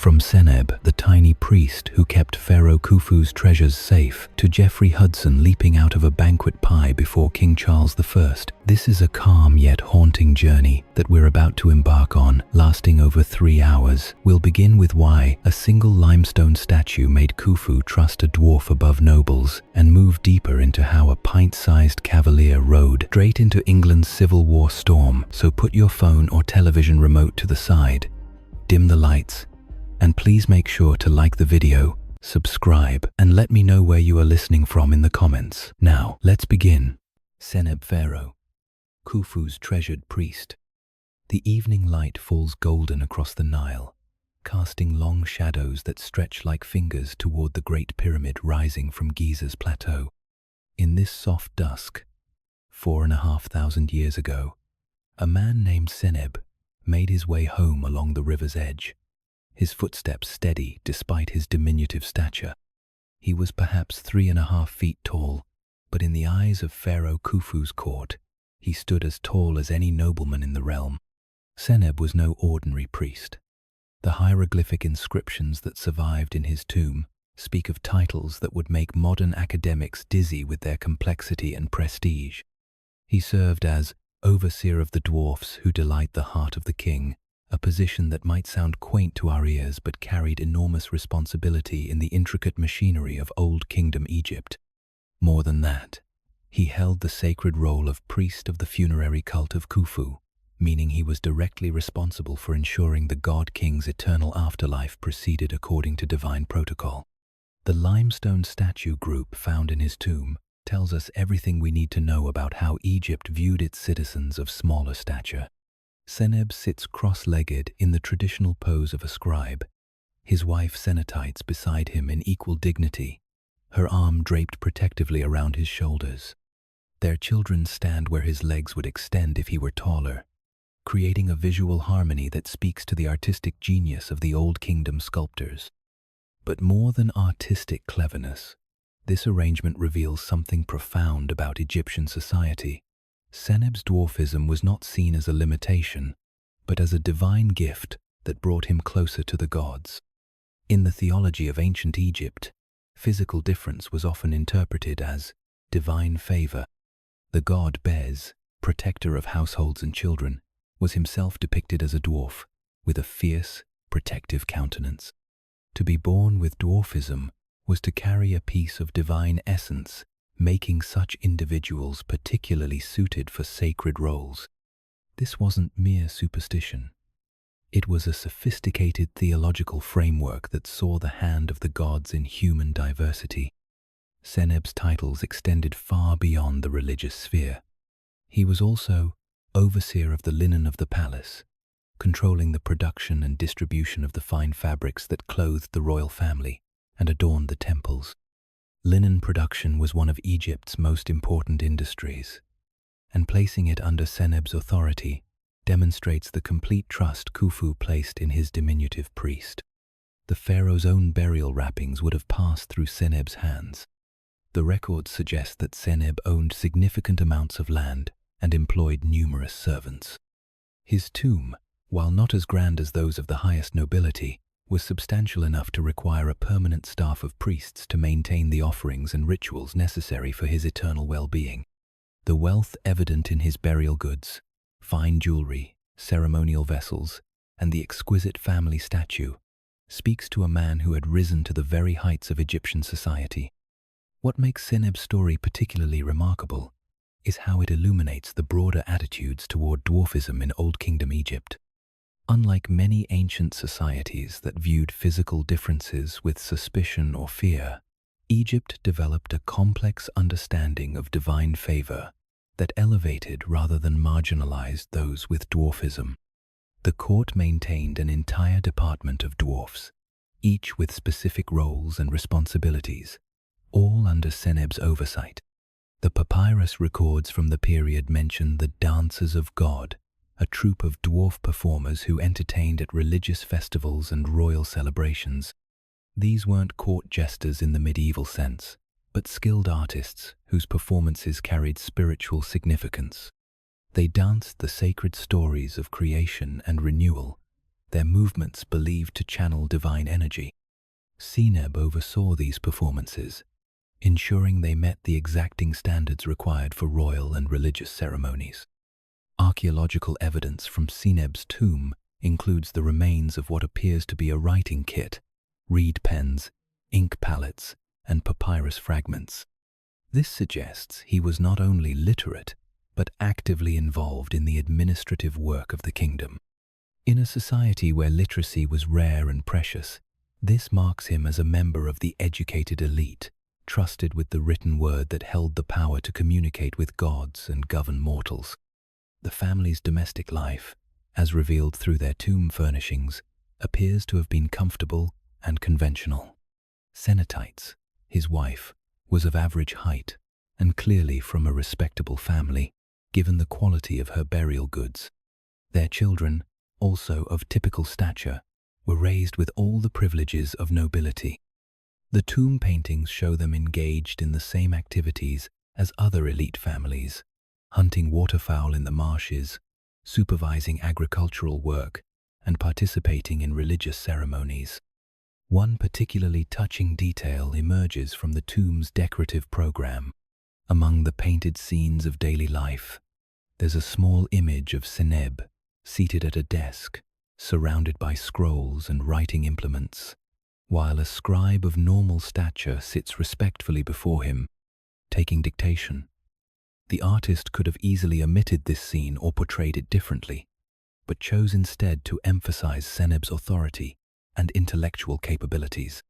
From Seneb, the tiny priest who kept Pharaoh Khufu's treasures safe, to Geoffrey Hudson leaping out of a banquet pie before King Charles I, this is a calm yet haunting journey that we're about to embark on, lasting over 3 hours. We'll begin with why a single limestone statue made Khufu trust a dwarf above nobles, and move deeper into how a pint-sized cavalier rode straight into England's Civil War storm. So put your phone or television remote to the side, dim the lights, and please make sure to like the video, subscribe, and let me know where you are listening from in the comments. Now, let's begin. Seneb Pharaoh, Khufu's treasured priest. The evening light falls golden across the Nile, casting long shadows that stretch like fingers toward the Great Pyramid rising from Giza's plateau. In this soft dusk, 4,500 years ago, a man named Seneb made his way home along the river's edge, his footsteps steady despite his diminutive stature. He was perhaps 3.5 feet tall, but in the eyes of Pharaoh Khufu's court, he stood as tall as any nobleman in the realm. Seneb was no ordinary priest. The hieroglyphic inscriptions that survived in his tomb speak of titles that would make modern academics dizzy with their complexity and prestige. He served as overseer of the dwarfs who delight the heart of the king, a position that might sound quaint to our ears but carried enormous responsibility in the intricate machinery of Old Kingdom Egypt. More than that, he held the sacred role of priest of the funerary cult of Khufu, meaning he was directly responsible for ensuring the god-king's eternal afterlife proceeded according to divine protocol. The limestone statue group found in his tomb tells us everything we need to know about how Egypt viewed its citizens of smaller stature. Seneb sits cross-legged in the traditional pose of a scribe, his wife Senetites beside him in equal dignity, her arm draped protectively around his shoulders. Their children stand where his legs would extend if he were taller, creating a visual harmony that speaks to the artistic genius of the Old Kingdom sculptors. But more than artistic cleverness, this arrangement reveals something profound about Egyptian society. Seneb's dwarfism was not seen as a limitation, but as a divine gift that brought him closer to the gods. In the theology of ancient Egypt, physical difference was often interpreted as divine favor. The god Bez, protector of households and children, was himself depicted as a dwarf, with a fierce, protective countenance. To be born with dwarfism was to carry a piece of divine essence, making such individuals particularly suited for sacred roles. This wasn't mere superstition. It was a sophisticated theological framework that saw the hand of the gods in human diversity. Seneb's titles extended far beyond the religious sphere. He was also overseer of the linen of the palace, controlling the production and distribution of the fine fabrics that clothed the royal family and adorned the temples. Linen production was one of Egypt's most important industries, and placing it under Seneb's authority demonstrates the complete trust Khufu placed in his diminutive priest. The pharaoh's own burial wrappings would have passed through Seneb's hands. The records suggest that Seneb owned significant amounts of land and employed numerous servants. His tomb, while not as grand as those of the highest nobility, was substantial enough to require a permanent staff of priests to maintain the offerings and rituals necessary for his eternal well-being. The wealth evident in his burial goods, fine jewelry, ceremonial vessels, and the exquisite family statue speaks to a man who had risen to the very heights of Egyptian society. What makes Seneb's story particularly remarkable is how it illuminates the broader attitudes toward dwarfism in Old Kingdom Egypt. Unlike many ancient societies that viewed physical differences with suspicion or fear, Egypt developed a complex understanding of divine favor that elevated rather than marginalized those with dwarfism. The court maintained an entire department of dwarfs, each with specific roles and responsibilities, all under Seneb's oversight. The papyrus records from the period mention the Dancers of God, a troupe of dwarf performers who entertained at religious festivals and royal celebrations. These weren't court jesters in the medieval sense, but skilled artists whose performances carried spiritual significance. They danced the sacred stories of creation and renewal, their movements believed to channel divine energy. SENEB oversaw these performances, ensuring they met the exacting standards required for royal and religious ceremonies. Archaeological evidence from SENEB's tomb includes the remains of what appears to be a writing kit, reed pens, ink palettes, and papyrus fragments. This suggests he was not only literate, but actively involved in the administrative work of the kingdom. In a society where literacy was rare and precious, this marks him as a member of the educated elite, trusted with the written word that held the power to communicate with gods and govern mortals. The family's domestic life, as revealed through their tomb furnishings, appears to have been comfortable and conventional. Senetites, his wife, was of average height and clearly from a respectable family, given the quality of her burial goods. Their children, also of typical stature, were raised with all the privileges of nobility. The tomb paintings show them engaged in the same activities as other elite families, hunting waterfowl in the marshes, supervising agricultural work, and participating in religious ceremonies. One particularly touching detail emerges from the tomb's decorative program. Among the painted scenes of daily life, there's a small image of SENEB seated at a desk, surrounded by scrolls and writing implements, while a scribe of normal stature sits respectfully before him, taking dictation. The artist could have easily omitted this scene or portrayed it differently, but chose instead to emphasize SENEB's authority and intellectual capabilities.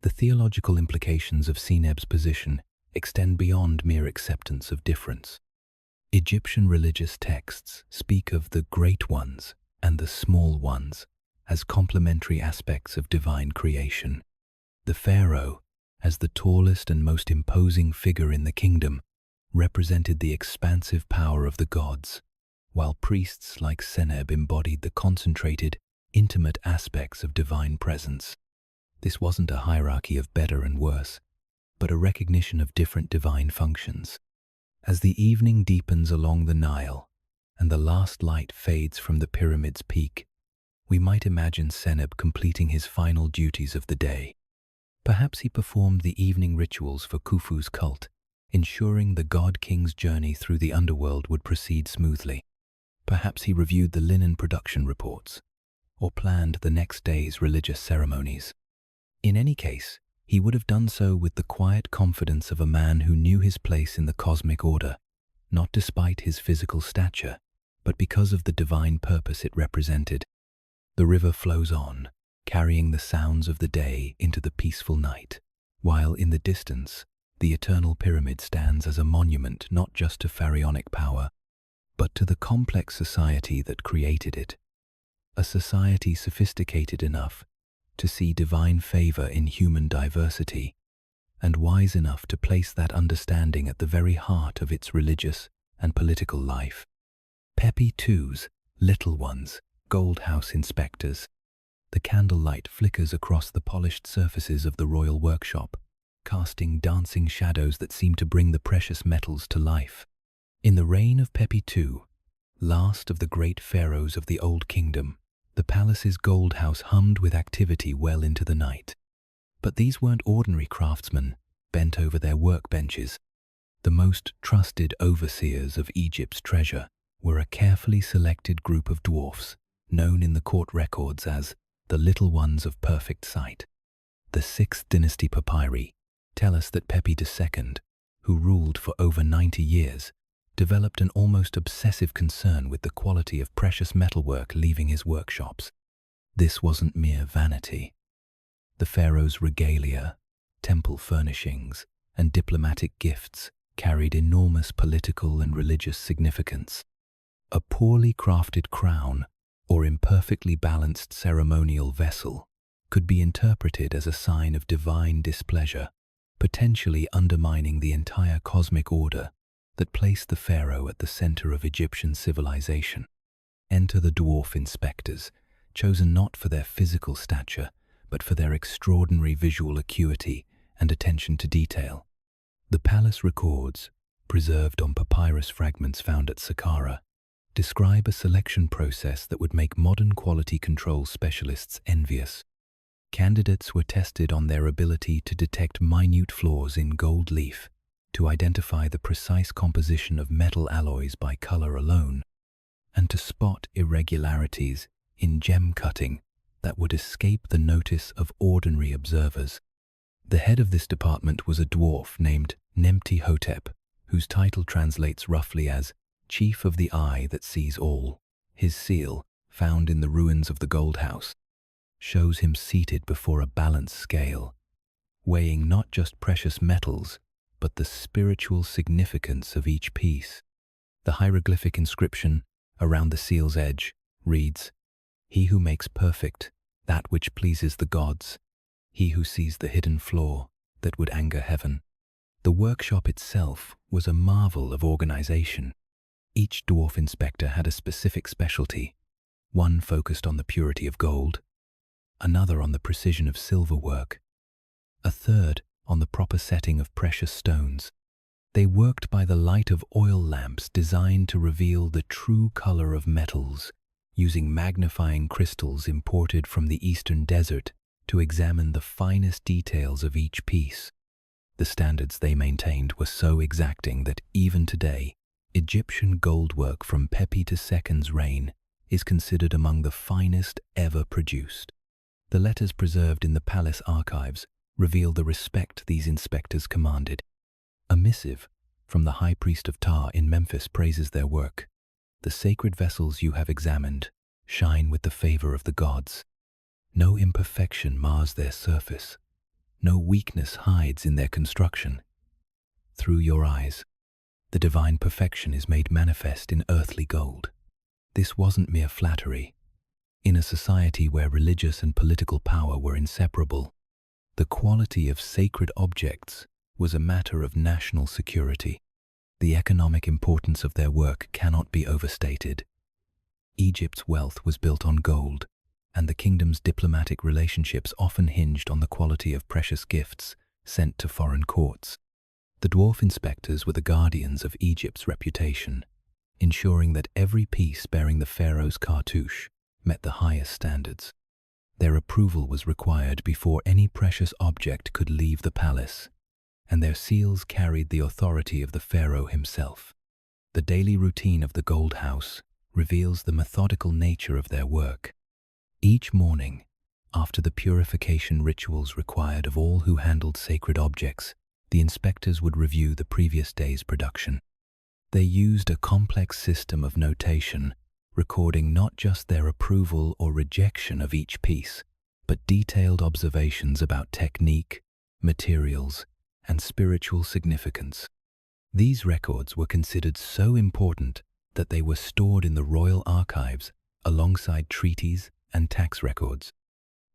The theological implications of SENEB's position extend beyond mere acceptance of difference. Egyptian religious texts speak of the great ones and the small ones as complementary aspects of divine creation. The pharaoh, as the tallest and most imposing figure in the kingdom, represented the expansive power of the gods, while priests like SENEB embodied the concentrated, intimate aspects of divine presence. This wasn't a hierarchy of better and worse, but a recognition of different divine functions. As the evening deepens along the Nile and the last light fades from the pyramid's peak, we might imagine SENEB completing his final duties of the day. Perhaps he performed the evening rituals for Khufu's cult, ensuring the god-king's journey through the underworld would proceed smoothly. Perhaps he reviewed the linen production reports, or planned the next day's religious ceremonies. In any case, he would have done so with the quiet confidence of a man who knew his place in the cosmic order, not despite his physical stature, but because of the divine purpose it represented. The river flows on, carrying the sounds of the day into the peaceful night, while in the distance, the eternal pyramid stands as a monument not just to pharaonic power, but to the complex society that created it. A society sophisticated enough to see divine favor in human diversity, and wise enough to place that understanding at the very heart of its religious and political life. PEPY's little ones, gold house inspectors. The candlelight flickers across the polished surfaces of the royal workshop, casting dancing shadows that seem to bring the precious metals to life. In the reign of PEPY II, last of the great pharaohs of the Old Kingdom, the palace's gold house hummed with activity well into the night. But these weren't ordinary craftsmen bent over their workbenches. The most trusted overseers of Egypt's treasure were a carefully selected group of dwarfs, known in the court records as the Little Ones of Perfect Sight. The 6th dynasty papyri tell us that PEPY II, who ruled for over 90 years, developed an almost obsessive concern with the quality of precious metalwork leaving his workshops. This wasn't mere vanity. The pharaoh's regalia, temple furnishings, and diplomatic gifts carried enormous political and religious significance. A poorly crafted crown or imperfectly balanced ceremonial vessel could be interpreted as a sign of divine displeasure, potentially undermining the entire cosmic order that placed the pharaoh at the center of Egyptian civilization. Enter the dwarf inspectors, chosen not for their physical stature, but for their extraordinary visual acuity and attention to detail. The palace records, preserved on papyrus fragments found at Saqqara, describe a selection process that would make modern quality control specialists envious. Candidates were tested on their ability to detect minute flaws in gold leaf, to identify the precise composition of metal alloys by color alone, and to spot irregularities in gem cutting that would escape the notice of ordinary observers. The head of this department was a dwarf named Nemti-Hotep, whose title translates roughly as Chief of the Eye that Sees All. His seal, found in the ruins of the gold house, shows him seated before a balanced scale, weighing not just precious metals, but the spiritual significance of each piece. The hieroglyphic inscription around the seal's edge reads, "He who makes perfect that which pleases the gods, he who sees the hidden flaw that would anger heaven." The workshop itself was a marvel of organization. Each dwarf inspector had a specific specialty, one focused on the purity of gold, another on the precision of silver work, a third on the proper setting of precious stones. They worked by the light of oil lamps designed to reveal the true color of metals, using magnifying crystals imported from the eastern desert to examine the finest details of each piece. The standards they maintained were so exacting that even today, Egyptian goldwork from PEPY to Secon's reign is considered among the finest ever produced. The letters preserved in the palace archives reveal the respect these inspectors commanded. A missive from the high priest of Ptah in Memphis praises their work. "The sacred vessels you have examined shine with the favor of the gods. No imperfection mars their surface. No weakness hides in their construction. Through your eyes, the divine perfection is made manifest in earthly gold." This wasn't mere flattery. In a society where religious and political power were inseparable, the quality of sacred objects was a matter of national security. The economic importance of their work cannot be overstated. Egypt's wealth was built on gold, and the kingdom's diplomatic relationships often hinged on the quality of precious gifts sent to foreign courts. The dwarf inspectors were the guardians of Egypt's reputation, ensuring that every piece bearing the pharaoh's cartouche met the highest standards. Their approval was required before any precious object could leave the palace, and their seals carried the authority of the pharaoh himself. The daily routine of the gold house reveals the methodical nature of their work. Each morning, after the purification rituals required of all who handled sacred objects, the inspectors would review the previous day's production. They used a complex system of notation, recording not just their approval or rejection of each piece, but detailed observations about technique, materials, and spiritual significance. These records were considered so important that they were stored in the royal archives alongside treaties and tax records.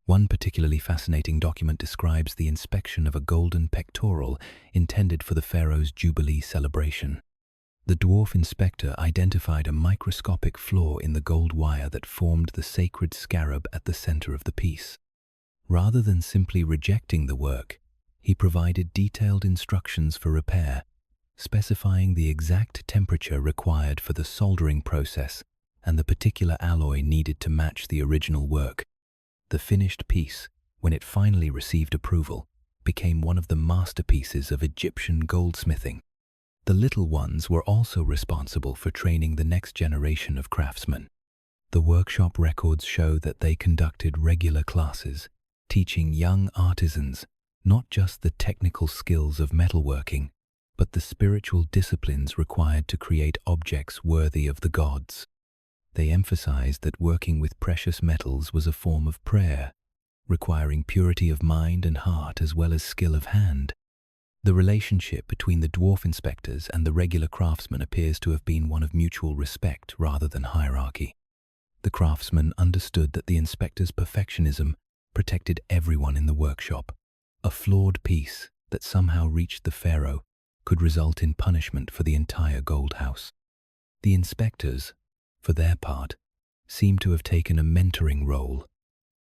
One particularly fascinating document describes the inspection of a golden pectoral intended for the pharaoh's jubilee celebration. The dwarf inspector identified a microscopic flaw in the gold wire that formed the sacred scarab at the center of the piece. Rather than simply rejecting the work, he provided detailed instructions for repair, specifying the exact temperature required for the soldering process and the particular alloy needed to match the original work. The finished piece, when it finally received approval, became one of the masterpieces of Egyptian goldsmithing. The little ones were also responsible for training the next generation of craftsmen. The workshop records show that they conducted regular classes, teaching young artisans not just the technical skills of metalworking, but the spiritual disciplines required to create objects worthy of the gods. They emphasized that working with precious metals was a form of prayer, requiring purity of mind and heart as well as skill of hand. The relationship between the dwarf inspectors and the regular craftsmen appears to have been one of mutual respect rather than hierarchy. The craftsmen understood that the inspectors' perfectionism protected everyone in the workshop. A flawed piece that somehow reached the pharaoh could result in punishment for the entire gold house. The inspectors, for their part, seem to have taken a mentoring role,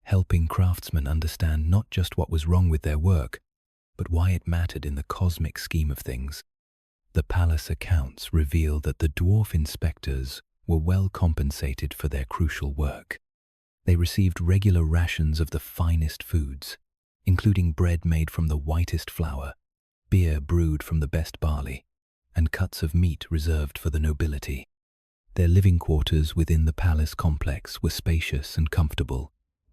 helping craftsmen understand not just what was wrong with their work, but why it mattered in the cosmic scheme of things. The palace accounts reveal that the dwarf inspectors were well compensated for their crucial work. They received regular rations of the finest foods, including bread made from the whitest flour, beer brewed from the best barley, and cuts of meat reserved for the nobility. Their living quarters within the palace complex were spacious and comfortable,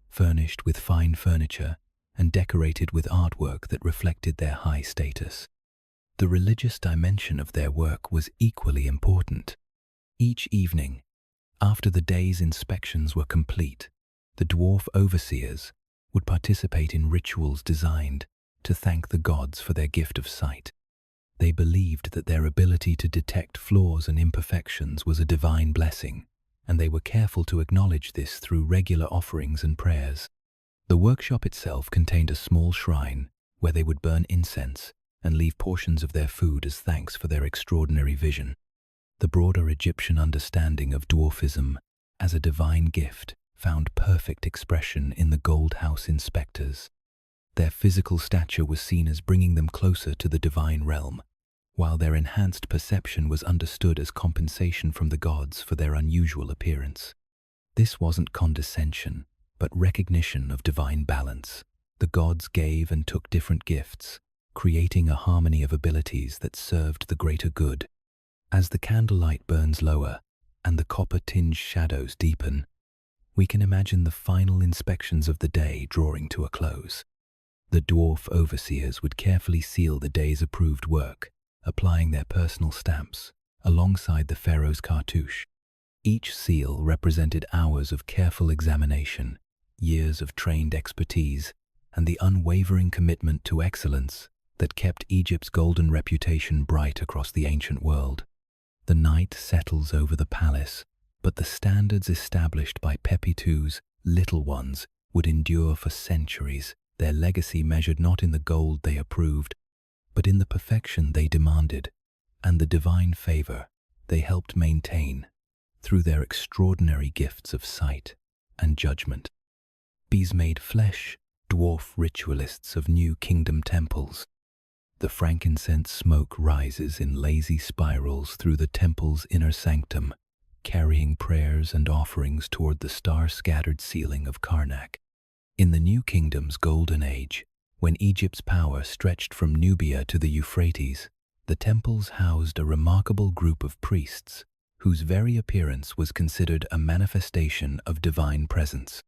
furnished with fine furniture and decorated with artwork that reflected their high status. The religious dimension of their work was equally important. Each evening, after the day's inspections were complete, the dwarf overseers would participate in rituals designed to thank the gods for their gift of sight. They believed that their ability to detect flaws and imperfections was a divine blessing, and they were careful to acknowledge this through regular offerings and prayers. The workshop itself contained a small shrine where they would burn incense and leave portions of their food as thanks for their extraordinary vision. The broader Egyptian understanding of dwarfism as a divine gift found perfect expression in the Gold House inspectors. Their physical stature was seen as bringing them closer to the divine realm, while their enhanced perception was understood as compensation from the gods for their unusual appearance. This wasn't condescension, but recognition of divine balance. The gods gave and took different gifts, creating a harmony of abilities that served the greater good. As the candlelight burns lower and the copper-tinged shadows deepen, we can imagine the final inspections of the day drawing to a close. The dwarf overseers would carefully seal the day's approved work, applying their personal stamps alongside the pharaoh's cartouche. Each seal represented hours of careful examination, years of trained expertise, and the unwavering commitment to excellence that kept Egypt's golden reputation bright across the ancient world. The night settles over the palace, but the standards established by PEPY's little ones would endure for centuries, their legacy measured not in the gold they approved, but in the perfection they demanded, and the divine favor they helped maintain through their extraordinary gifts of sight and judgment. These made flesh dwarf ritualists of New Kingdom temples. The frankincense smoke rises in lazy spirals through the temple's inner sanctum, carrying prayers and offerings toward the star-scattered ceiling of Karnak. In the New Kingdom's golden age, when Egypt's power stretched from Nubia to the Euphrates, the temples housed a remarkable group of priests whose very appearance was considered a manifestation of divine presence.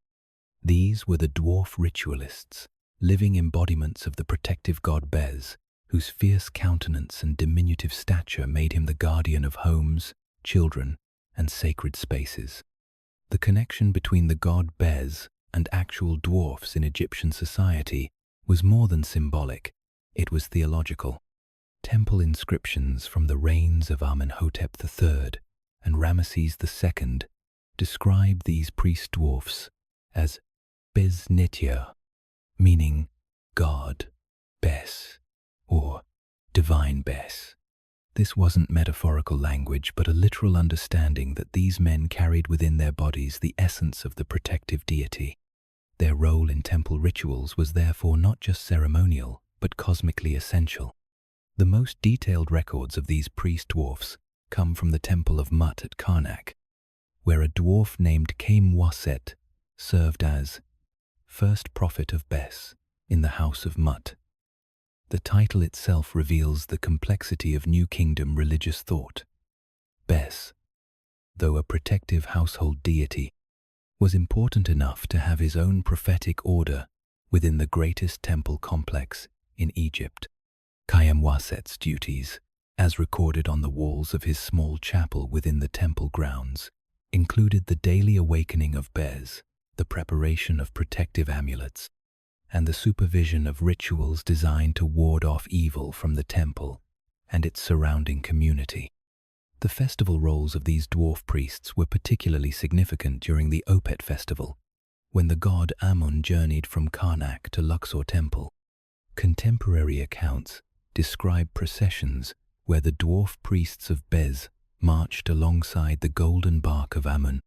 These were the dwarf ritualists, living embodiments of the protective god Bez, whose fierce countenance and diminutive stature made him the guardian of homes, children, and sacred spaces. The connection between the god Bez and actual dwarfs in Egyptian society was more than symbolic, it was theological. Temple inscriptions from the reigns of Amenhotep III and Ramesses II describe these priest dwarfs as Bez-Nitya, meaning God, Bes, or divine Bes. This wasn't metaphorical language, but a literal understanding that these men carried within their bodies the essence of the protective deity. Their role in temple rituals was therefore not just ceremonial, but cosmically essential. The most detailed records of these priest dwarfs come from the Temple of Mut at Karnak, where a dwarf named Waset served as first prophet of Bes in the House of Mut. The title itself reveals the complexity of New Kingdom religious thought. Bes, though a protective household deity, was important enough to have his own prophetic order within the greatest temple complex in Egypt. Waset's duties, as recorded on the walls of his small chapel within the temple grounds, included the daily awakening of Bes, the preparation of protective amulets, and the supervision of rituals designed to ward off evil from the temple and its surrounding community. The festival roles of these dwarf priests were particularly significant during the Opet festival, when the god Amun journeyed from Karnak to Luxor Temple. Contemporary accounts describe processions where the dwarf priests of Bez marched alongside the golden bark of Amun,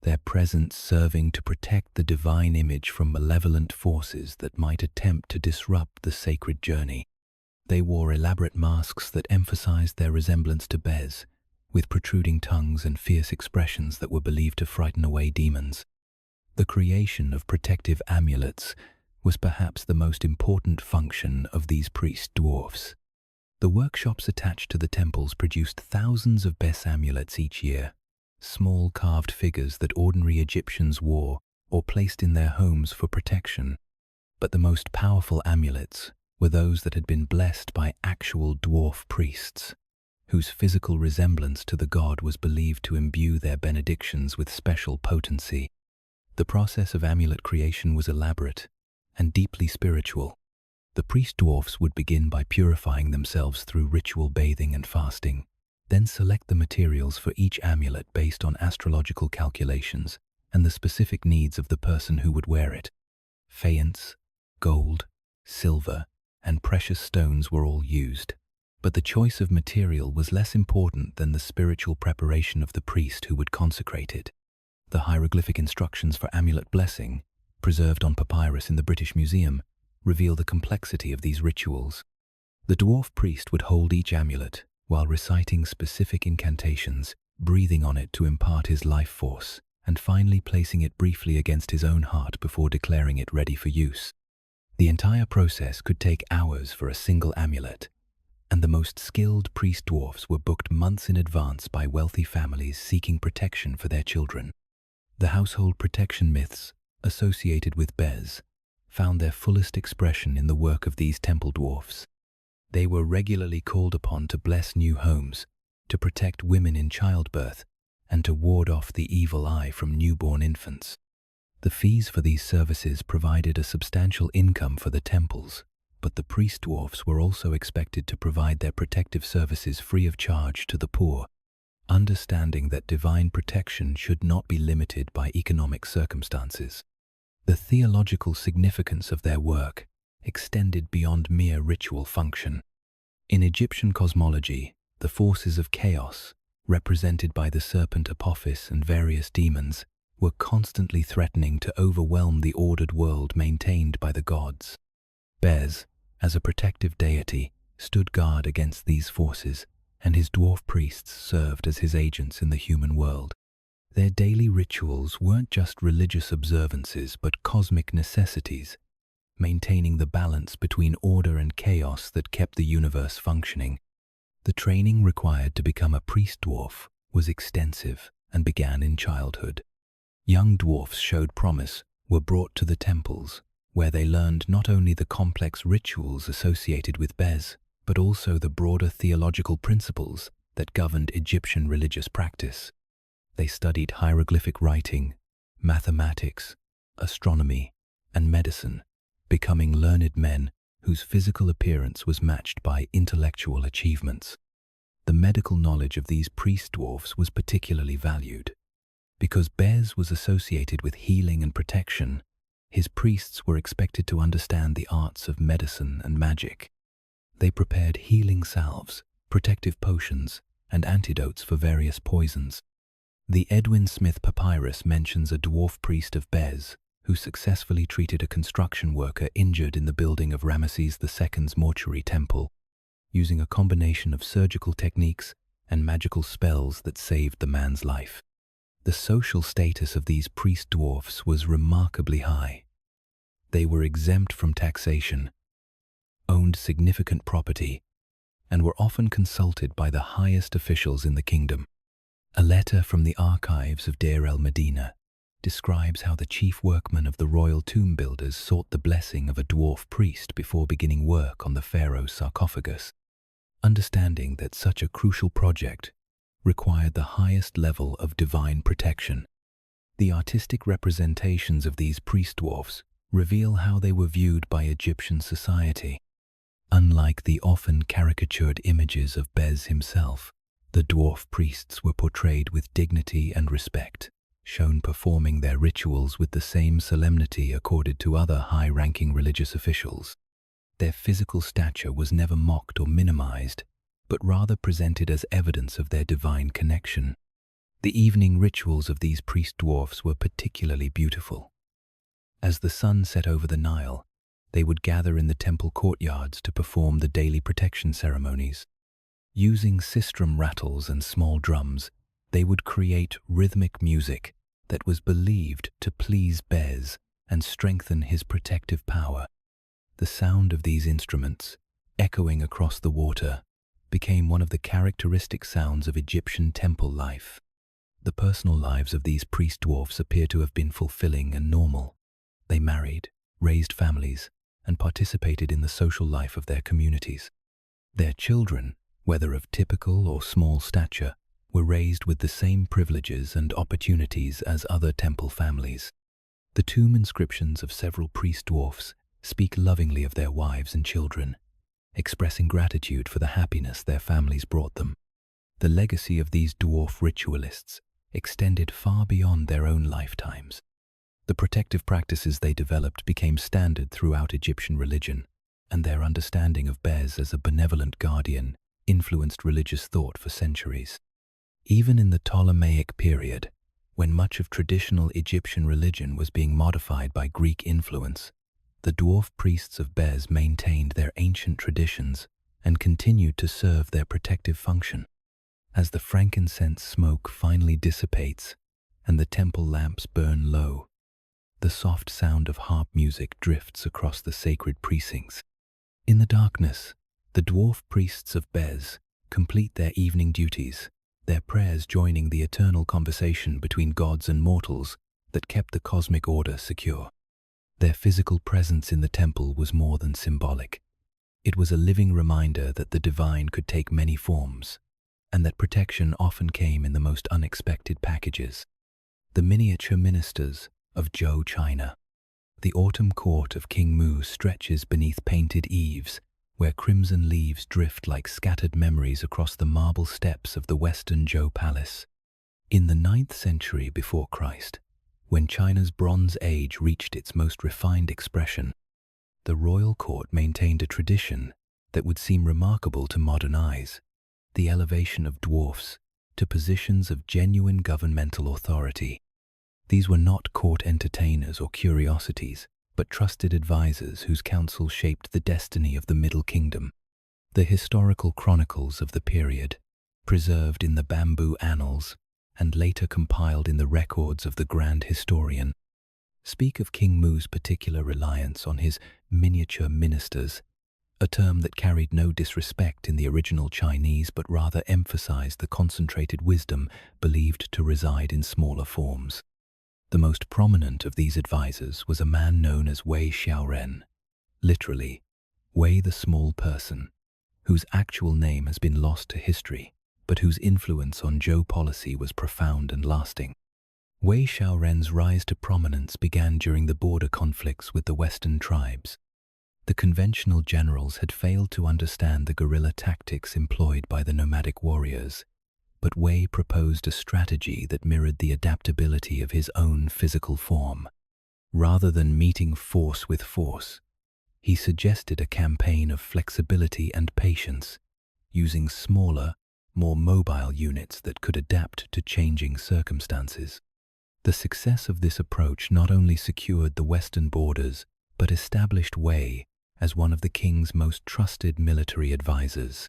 their presence serving to protect the divine image from malevolent forces that might attempt to disrupt the sacred journey. They wore elaborate masks that emphasized their resemblance to Bez, with protruding tongues and fierce expressions that were believed to frighten away demons. The creation of protective amulets was perhaps the most important function of these priest dwarfs. The workshops attached to the temples produced thousands of Bes amulets each year, small carved figures that ordinary Egyptians wore or placed in their homes for protection. But the most powerful amulets were those that had been blessed by actual dwarf priests, whose physical resemblance to the god was believed to imbue their benedictions with special potency. The process of amulet creation was elaborate and deeply spiritual. The priest dwarfs would begin by purifying themselves through ritual bathing and fasting, then select the materials for each amulet based on astrological calculations and the specific needs of the person who would wear it. Faience, gold, silver, and precious stones were all used, but the choice of material was less important than the spiritual preparation of the priest who would consecrate it. The hieroglyphic instructions for amulet blessing, preserved on papyrus in the British Museum, reveal the complexity of these rituals. The dwarf priest would hold each amulet while reciting specific incantations, breathing on it to impart his life force, and finally placing it briefly against his own heart before declaring it ready for use. The entire process could take hours for a single amulet, and the most skilled priest dwarfs were booked months in advance by wealthy families seeking protection for their children. The household protection myths associated with Bes found their fullest expression in the work of these temple dwarfs. They were regularly called upon to bless new homes, to protect women in childbirth, and to ward off the evil eye from newborn infants. The fees for these services provided a substantial income for the temples, but the priest dwarfs were also expected to provide their protective services free of charge to the poor, understanding that divine protection should not be limited by economic circumstances. The theological significance of their work extended beyond mere ritual function. In Egyptian cosmology, the forces of chaos, represented by the serpent Apophis and various demons, were constantly threatening to overwhelm the ordered world maintained by the gods. Bes, as a protective deity, stood guard against these forces, and his dwarf priests served as his agents in the human world. Their daily rituals weren't just religious observances but cosmic necessities, maintaining the balance between order and chaos that kept the universe functioning. The training required to become a priest dwarf was extensive and began in childhood. Young dwarfs showed promise, were brought to the temples, where they learned not only the complex rituals associated with Bes, but also the broader theological principles that governed Egyptian religious practice. They studied hieroglyphic writing, mathematics, astronomy, and medicine, becoming learned men whose physical appearance was matched by intellectual achievements. The medical knowledge of these priest dwarfs was particularly valued. Because Bes was associated with healing and protection, his priests were expected to understand the arts of medicine and magic. They prepared healing salves, protective potions, and antidotes for various poisons. The Edwin Smith papyrus mentions a dwarf priest of Bes who successfully treated a construction worker injured in the building of Ramesses II's mortuary temple, using a combination of surgical techniques and magical spells that saved the man's life. The social status of these priest dwarfs was remarkably high. They were exempt from taxation, owned significant property, and were often consulted by the highest officials in the kingdom. A letter from the archives of Deir el-Medina describes how the chief workmen of the royal tomb builders sought the blessing of a dwarf priest before beginning work on the pharaoh's sarcophagus, understanding that such a crucial project required the highest level of divine protection. The artistic representations of these priest dwarfs reveal how they were viewed by Egyptian society. Unlike the often caricatured images of Bes himself, the dwarf priests were portrayed with dignity and respect, shown performing their rituals with the same solemnity accorded to other high-ranking religious officials. Their physical stature was never mocked or minimized, but rather presented as evidence of their divine connection. The evening rituals of these priest dwarfs were particularly beautiful. As the sun set over the Nile, they would gather in the temple courtyards to perform the daily protection ceremonies. Using sistrum rattles and small drums, they would create rhythmic music that was believed to please Bez and strengthen his protective power. The sound of these instruments, echoing across the water, became one of the characteristic sounds of Egyptian temple life. The personal lives of these priest dwarfs appear to have been fulfilling and normal. They married, raised families, and participated in the social life of their communities. Their children, whether of typical or small stature, were raised with the same privileges and opportunities as other temple families. The tomb inscriptions of several priest dwarfs speak lovingly of their wives and children, expressing gratitude for the happiness their families brought them. The legacy of these dwarf ritualists extended far beyond their own lifetimes. The protective practices they developed became standard throughout Egyptian religion, and their understanding of Bez as a benevolent guardian influenced religious thought for centuries. Even in the Ptolemaic period, when much of traditional Egyptian religion was being modified by Greek influence, the dwarf priests of Bez maintained their ancient traditions and continued to serve their protective function. As the frankincense smoke finally dissipates and the temple lamps burn low, the soft sound of harp music drifts across the sacred precincts. In the darkness, the dwarf priests of Bez complete their evening duties, their prayers joining the eternal conversation between gods and mortals that kept the cosmic order secure. Their physical presence in the temple was more than symbolic. It was a living reminder that the divine could take many forms, and that protection often came in the most unexpected packages. The miniature ministers of ZHOU China. The autumn court of King Mu stretches beneath painted eaves, where crimson leaves drift like scattered memories across the marble steps of the western ZHOU Palace. In the 9th century before Christ, when China's Bronze Age reached its most refined expression, the royal court maintained a tradition that would seem remarkable to modern eyes: the elevation of dwarfs to positions of genuine governmental authority. These were not court entertainers or curiosities, but trusted advisors whose counsel shaped the destiny of the Middle Kingdom. The historical chronicles of the period, preserved in the bamboo annals and later compiled in the records of the grand historian, speak of King Mu's particular reliance on his miniature ministers, a term that carried no disrespect in the original Chinese but rather emphasized the concentrated wisdom believed to reside in smaller forms. The most prominent of these advisors was a man known as Wei Xiaoren, literally, Wei the Small Person, whose actual name has been lost to history, but whose influence on ZHOU policy was profound and lasting. Wei Xiaoren's rise to prominence began during the border conflicts with the Western tribes. The conventional generals had failed to understand the guerrilla tactics employed by the nomadic warriors, but Wei proposed a strategy that mirrored the adaptability of his own physical form. Rather than meeting force with force, he suggested a campaign of flexibility and patience, using smaller, more mobile units that could adapt to changing circumstances. The success of this approach not only secured the western borders, but established Wei as one of the king's most trusted military advisors.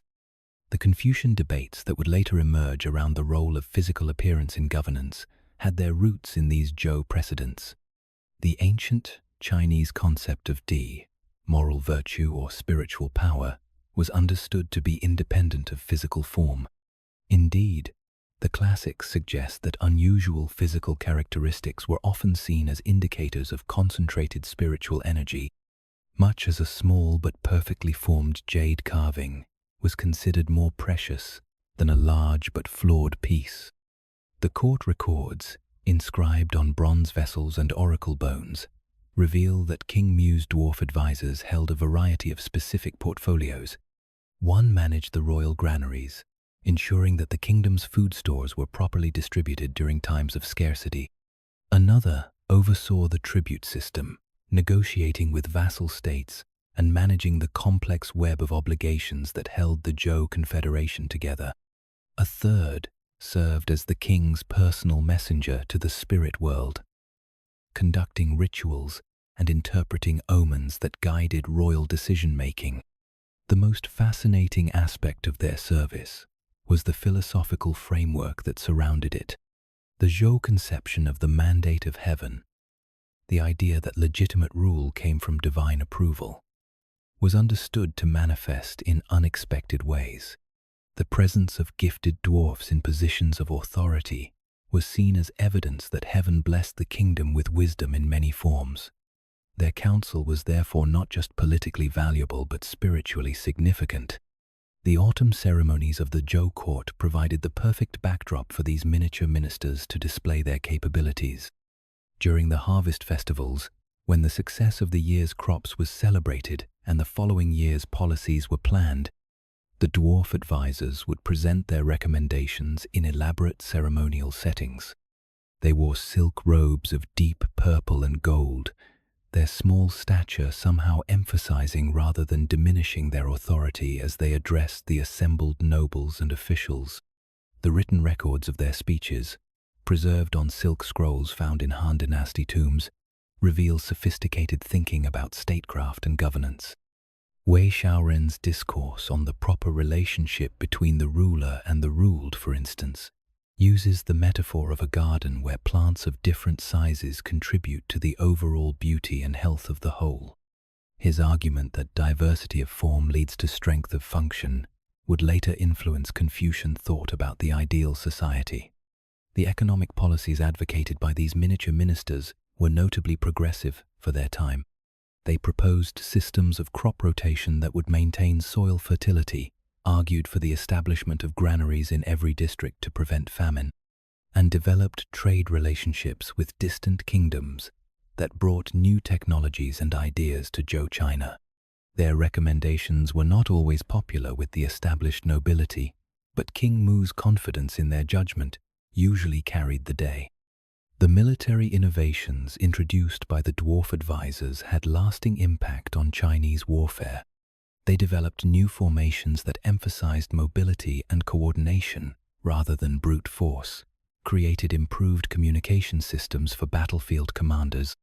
The Confucian debates that would later emerge around the role of physical appearance in governance had their roots in these ZHOU precedents. The ancient Chinese concept of Di, moral virtue or spiritual power, was understood to be independent of physical form. Indeed, the classics suggest that unusual physical characteristics were often seen as indicators of concentrated spiritual energy, much as a small but perfectly formed jade carving was considered more precious than a large but flawed piece. The court records, inscribed on bronze vessels and oracle bones, reveal that King Mu's dwarf advisors held a variety of specific portfolios. One managed the royal granaries, ensuring that the kingdom's food stores were properly distributed during times of scarcity. Another oversaw the tribute system, negotiating with vassal states and managing the complex web of obligations that held the ZHOU Confederation together. A third served as the king's personal messenger to the spirit world, conducting rituals and interpreting omens that guided royal decision-making. The most fascinating aspect of their service was the philosophical framework that surrounded it. The ZHOU conception of the mandate of heaven, the idea that legitimate rule came from divine approval, was understood to manifest in unexpected ways. The presence of gifted dwarfs in positions of authority was seen as evidence that heaven blessed the kingdom with wisdom in many forms. Their counsel was therefore not just politically valuable but spiritually significant. The autumn ceremonies of the ZHOU court provided the perfect backdrop for these miniature ministers to display their capabilities. During the harvest festivals, when the success of the year's crops was celebrated and the following year's policies were planned, the dwarf advisors would present their recommendations in elaborate ceremonial settings. They wore silk robes of deep purple and gold, their small stature somehow emphasizing rather than diminishing their authority as they addressed the assembled nobles and officials. The written records of their speeches, preserved on silk scrolls found in Han Dynasty tombs, reveal sophisticated thinking about statecraft and governance. Wei Xiaoren's discourse on the proper relationship between the ruler and the ruled, for instance, uses the metaphor of a garden where plants of different sizes contribute to the overall beauty and health of the whole. His argument that diversity of form leads to strength of function would later influence Confucian thought about the ideal society. The economic policies advocated by these miniature ministers were notably progressive for their time. They proposed systems of crop rotation that would maintain soil fertility, argued for the establishment of granaries in every district to prevent famine, and developed trade relationships with distant kingdoms that brought new technologies and ideas to Zhou China. Their recommendations were not always popular with the established nobility, but King Mu's confidence in their judgment usually carried the day. The military innovations introduced by the dwarf advisors had lasting impact on Chinese warfare. They developed new formations that emphasized mobility and coordination rather than brute force, created improved communication systems for battlefield commanders,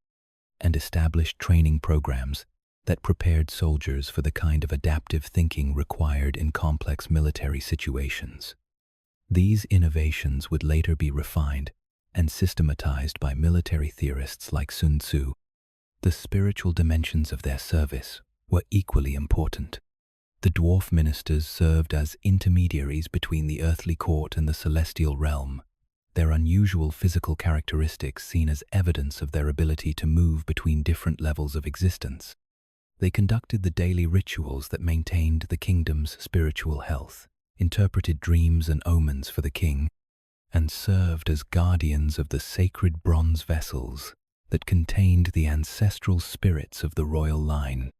and established training programs that prepared soldiers for the kind of adaptive thinking required in complex military situations. These innovations would later be refined and systematized by military theorists like Sun Tzu. The spiritual dimensions of their service were equally important. The dwarf ministers served as intermediaries between the earthly court and the celestial realm, their unusual physical characteristics seen as evidence of their ability to move between different levels of existence. They conducted the daily rituals that maintained the kingdom's spiritual health, interpreted dreams and omens for the king, and served as guardians of the sacred bronze vessels that contained the ancestral spirits of the royal line.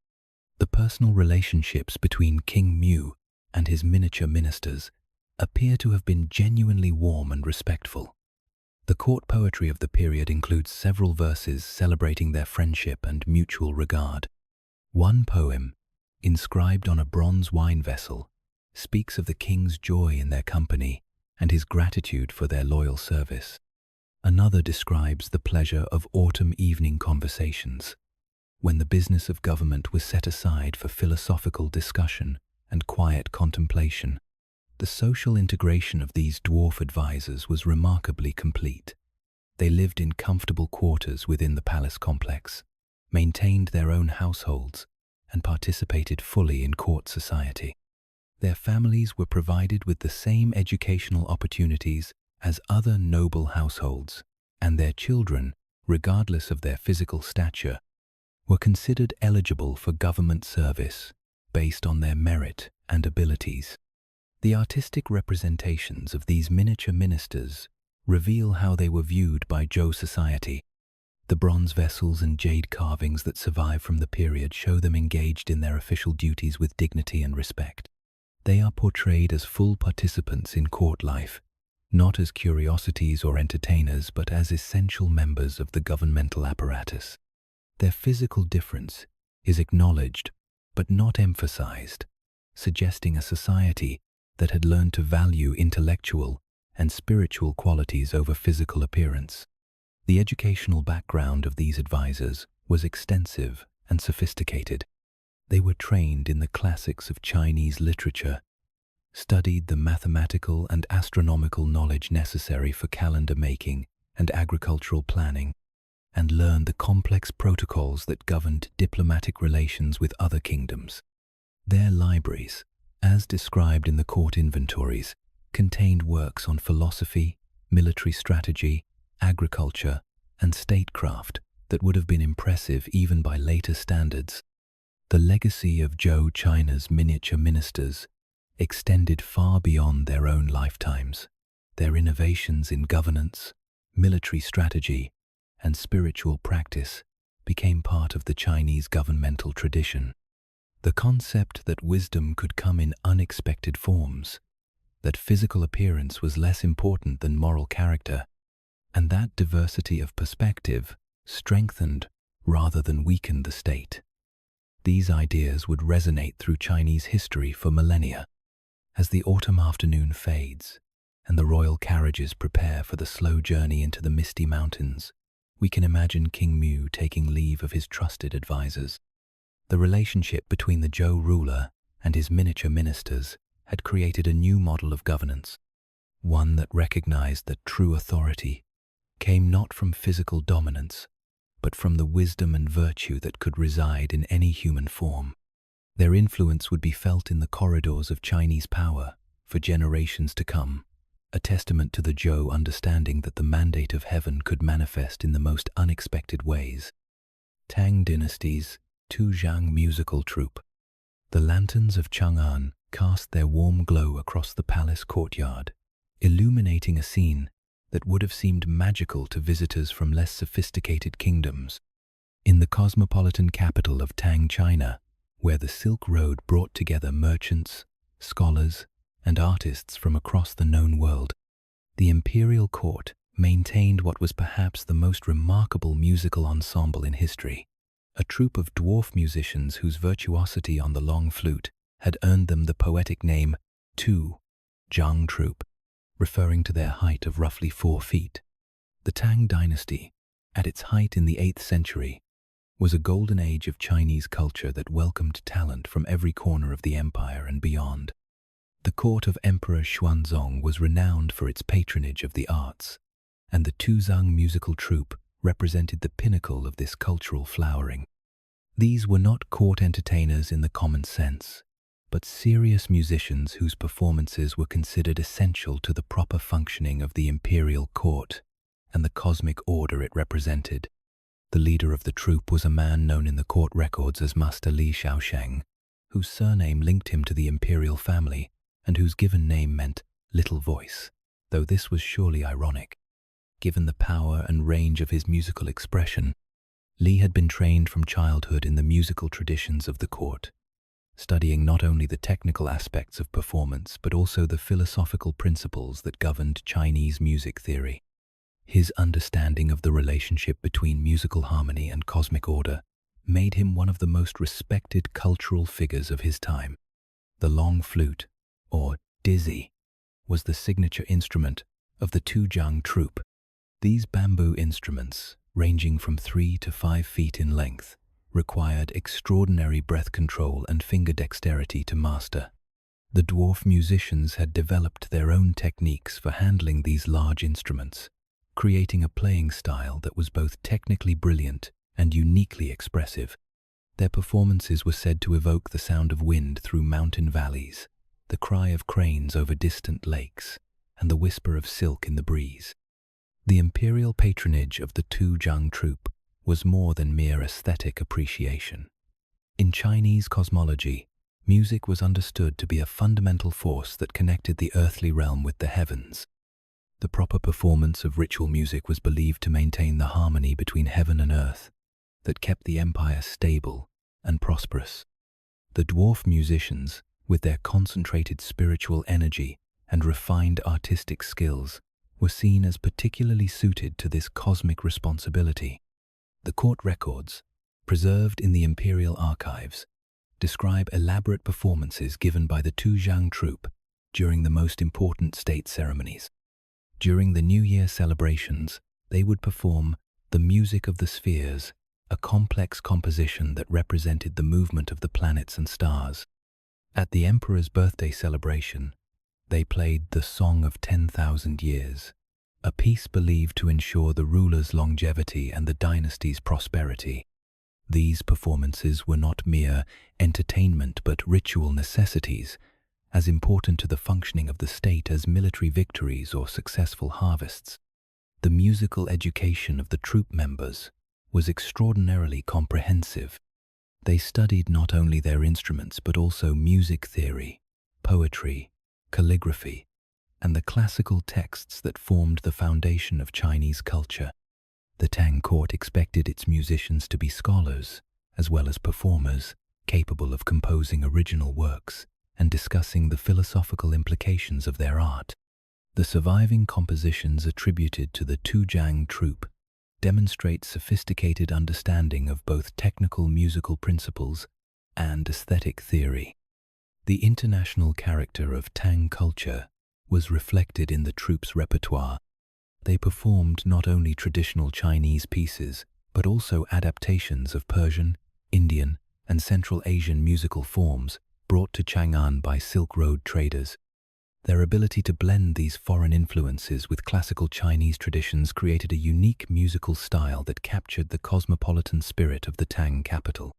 The personal relationships between King Mu and his miniature ministers appear to have been genuinely warm and respectful. The court poetry of the period includes several verses celebrating their friendship and mutual regard. One poem, inscribed on a bronze wine vessel, speaks of the king's joy in their company and his gratitude for their loyal service. Another describes the pleasure of autumn evening conversations, when the business of government was set aside for philosophical discussion and quiet contemplation. The social integration of these dwarf advisors was remarkably complete. They lived in comfortable quarters within the palace complex, maintained their own households, and participated fully in court society. Their families were provided with the same educational opportunities as other noble households, and their children, regardless of their physical stature, were considered eligible for government service based on their merit and abilities. The artistic representations of these miniature ministers reveal how they were viewed by Zhou society. The bronze vessels and jade carvings that survive from the period show them engaged in their official duties with dignity and respect. They are portrayed as full participants in court life, not as curiosities or entertainers, but as essential members of the governmental apparatus. Their physical difference is acknowledged but not emphasized, suggesting a society that had learned to value intellectual and spiritual qualities over physical appearance. The educational background of these advisors was extensive and sophisticated. They were trained in the classics of Chinese literature, studied the mathematical and astronomical knowledge necessary for calendar making and agricultural planning, and learned the complex protocols that governed diplomatic relations with other kingdoms. Their libraries, as described in the court inventories, contained works on philosophy, military strategy, agriculture, and statecraft that would have been impressive even by later standards. The legacy of Zhou China's miniature ministers extended far beyond their own lifetimes. Their innovations in governance, military strategy, and spiritual practice became part of the Chinese governmental tradition. The concept that wisdom could come in unexpected forms, that physical appearance was less important than moral character, and that diversity of perspective strengthened rather than weakened the state. These ideas would resonate through Chinese history for millennia. As the autumn afternoon fades and the royal carriages prepare for the slow journey into the misty mountains, we can imagine King Mu taking leave of his trusted advisors. The relationship between the Zhou ruler and his miniature ministers had created a new model of governance, one that recognized that true authority came not from physical dominance, but from the wisdom and virtue that could reside in any human form. Their influence would be felt in the corridors of Chinese power for generations to come, a testament to the Zhou understanding that the mandate of heaven could manifest in the most unexpected ways. Tang Dynasty's TWO-ZHANG musical troupe. The lanterns of Chang'an cast their warm glow across the palace courtyard, illuminating a scene that would have seemed magical to visitors from less sophisticated kingdoms. In the cosmopolitan capital of Tang, China, where the Silk Road brought together merchants, scholars, and artists from across the known world, the imperial court maintained what was perhaps the most remarkable musical ensemble in history, a troupe of dwarf musicians whose virtuosity on the long flute had earned them the poetic name TWO-ZHANG troupe, referring to their height of roughly 4 feet. The Tang dynasty, at its height in the 8th century, was a golden age of Chinese culture that welcomed talent from every corner of the empire and beyond. The court of Emperor Xuanzong was renowned for its patronage of the arts, and the TWO-ZHANG musical troupe represented the pinnacle of this cultural flowering. These were not court entertainers in the common sense, but serious musicians whose performances were considered essential to the proper functioning of the imperial court and the cosmic order it represented. The leader of the troupe was a man known in the court records as Master Li Shaosheng, whose surname linked him to the imperial family and whose given name meant little voice, though this was surely ironic. Given the power and range of his musical expression, Li had been trained from childhood in the musical traditions of the court, studying not only the technical aspects of performance but also the philosophical principles that governed Chinese music theory. His understanding of the relationship between musical harmony and cosmic order made him one of the most respected cultural figures of his time. The long flute, or dizi, was the signature instrument of the TWO-ZHANG troupe. These bamboo instruments, ranging from 3 to 5 feet in length, required extraordinary breath control and finger dexterity to master. The dwarf musicians had developed their own techniques for handling these large instruments, creating a playing style that was both technically brilliant and uniquely expressive. Their performances were said to evoke the sound of wind through mountain valleys, the cry of cranes over distant lakes, and the whisper of silk in the breeze. The imperial patronage of the TWO-ZHANG troupe was more than mere aesthetic appreciation. In Chinese cosmology, music was understood to be a fundamental force that connected the earthly realm with the heavens. The proper performance of ritual music was believed to maintain the harmony between heaven and earth that kept the empire stable and prosperous. The dwarf musicians, with their concentrated spiritual energy and refined artistic skills, were seen as particularly suited to this cosmic responsibility. The court records, preserved in the imperial archives, describe elaborate performances given by the TWO-ZHANG troupe during the most important state ceremonies. During the New Year celebrations, they would perform the Music of the Spheres, a complex composition that represented the movement of the planets and stars. At the emperor's birthday celebration, they played the Song of 10,000 Years, a piece believed to ensure the ruler's longevity and the dynasty's prosperity. These performances were not mere entertainment but ritual necessities, as important to the functioning of the state as military victories or successful harvests. The musical education of the troupe members was extraordinarily comprehensive. They studied not only their instruments but also music theory, poetry, calligraphy, and the classical texts that formed the foundation of Chinese culture. The Tang court expected its musicians to be scholars, as well as performers, capable of composing original works and discussing the philosophical implications of their art. The surviving compositions attributed to the TWO-ZHANG troupe demonstrate sophisticated understanding of both technical musical principles and aesthetic theory. The international character of Tang culture was reflected in the troupe's repertoire. They performed not only traditional Chinese pieces, but also adaptations of Persian, Indian, and Central Asian musical forms brought to Chang'an by Silk Road traders. Their ability to blend these foreign influences with classical Chinese traditions created a unique musical style that captured the cosmopolitan spirit of the Tang capital.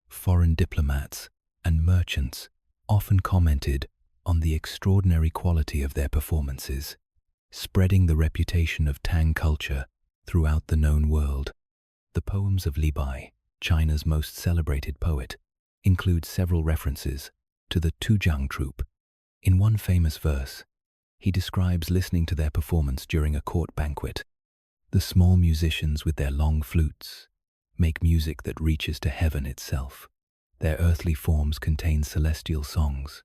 Foreign diplomats and merchants often commented on the extraordinary quality of their performances, spreading the reputation of Tang culture throughout the known world. The poems of Li Bai, China's most celebrated poet, include several references to the TWO-ZHANG troupe. In one famous verse, he describes listening to their performance during a court banquet. The small musicians with their long flutes make music that reaches to heaven itself. Their earthly forms contain celestial songs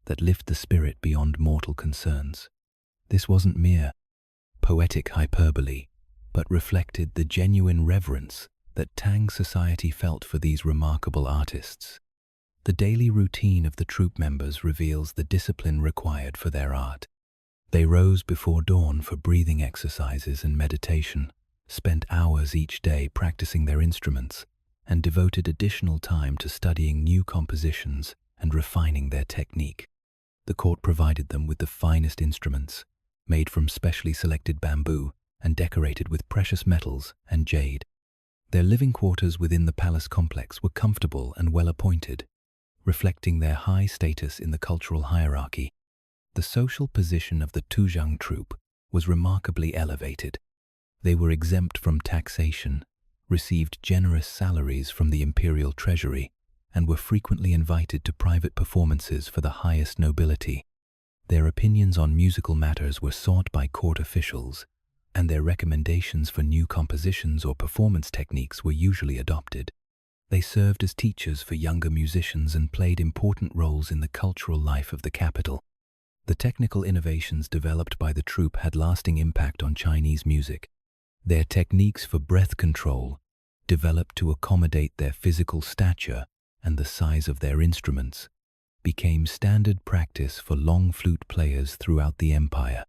that lift the spirit beyond mortal concerns. This wasn't mere poetic hyperbole, but reflected the genuine reverence that Tang society felt for these remarkable artists. The daily routine of the troupe members reveals the discipline required for their art. They rose before dawn for breathing exercises and meditation, spent hours each day practicing their instruments, and devoted additional time to studying new compositions and refining their technique. The court provided them with the finest instruments, made from specially selected bamboo and decorated with precious metals and jade. Their living quarters within the palace complex were comfortable and well appointed, reflecting their high status in the cultural hierarchy. The social position of the TWO-ZHANG troupe was remarkably elevated. They were exempt from taxation, received generous salaries from the imperial treasury, and were frequently invited to private performances for the highest nobility. Their opinions on musical matters were sought by court officials, and their recommendations for new compositions or performance techniques were usually adopted. They served as teachers for younger musicians and played important roles in the cultural life of the capital. The technical innovations developed by the troupe had lasting impact on Chinese music. Their techniques for breath control, developed to accommodate their physical stature and the size of their instruments, became standard practice for long flute players throughout the empire.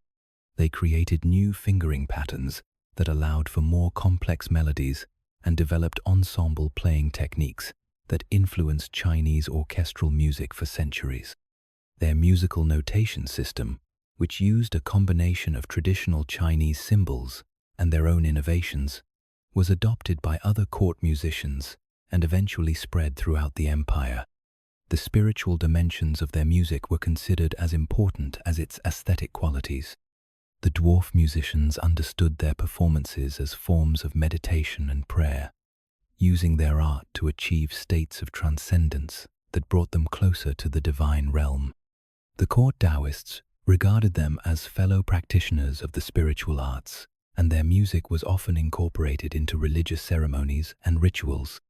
They created new fingering patterns that allowed for more complex melodies and developed ensemble playing techniques that influenced Chinese orchestral music for centuries. Their musical notation system, which used a combination of traditional Chinese symbols and their own innovations, was adopted by other court musicians and eventually spread throughout the empire. The spiritual dimensions of their music were considered as important as its aesthetic qualities. The dwarf musicians understood their performances as forms of meditation and prayer, using their art to achieve states of transcendence that brought them closer to the divine realm. The court Taoists regarded them as fellow practitioners of the spiritual arts, and their music was often incorporated into religious ceremonies and rituals.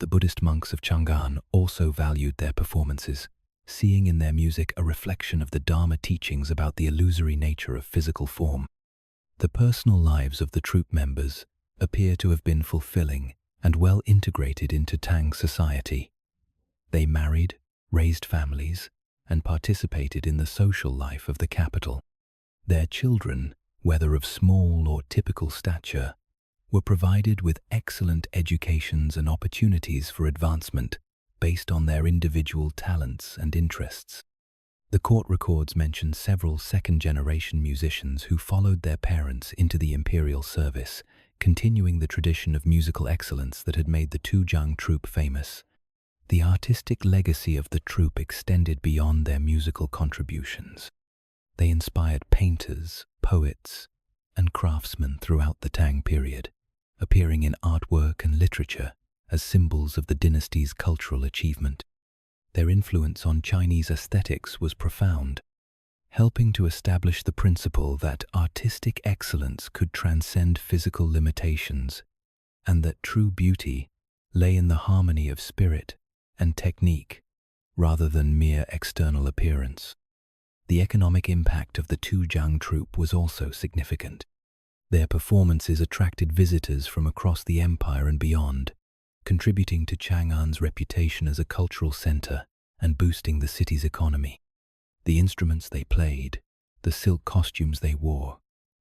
The Buddhist monks of Chang'an also valued their performances, seeing in their music a reflection of the Dharma teachings about the illusory nature of physical form. The personal lives of the troupe members appear to have been fulfilling and well integrated into Tang society. They married, raised families, and participated in the social life of the capital. Their children, whether of small or typical stature, were provided with excellent educations and opportunities for advancement based on their individual talents and interests. The court records mention several second-generation musicians who followed their parents into the imperial service, continuing the tradition of musical excellence that had made the TWO-ZHANG troupe famous. The artistic legacy of the troupe extended beyond their musical contributions. They inspired painters, poets, and craftsmen throughout the Tang period, appearing in artwork and literature as symbols of the dynasty's cultural achievement. Their influence on Chinese aesthetics was profound, helping to establish the principle that artistic excellence could transcend physical limitations, and that true beauty lay in the harmony of spirit and technique rather than mere external appearance. The economic impact of the TWO-ZHANG troupe was also significant. Their performances attracted visitors from across the empire and beyond, contributing to Chang'an's reputation as a cultural center and boosting the city's economy. The instruments they played, the silk costumes they wore,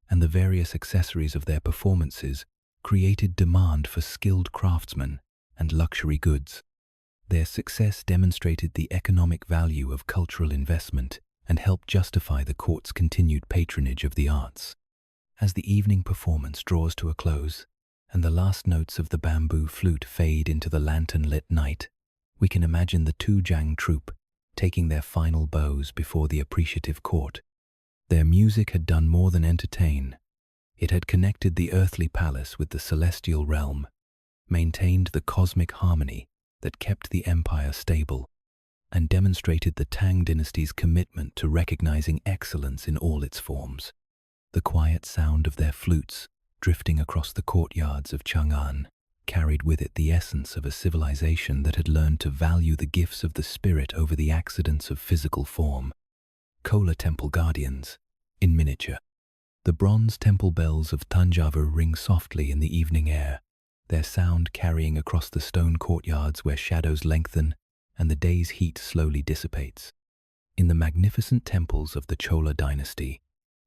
and the various accessories of their performances created demand for skilled craftsmen and luxury goods. Their success demonstrated the economic value of cultural investment and helped justify the court's continued patronage of the arts. As the evening performance draws to a close and the last notes of the bamboo flute fade into the lantern-lit night, we can imagine the TWO-ZHANG troupe taking their final bows before the appreciative court. Their music had done more than entertain. It had connected the earthly palace with the celestial realm, maintained the cosmic harmony that kept the empire stable, and demonstrated the Tang dynasty's commitment to recognizing excellence in all its forms. The quiet sound of their flutes, drifting across the courtyards of Chang'an, carried with it the essence of a civilization that had learned to value the gifts of the spirit over the accidents of physical form. CHOLA temple guardians, in miniature. The bronze temple bells of Tanjavur ring softly in the evening air, their sound carrying across the stone courtyards where shadows lengthen and the day's heat slowly dissipates. In the magnificent temples of the Chola dynasty,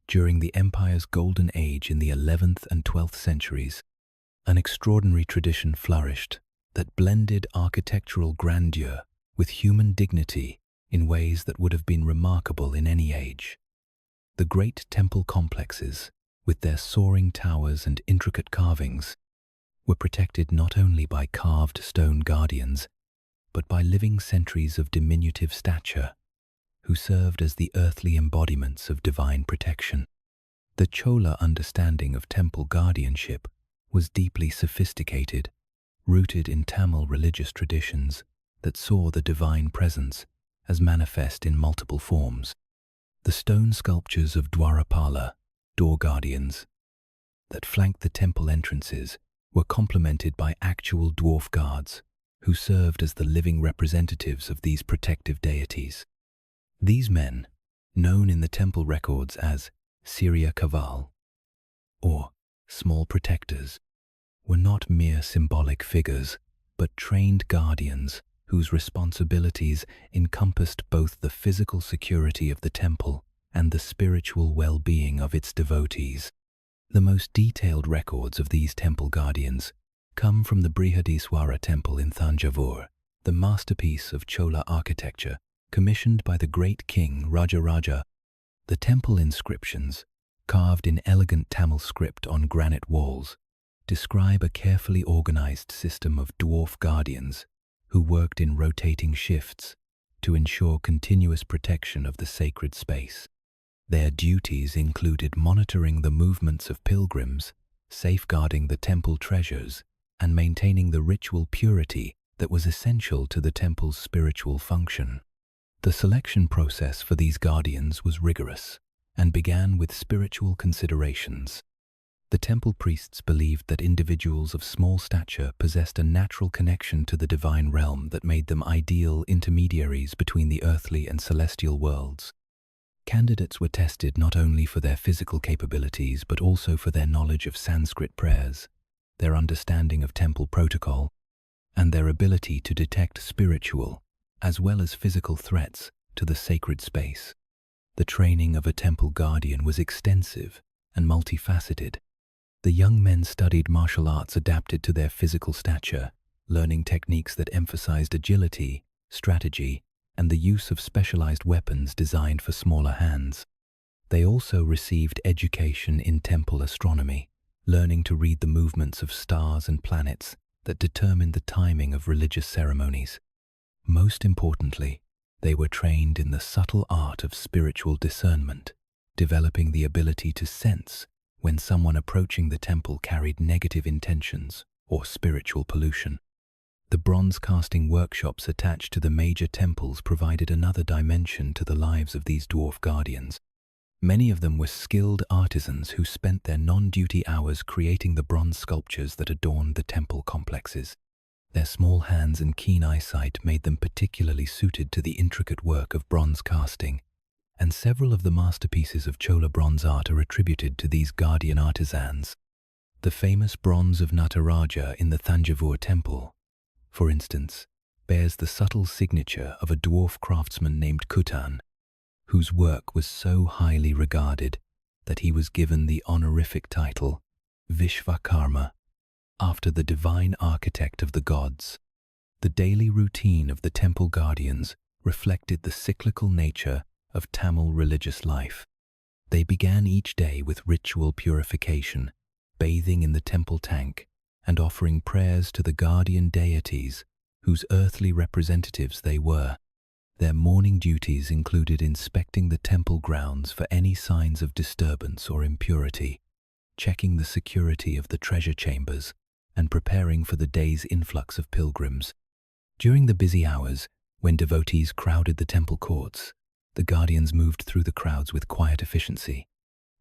during the empire's golden age in the 11th and 12th centuries, an extraordinary tradition flourished that blended architectural grandeur with human dignity in ways that would have been remarkable in any age. The great temple complexes, with their soaring towers and intricate carvings, were protected not only by carved stone guardians, but by living sentries of diminutive stature, who served as the earthly embodiments of divine protection. The Chola understanding of temple guardianship was deeply sophisticated, rooted in Tamil religious traditions that saw the divine presence as manifest in multiple forms. The stone sculptures of Dwarapala, door guardians, that flanked the temple entrances were complemented by actual dwarf guards who served as the living representatives of these protective deities. These men, known in the temple records as Surya Kaval, or small protectors, were not mere symbolic figures, but trained guardians whose responsibilities encompassed both the physical security of the temple and the spiritual well-being of its devotees. The most detailed records of these temple guardians come from the Brihadiswara temple in Thanjavur, the masterpiece of Chola architecture commissioned by the great king Rajaraja. The temple inscriptions, carved in elegant Tamil script on granite walls, describe a carefully organized system of dwarf guardians who worked in rotating shifts to ensure continuous protection of the sacred space. Their duties included monitoring the movements of pilgrims, safeguarding the temple treasures, and maintaining the ritual purity that was essential to the temple's spiritual function. The selection process for these guardians was rigorous and began with spiritual considerations. The temple priests believed that individuals of small stature possessed a natural connection to the divine realm that made them ideal intermediaries between the earthly and celestial worlds. Candidates were tested not only for their physical capabilities but also for their knowledge of Sanskrit prayers, their understanding of temple protocol, and their ability to detect spiritual as well as physical threats to the sacred space. The training of a temple guardian was extensive and multifaceted. The young men studied martial arts adapted to their physical stature, learning techniques that emphasized agility, strategy, and the use of specialized weapons designed for smaller hands. They also received education in temple astronomy, learning to read the movements of stars and planets that determined the timing of religious ceremonies. Most importantly, they were trained in the subtle art of spiritual discernment, developing the ability to sense when someone approaching the temple carried negative intentions or spiritual pollution. The bronze casting workshops attached to the major temples provided another dimension to the lives of these dwarf guardians. Many of them were skilled artisans who spent their non-duty hours creating the bronze sculptures that adorned the temple complexes. Their small hands and keen eyesight made them particularly suited to the intricate work of bronze casting, and several of the masterpieces of Chola bronze art are attributed to these guardian artisans. The famous bronze of Nataraja in the Thanjavur temple, for instance, bears the subtle signature of a dwarf craftsman named Kutan, whose work was so highly regarded that he was given the honorific title Vishvakarma, after the divine architect of the gods. The daily routine of the temple guardians reflected the cyclical nature of Tamil religious life. They began each day with ritual purification, bathing in the temple tank, and offering prayers to the guardian deities whose earthly representatives they were. Their morning duties included inspecting the temple grounds for any signs of disturbance or impurity, checking the security of the treasure chambers, and preparing for the day's influx of pilgrims. During the busy hours, when devotees crowded the temple courts, the guardians moved through the crowds with quiet efficiency,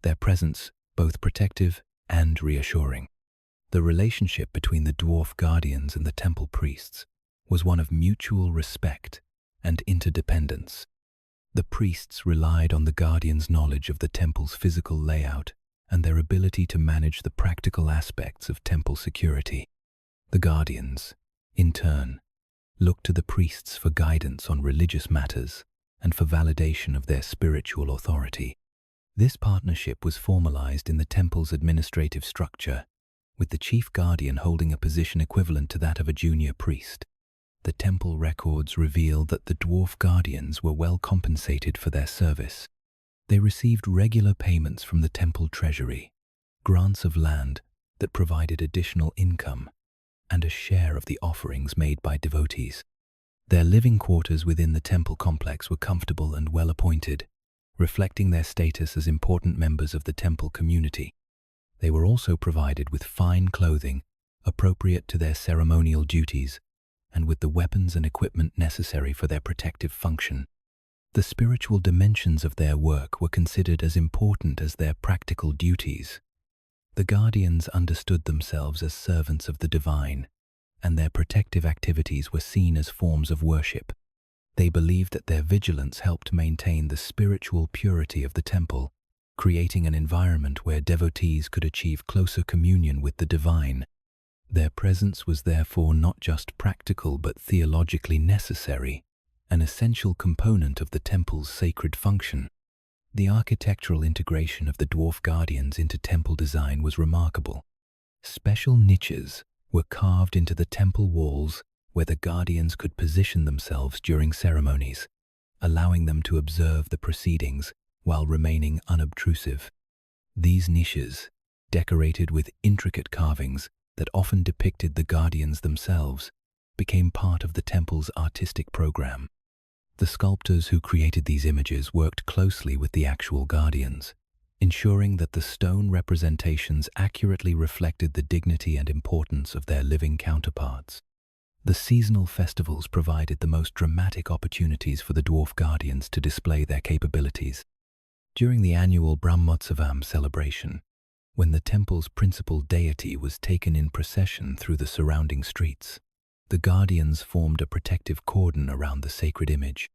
their presence both protective and reassuring. The relationship between the dwarf guardians and the temple priests was one of mutual respect and interdependence. The priests relied on the guardians' knowledge of the temple's physical layout and their ability to manage the practical aspects of temple security. The guardians, in turn, looked to the priests for guidance on religious matters and for validation of their spiritual authority. This partnership was formalized in the temple's administrative structure, with the chief guardian holding a position equivalent to that of a junior priest. The temple records reveal that the dwarf guardians were well compensated for their service. They received regular payments from the temple treasury, grants of land that provided additional income, and a share of the offerings made by devotees. Their living quarters within the temple complex were comfortable and well appointed, reflecting their status as important members of the temple community. They were also provided with fine clothing appropriate to their ceremonial duties, and with the weapons and equipment necessary for their protective function. The spiritual dimensions of their work were considered as important as their practical duties. The guardians understood themselves as servants of the divine, and their protective activities were seen as forms of worship. They believed that their vigilance helped maintain the spiritual purity of the temple, creating an environment where devotees could achieve closer communion with the divine. Their presence was therefore not just practical but theologically necessary, an essential component of the temple's sacred function. The architectural integration of the dwarf guardians into temple design was remarkable. Special niches were carved into the temple walls where the guardians could position themselves during ceremonies, allowing them to observe the proceedings while remaining unobtrusive. These niches, decorated with intricate carvings that often depicted the guardians themselves, became part of the temple's artistic program. The sculptors who created these images worked closely with the actual guardians, ensuring that the stone representations accurately reflected the dignity and importance of their living counterparts. The seasonal festivals provided the most dramatic opportunities for the dwarf guardians to display their capabilities. During the annual Brahmotsavam's celebration, when the temple's principal deity was taken in procession through the surrounding streets, the guardians formed a protective cordon around the sacred image.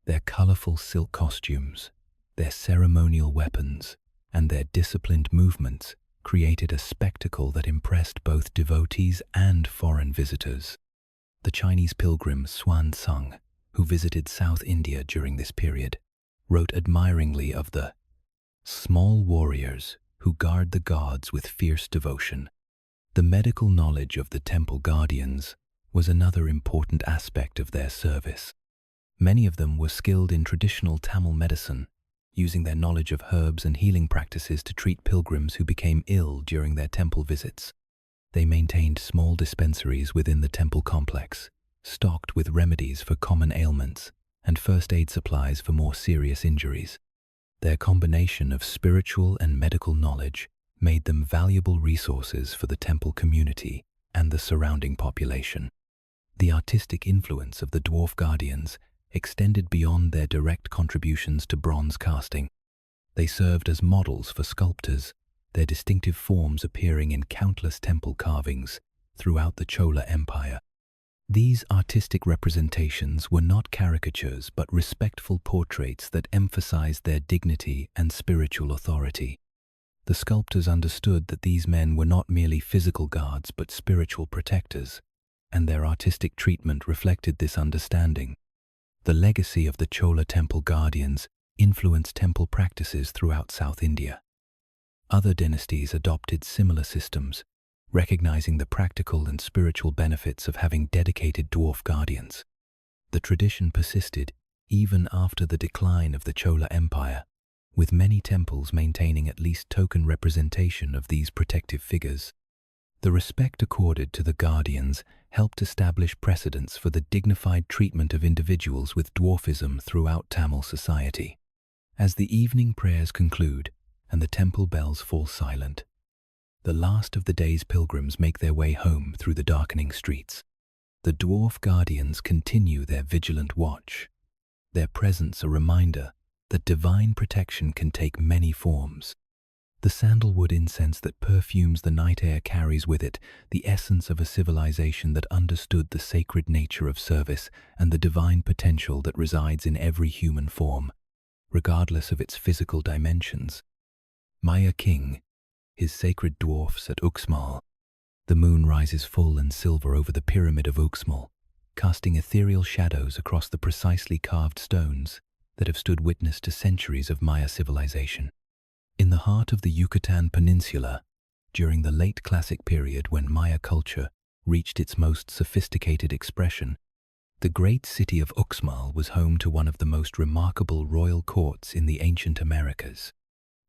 Their colorful silk costumes, their ceremonial weapons, and their disciplined movements created a spectacle that impressed both devotees and foreign visitors. The Chinese pilgrim Xuanzang, who visited South India during this period, wrote admiringly of the small warriors who who guard the gods with fierce devotion. The medical knowledge of the temple guardians was another important aspect of their service. Many of them were skilled in traditional Tamil medicine, using their knowledge of herbs and healing practices to treat pilgrims who became ill during their temple visits. They maintained small dispensaries within the temple complex, stocked with remedies for common ailments and first aid supplies for more serious injuries. Their combination of spiritual and medical knowledge made them valuable resources for the temple community and the surrounding population. The artistic influence of the dwarf guardians extended beyond their direct contributions to bronze casting. They served as models for sculptors, their distinctive forms appearing in countless temple carvings throughout the Chola Empire. These artistic representations were not caricatures but respectful portraits that emphasized their dignity and spiritual authority. The sculptors understood that these men were not merely physical guards but spiritual protectors, and their artistic treatment reflected this understanding. The legacy of the Chola temple guardians influenced temple practices throughout South India. Other dynasties adopted similar systems, recognizing the practical and spiritual benefits of having dedicated dwarf guardians. The tradition persisted even after the decline of the Chola Empire, with many temples maintaining at least token representation of these protective figures. The respect accorded to the guardians helped establish precedents for the dignified treatment of individuals with dwarfism throughout Tamil society. As the evening prayers conclude and the temple bells fall silent, the last of the day's pilgrims make their way home through the darkening streets. The dwarf guardians continue their vigilant watch, their presence a reminder that divine protection can take many forms. The sandalwood incense that perfumes the night air carries with it the essence of a civilization that understood the sacred nature of service and the divine potential that resides in every human form, regardless of its physical dimensions. Maya King, his sacred dwarfs at UXMAL. The moon rises full and silver over the pyramid of UXMAL, casting ethereal shadows across the precisely carved stones that have stood witness to centuries of Maya civilization. In the heart of the Yucatan Peninsula, during the late classic period when Maya culture reached its most sophisticated expression, the great city of UXMAL was home to one of the most remarkable royal courts in the ancient Americas.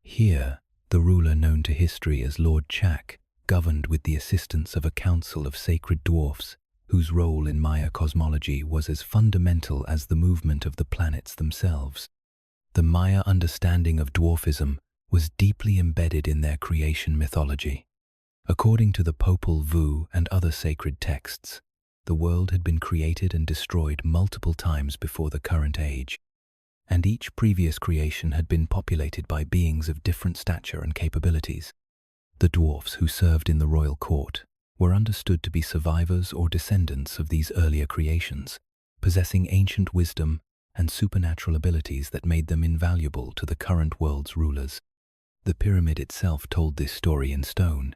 Here, the ruler known to history as Lord Chak governed with the assistance of a council of sacred dwarfs whose role in Maya cosmology was as fundamental as the movement of the planets themselves. The Maya understanding of dwarfism was deeply embedded in their creation mythology. According to the Popol Vuh and other sacred texts, the world had been created and destroyed multiple times before the current age, and each previous creation had been populated by beings of different stature and capabilities. The dwarfs who served in the royal court were understood to be survivors or descendants of these earlier creations, possessing ancient wisdom and supernatural abilities that made them invaluable to the current world's rulers. The pyramid itself told this story in stone.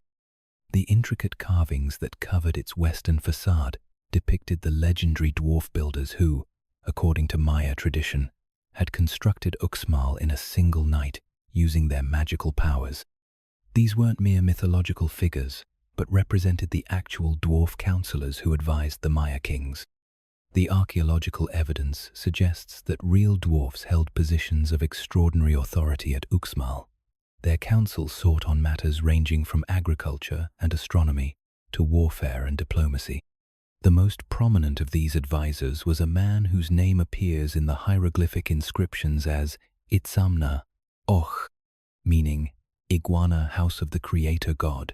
The intricate carvings that covered its western facade depicted the legendary dwarf builders who, according to Maya tradition, had constructed UXMAL in a single night using their magical powers. These weren't mere mythological figures, but represented the actual dwarf counselors who advised the Maya kings. The archaeological evidence suggests that real dwarfs held positions of extraordinary authority at UXMAL. Their counsel sought on matters ranging from agriculture and astronomy to warfare and diplomacy. The most prominent of these advisors was a man whose name appears in the hieroglyphic inscriptions as Itzamna Och, meaning Iguana House of the Creator God.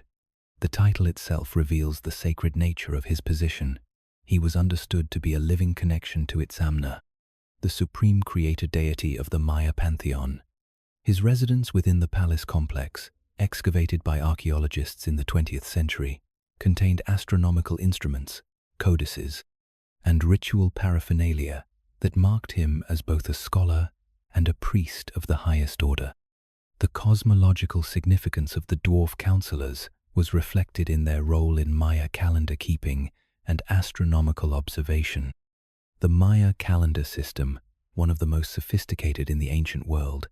The title itself reveals the sacred nature of his position. He was understood to be a living connection to Itzamna, the supreme creator deity of the Maya pantheon. His residence within the palace complex, excavated by archaeologists in the 20th century, contained astronomical instruments, codices, and ritual paraphernalia that marked him as both a scholar and a priest of the highest order. The cosmological significance of the dwarf counselors was reflected in their role in Maya calendar keeping and astronomical observation. The Maya calendar system, one of the most sophisticated in the ancient world,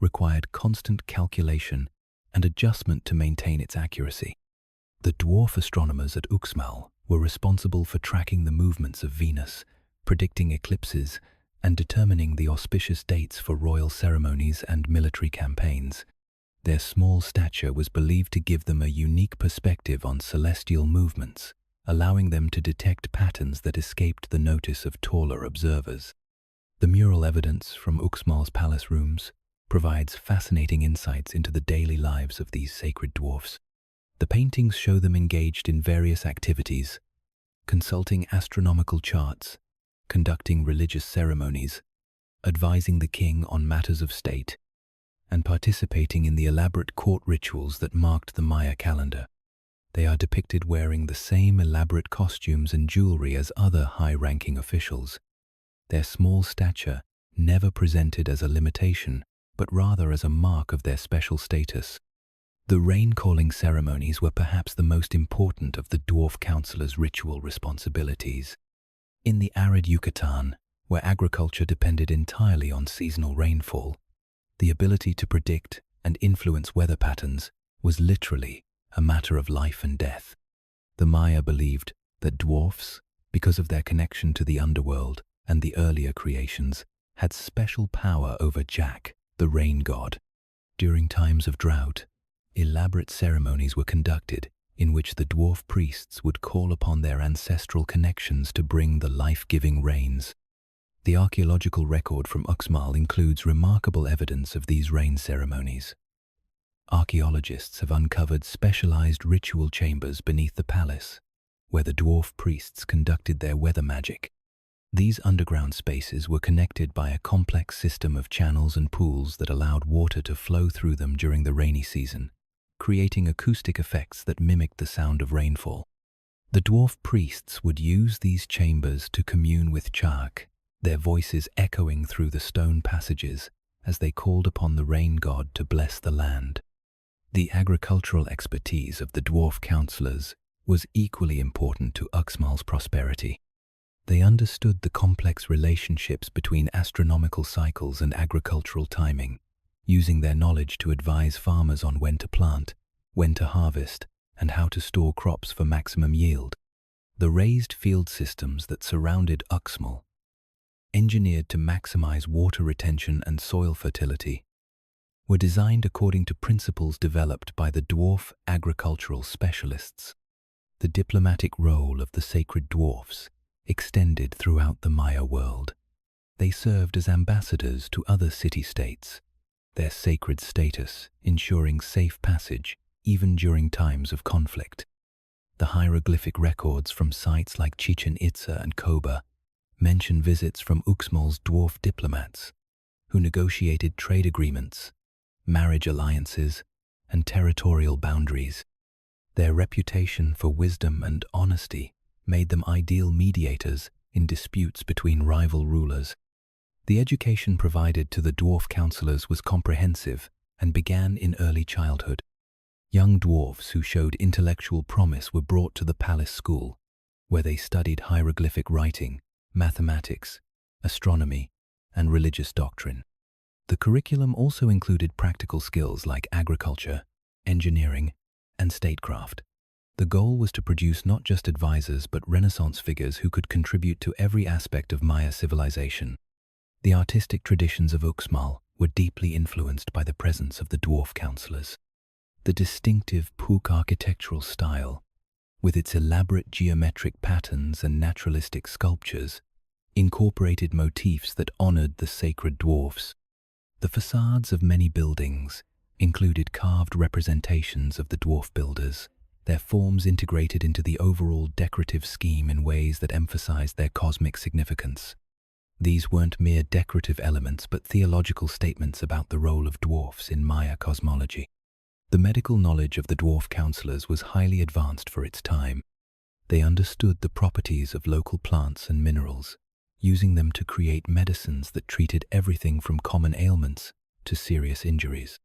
required constant calculation and adjustment to maintain its accuracy. The dwarf astronomers at UXMAL were responsible for tracking the movements of Venus, predicting eclipses, and determining the auspicious dates for royal ceremonies and military campaigns. Their small stature was believed to give them a unique perspective on celestial movements, allowing them to detect patterns that escaped the notice of taller observers. The mural evidence from UXMAL's palace rooms provides fascinating insights into the daily lives of these sacred dwarfs. The paintings show them engaged in various activities, consulting astronomical charts, conducting religious ceremonies, advising the king on matters of state, and participating in the elaborate court rituals that marked the Maya calendar. They are depicted wearing the same elaborate costumes and jewelry as other high-ranking officials. Their small stature never presented as a limitation, but rather as a mark of their special status. The rain-calling ceremonies were perhaps the most important of the dwarf councillors' ritual responsibilities. In the arid Yucatan, where agriculture depended entirely on seasonal rainfall, the ability to predict and influence weather patterns was literally a matter of life and death. The Maya believed that dwarfs, because of their connection to the underworld and the earlier creations, had special power over Jack, the rain god. During times of drought, elaborate ceremonies were conducted in which the dwarf priests would call upon their ancestral connections to bring the life-giving rains. The archaeological record from UXMAL includes remarkable evidence of these rain ceremonies. Archaeologists have uncovered specialized ritual chambers beneath the palace, where the dwarf priests conducted their weather magic. These underground spaces were connected by a complex system of channels and pools that allowed water to flow through them during the rainy season, creating acoustic effects that mimicked the sound of rainfall. The dwarf priests would use these chambers to commune with Chak, their voices echoing through the stone passages as they called upon the rain god to bless the land. The agricultural expertise of the dwarf councillors was equally important to UXMAL's prosperity. They understood the complex relationships between astronomical cycles and agricultural timing, using their knowledge to advise farmers on when to plant, when to harvest, and how to store crops for maximum yield. The raised field systems that surrounded UXMAL, engineered to maximize water retention and soil fertility, were designed according to principles developed by the dwarf agricultural specialists. The diplomatic role of the sacred dwarfs extended throughout the Maya world. They served as ambassadors to other city-states, their sacred status ensuring safe passage even during times of conflict. The hieroglyphic records from sites like Chichen Itza and Koba mention visits from UXMAL's dwarf diplomats, who negotiated trade agreements, marriage alliances, and territorial boundaries. Their reputation for wisdom and honesty made them ideal mediators in disputes between rival rulers. The education provided to the dwarf councillors was comprehensive and began in early childhood. Young dwarfs who showed intellectual promise were brought to the palace school, where they studied hieroglyphic writing, mathematics, astronomy, and religious doctrine. The curriculum also included practical skills like agriculture, engineering, and statecraft. The goal was to produce not just advisors but Renaissance figures who could contribute to every aspect of Maya civilization. The artistic traditions of UXMAL were deeply influenced by the presence of the dwarf councillors. The distinctive Puuc architectural style, with its elaborate geometric patterns and naturalistic sculptures, incorporated motifs that honored the sacred dwarfs. The facades of many buildings included carved representations of the dwarf builders, their forms integrated into the overall decorative scheme in ways that emphasized their cosmic significance. These weren't mere decorative elements but theological statements about the role of dwarfs in Maya cosmology. The medical knowledge of the dwarf councillors was highly advanced for its time. They understood the properties of local plants and minerals, using them to create medicines that treated everything from common ailments to serious injuries.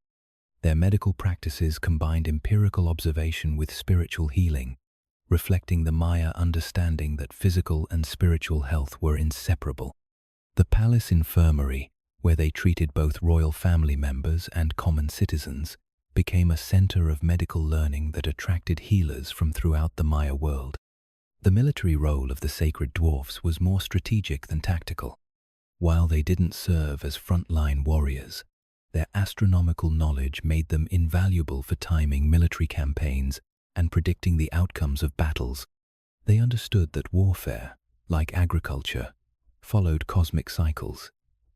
Their medical practices combined empirical observation with spiritual healing, reflecting the Maya understanding that physical and spiritual health were inseparable. The palace infirmary, where they treated both royal family members and common citizens, became a center of medical learning that attracted healers from throughout the Maya world. The military role of the sacred dwarfs was more strategic than tactical. While they didn't serve as frontline warriors, their astronomical knowledge made them invaluable for timing military campaigns and predicting the outcomes of battles. They understood that warfare, like agriculture, followed cosmic cycles,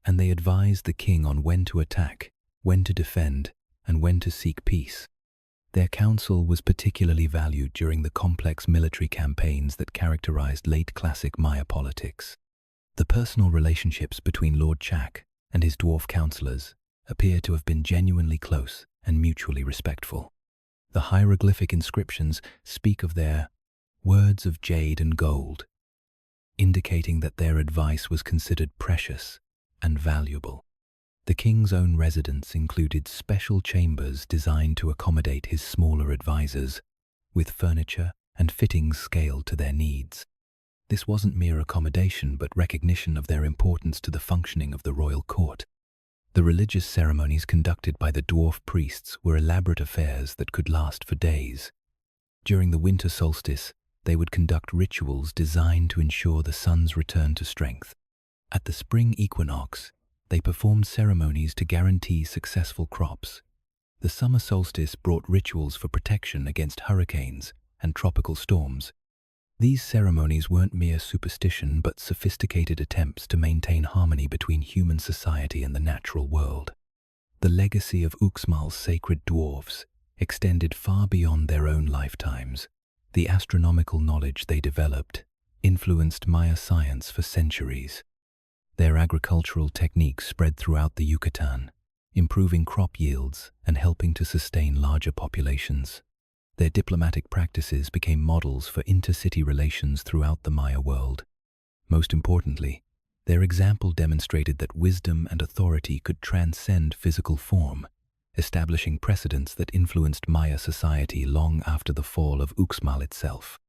and they advised the king on when to attack, when to defend, and when to seek peace. Their counsel was particularly valued during the complex military campaigns that characterized late classic Maya politics. The personal relationships between Lord Chak and his dwarf counselors appear to have been genuinely close and mutually respectful. The hieroglyphic inscriptions speak of their words of jade and gold, indicating that their advice was considered precious and valuable. The king's own residence included special chambers designed to accommodate his smaller advisors, with furniture and fittings scaled to their needs. This wasn't mere accommodation, but recognition of their importance to the functioning of the royal court. The religious ceremonies conducted by the dwarf priests were elaborate affairs that could last for days. During the winter solstice, they would conduct rituals designed to ensure the sun's return to strength. At the spring equinox, they performed ceremonies to guarantee successful crops. The summer solstice brought rituals for protection against hurricanes and tropical storms. These ceremonies weren't mere superstition, but sophisticated attempts to maintain harmony between human society and the natural world. The legacy of UXMAL's sacred dwarfs extended far beyond their own lifetimes. The astronomical knowledge they developed influenced Maya science for centuries. Their agricultural techniques spread throughout the Yucatan, improving crop yields and helping to sustain larger populations. Their diplomatic practices became models for intercity relations throughout the Maya world. Most importantly, their example demonstrated that wisdom and authority could transcend physical form, establishing precedents that influenced Maya society long after the fall of UXMAL itself.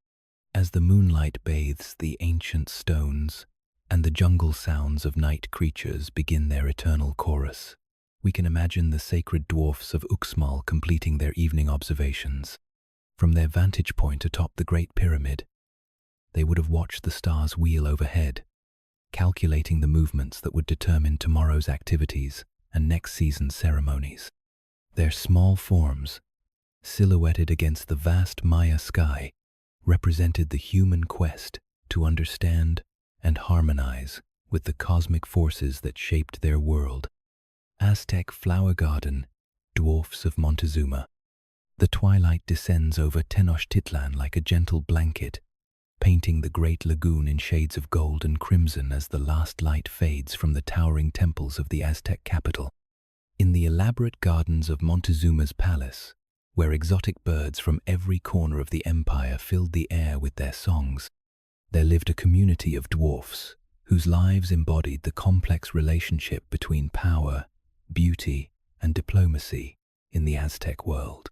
As the moonlight bathes the ancient stones and the jungle sounds of night creatures begin their eternal chorus, we can imagine the sacred dwarfs of UXMAL completing their evening observations. From their vantage point atop the Great Pyramid, they would have watched the stars wheel overhead, calculating the movements that would determine tomorrow's activities and next season's ceremonies. Their small forms, silhouetted against the vast Maya sky, represented the human quest to understand and harmonize with the cosmic forces that shaped their world. Aztec Flower Garden, Dwarfs of Montezuma. The twilight descends over Tenochtitlan like a gentle blanket, painting the great lagoon in shades of gold and crimson as the last light fades from the towering temples of the Aztec capital. In the elaborate gardens of Montezuma's palace, where exotic birds from every corner of the empire filled the air with their songs, there lived a community of dwarfs whose lives embodied the complex relationship between power, beauty, and diplomacy in the Aztec world.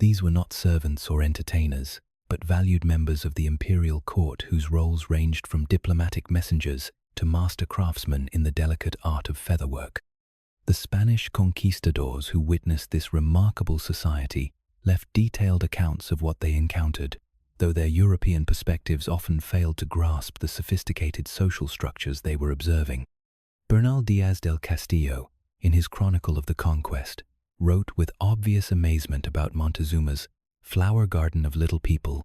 These were not servants or entertainers, but valued members of the imperial court whose roles ranged from diplomatic messengers to master craftsmen in the delicate art of featherwork. The Spanish conquistadors who witnessed this remarkable society left detailed accounts of what they encountered, though their European perspectives often failed to grasp the sophisticated social structures they were observing. Bernal Diaz del Castillo, in his Chronicle of the Conquest, wrote with obvious amazement about Montezuma's flower garden of little people,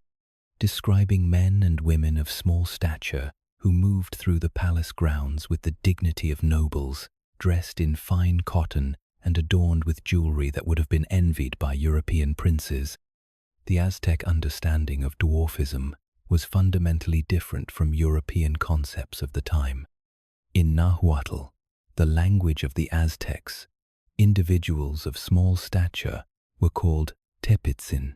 describing men and women of small stature who moved through the palace grounds with the dignity of nobles, dressed in fine cotton and adorned with jewelry that would have been envied by European princes. The Aztec understanding of dwarfism was fundamentally different from European concepts of the time. In Nahuatl, the language of the Aztecs, individuals of small stature were called tepitzin,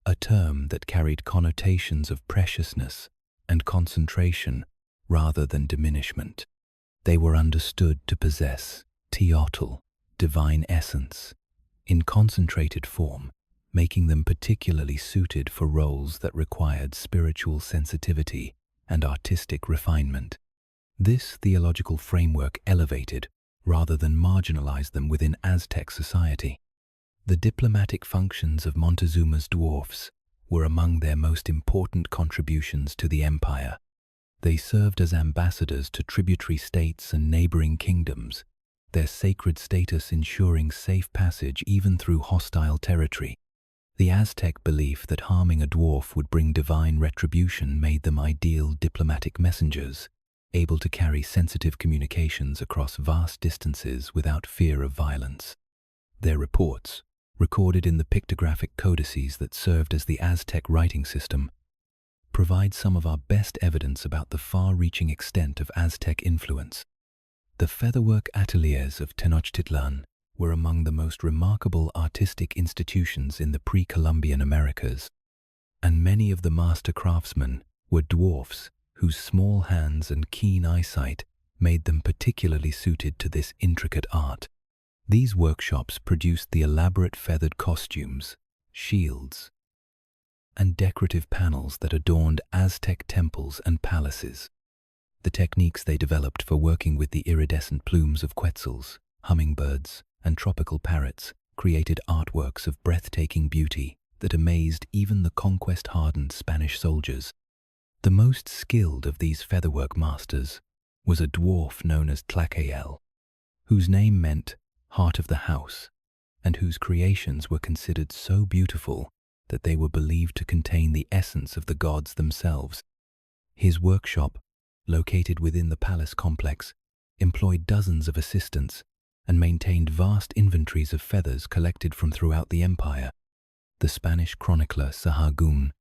a term that carried connotations of preciousness and concentration rather than diminishment. They were understood to possess teotl, divine essence, in concentrated form, making them particularly suited for roles that required spiritual sensitivity and artistic refinement. This theological framework elevated rather than marginalized them within Aztec society. The diplomatic functions of Montezuma's dwarfs were among their most important contributions to the empire. They served as ambassadors to tributary states and neighboring kingdoms, their sacred status ensuring safe passage even through hostile territory. The Aztec belief that harming a dwarf would bring divine retribution made them ideal diplomatic messengers, able to carry sensitive communications across vast distances without fear of violence. Their reports, recorded in the pictographic codices that served as the Aztec writing system, provide some of our best evidence about the far-reaching extent of Aztec influence. The featherwork ateliers of Tenochtitlan were among the most remarkable artistic institutions in the pre-Columbian Americas, and many of the master craftsmen were dwarfs whose small hands and keen eyesight made them particularly suited to this intricate art. These workshops produced the elaborate feathered costumes, shields, and decorative panels that adorned Aztec temples and palaces. The techniques they developed for working with the iridescent plumes of quetzals, hummingbirds, and tropical parrots created artworks of breathtaking beauty that amazed even the conquest-hardened Spanish soldiers. The most skilled of these featherwork masters was a dwarf known as Tlacael, whose name meant heart of the house, and whose creations were considered so beautiful that they were believed to contain the essence of the gods themselves. His workshop, located within the palace complex, employed dozens of assistants and maintained vast inventories of feathers collected from throughout the empire. The Spanish chronicler Sahagún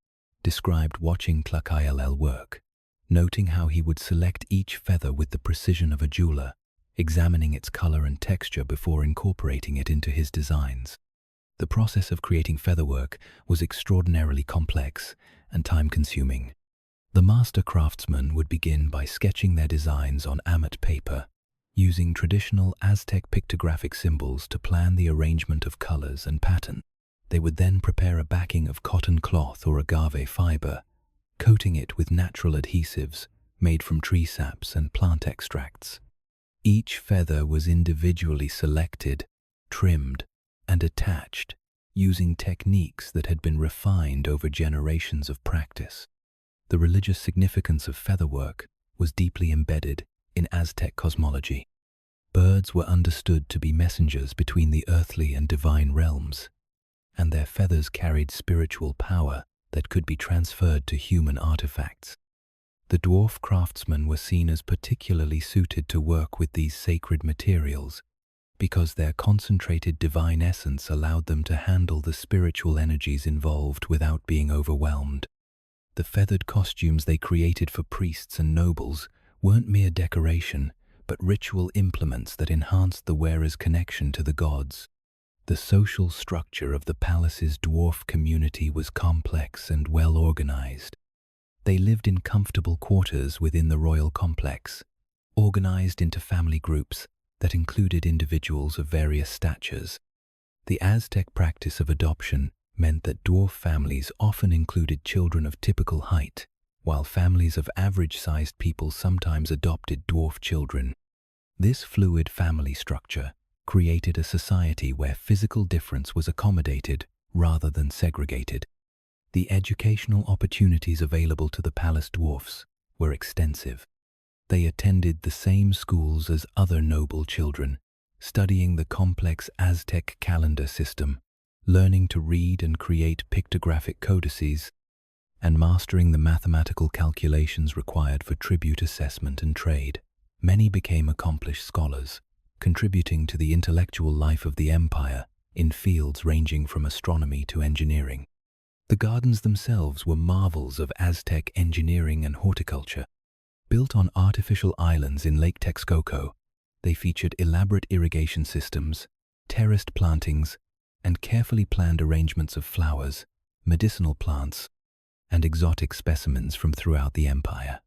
described watching Tlacael work, noting how he would select each feather with the precision of a jeweler, examining its color and texture before incorporating it into his designs. The process of creating featherwork was extraordinarily complex and time-consuming. The master craftsmen would begin by sketching their designs on amat paper, using traditional Aztec pictographic symbols to plan the arrangement of colors and pattern. They would then prepare a backing of cotton cloth or agave fiber, coating it with natural adhesives made from tree saps and plant extracts. Each feather was individually selected, trimmed, and attached, using techniques that had been refined over generations of practice. The religious significance of featherwork was deeply embedded in Aztec cosmology. Birds were understood to be messengers between the earthly and divine realms, and their feathers carried spiritual power that could be transferred to human artifacts. The dwarf craftsmen were seen as particularly suited to work with these sacred materials because their concentrated divine essence allowed them to handle the spiritual energies involved without being overwhelmed. The feathered costumes they created for priests and nobles weren't mere decoration, but ritual implements that enhanced the wearer's connection to the gods. The social structure of the palace's dwarf community was complex and well organized. They lived in comfortable quarters within the royal complex, organized into family groups that included individuals of various statures. The Aztec practice of adoption meant that dwarf families often included children of typical height, while families of average-sized people sometimes adopted dwarf children. This fluid family structure created a society where physical difference was accommodated rather than segregated. The educational opportunities available to the palace dwarfs were extensive. They attended the same schools as other noble children, studying the complex Aztec calendar system, learning to read and create pictographic codices, and mastering the mathematical calculations required for tribute assessment and trade. Many became accomplished scholars, contributing to the intellectual life of the empire in fields ranging from astronomy to engineering. The gardens themselves were marvels of Aztec engineering and horticulture. Built on artificial islands in Lake Texcoco, they featured elaborate irrigation systems, terraced plantings, and carefully planned arrangements of flowers, medicinal plants, and exotic specimens from throughout the empire.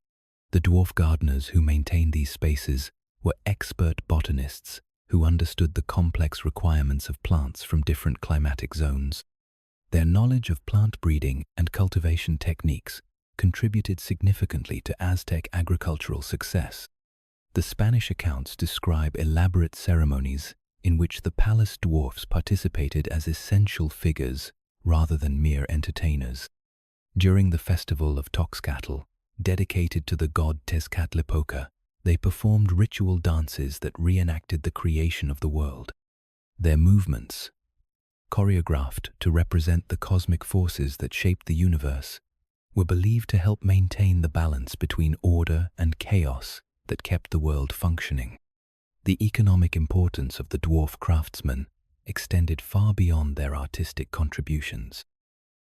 The dwarf gardeners who maintained these spaces were expert botanists who understood the complex requirements of plants from different climatic zones. Their knowledge of plant breeding and cultivation techniques contributed significantly to Aztec agricultural success. The Spanish accounts describe elaborate ceremonies in which the palace dwarfs participated as essential figures rather than mere entertainers. During the festival of Toxcatl, dedicated to the god Tezcatlipoca, they performed ritual dances that reenacted the creation of the world. Their movements, choreographed to represent the cosmic forces that shaped the universe, were believed to help maintain the balance between order and chaos that kept the world functioning. The economic importance of the dwarf craftsmen extended far beyond their artistic contributions.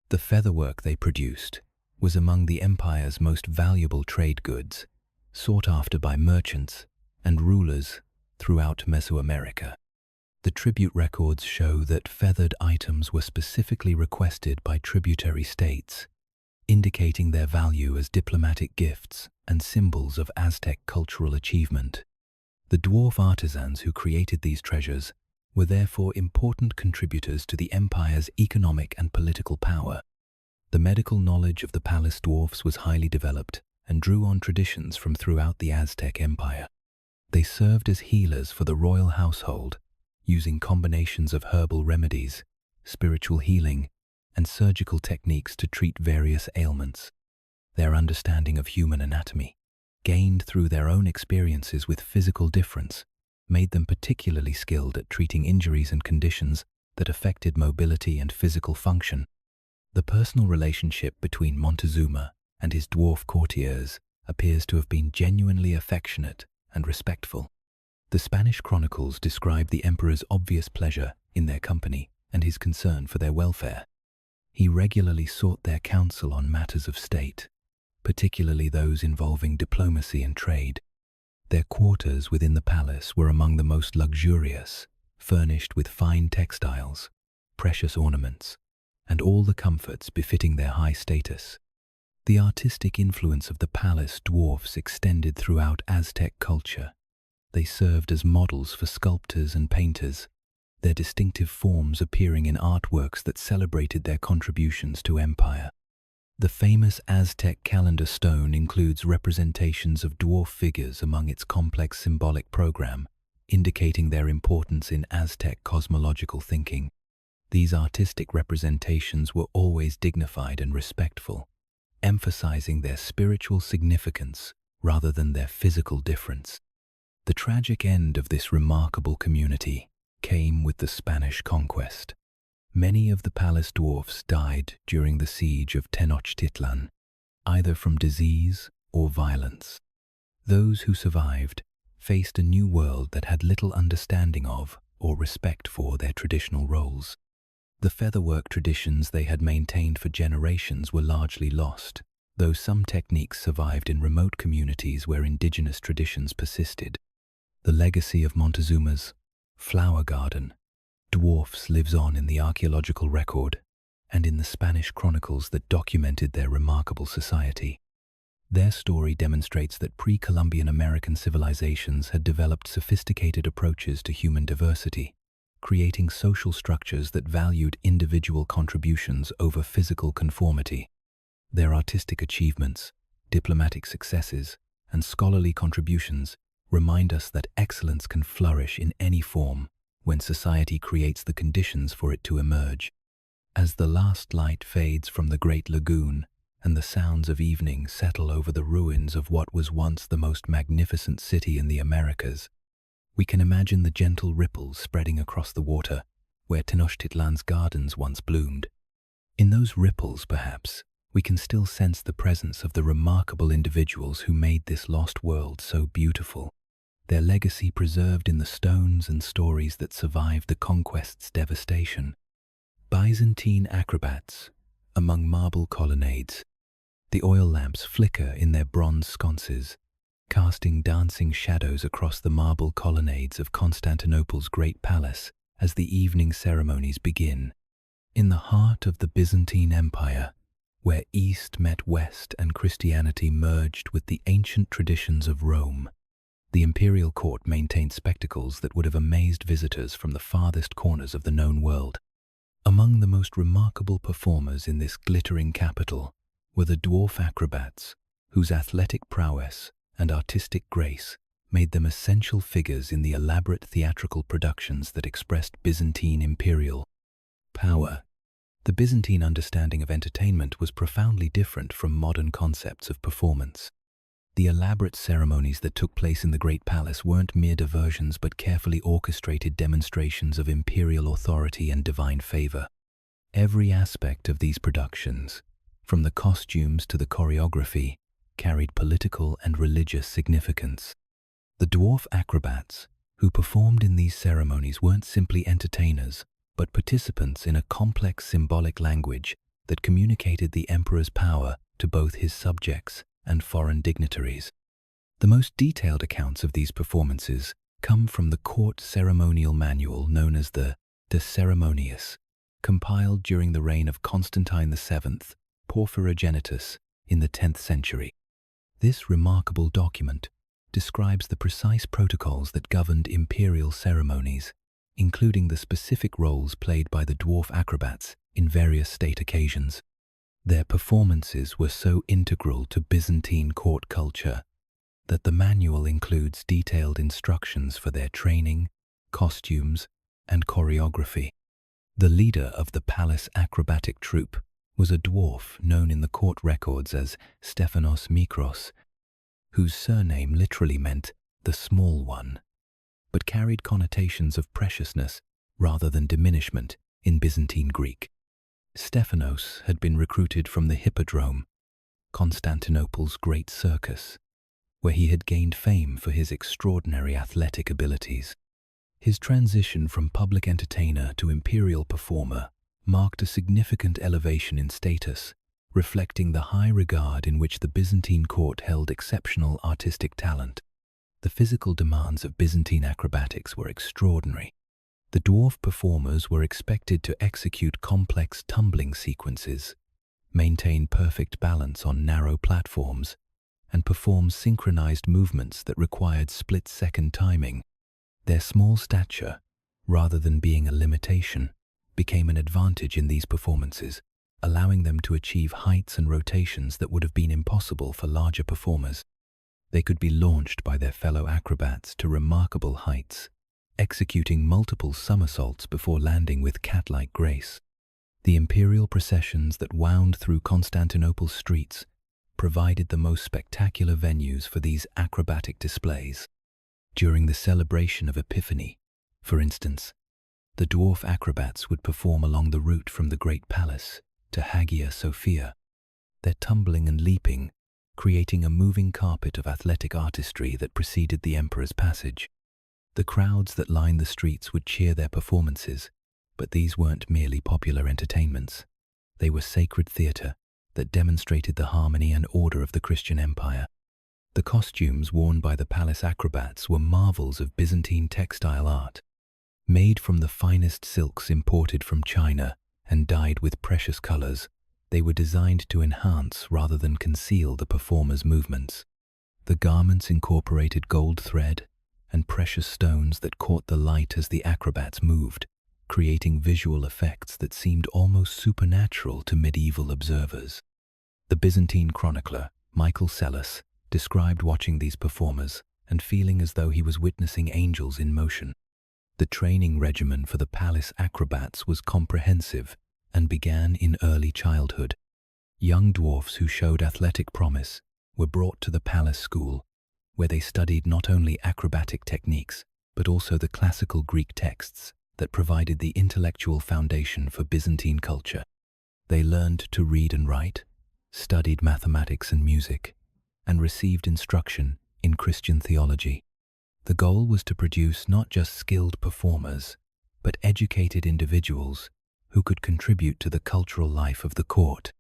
The featherwork they produced was among the empire's most valuable trade goods, sought after by merchants and rulers throughout Mesoamerica. The tribute records show that feathered items were specifically requested by tributary states, indicating their value as diplomatic gifts and symbols of Aztec cultural achievement. The dwarf artisans who created these treasures were therefore important contributors to the empire's economic and political power. The medical knowledge of the palace dwarfs was highly developed and drew on traditions from throughout the Aztec Empire. They served as healers for the royal household, using combinations of herbal remedies, spiritual healing, and surgical techniques to treat various ailments. Their understanding of human anatomy, gained through their own experiences with physical difference, made them particularly skilled at treating injuries and conditions that affected mobility and physical function. The personal relationship between Montezuma and his dwarf courtiers appears to have been genuinely affectionate and respectful. The Spanish chronicles describe the emperor's obvious pleasure in their company and his concern for their welfare. He regularly sought their counsel on matters of state, particularly those involving diplomacy and trade. Their quarters within the palace were among the most luxurious, furnished with fine textiles, precious ornaments, and all the comforts befitting their high status. The artistic influence of the palace dwarfs extended throughout Aztec culture. They served as models for sculptors and painters, their distinctive forms appearing in artworks that celebrated their contributions to empire. The famous Aztec calendar stone includes representations of dwarf figures among its complex symbolic program, indicating their importance in Aztec cosmological thinking. These artistic representations were always dignified and respectful, emphasizing their spiritual significance rather than their physical difference. The tragic end of this remarkable community came with the Spanish conquest. Many of the palace dwarfs died during the siege of Tenochtitlan, either from disease or violence. Those who survived faced a new world that had little understanding of or respect for their traditional roles. The featherwork traditions they had maintained for generations were largely lost, though some techniques survived in remote communities where indigenous traditions persisted. The legacy of Montezuma's flower garden dwarfs lives on in the archaeological record and in the Spanish chronicles that documented their remarkable society. Their story demonstrates that pre-Columbian American civilizations had developed sophisticated approaches to human diversity, creating social structures that valued individual contributions over physical conformity. Their artistic achievements, diplomatic successes, and scholarly contributions remind us that excellence can flourish in any form when society creates the conditions for it to emerge. As the last light fades from the Great Lagoon and the sounds of evening settle over the ruins of what was once the most magnificent city in the Americas, we can imagine the gentle ripples spreading across the water where Tenochtitlan's gardens once bloomed. In those ripples, perhaps, we can still sense the presence of the remarkable individuals who made this lost world so beautiful, their legacy preserved in the stones and stories that survived the conquest's devastation. Byzantine acrobats among marble colonnades. The oil lamps flicker in their bronze sconces, casting dancing shadows across the marble colonnades of Constantinople's great palace as the evening ceremonies begin. In the heart of the Byzantine Empire, where East met West and Christianity merged with the ancient traditions of Rome, the imperial court maintained spectacles that would have amazed visitors from the farthest corners of the known world. Among the most remarkable performers in this glittering capital were the dwarf acrobats, whose athletic prowess and artistic grace made them essential figures in the elaborate theatrical productions that expressed Byzantine imperial power. The Byzantine understanding of entertainment was profoundly different from modern concepts of performance. The elaborate ceremonies that took place in the Great Palace weren't mere diversions but carefully orchestrated demonstrations of imperial authority and divine favor. Every aspect of these productions, from the costumes to the choreography, carried political and religious significance. The dwarf acrobats, who performed in these ceremonies, weren't simply entertainers, but participants in a complex symbolic language that communicated the emperor's power to both his subjects and foreign dignitaries. The most detailed accounts of these performances come from the court ceremonial manual known as the De Ceremoniis, compiled during the reign of Constantine VII, Porphyrogenitus, in the 10th century. This remarkable document describes the precise protocols that governed imperial ceremonies, including the specific roles played by the dwarf acrobats in various state occasions. Their performances were so integral to Byzantine court culture that the manual includes detailed instructions for their training, costumes, and choreography. The leader of the palace acrobatic troupe was a dwarf known in the court records as Stephanos Mikros, whose surname literally meant the small one, but carried connotations of preciousness rather than diminishment in Byzantine Greek. Stephanos had been recruited from the Hippodrome, Constantinople's great circus, where he had gained fame for his extraordinary athletic abilities. His transition from public entertainer to imperial performer marked a significant elevation in status, reflecting the high regard in which the Byzantine court held exceptional artistic talent. The physical demands of Byzantine acrobatics were extraordinary. The dwarf performers were expected to execute complex tumbling sequences, maintain perfect balance on narrow platforms, and perform synchronized movements that required split-second timing. Their small stature, rather than being a limitation, became an advantage in these performances, allowing them to achieve heights and rotations that would have been impossible for larger performers. They could be launched by their fellow acrobats to remarkable heights, executing multiple somersaults before landing with cat-like grace. The imperial processions that wound through Constantinople's streets provided the most spectacular venues for these acrobatic displays. During the celebration of Epiphany, for instance, the dwarf acrobats would perform along the route from the Great Palace to Hagia Sophia, their tumbling and leaping creating a moving carpet of athletic artistry that preceded the emperor's passage. The crowds that lined the streets would cheer their performances, but these weren't merely popular entertainments. They were sacred theatre that demonstrated the harmony and order of the Christian Empire. The costumes worn by the palace acrobats were marvels of Byzantine textile art. Made from the finest silks imported from China and dyed with precious colors, they were designed to enhance rather than conceal the performers' movements. The garments incorporated gold thread and precious stones that caught the light as the acrobats moved, creating visual effects that seemed almost supernatural to medieval observers. The Byzantine chronicler, Michael Psellos, described watching these performers and feeling as though he was witnessing angels in motion. The training regimen for the palace acrobats was comprehensive and began in early childhood. Young dwarfs who showed athletic promise were brought to the palace school, where they studied not only acrobatic techniques, but also the classical Greek texts that provided the intellectual foundation for Byzantine culture. They learned to read and write, studied mathematics and music, and received instruction in Christian theology. The goal was to produce not just skilled performers, but educated individuals who could contribute to the cultural life of the court.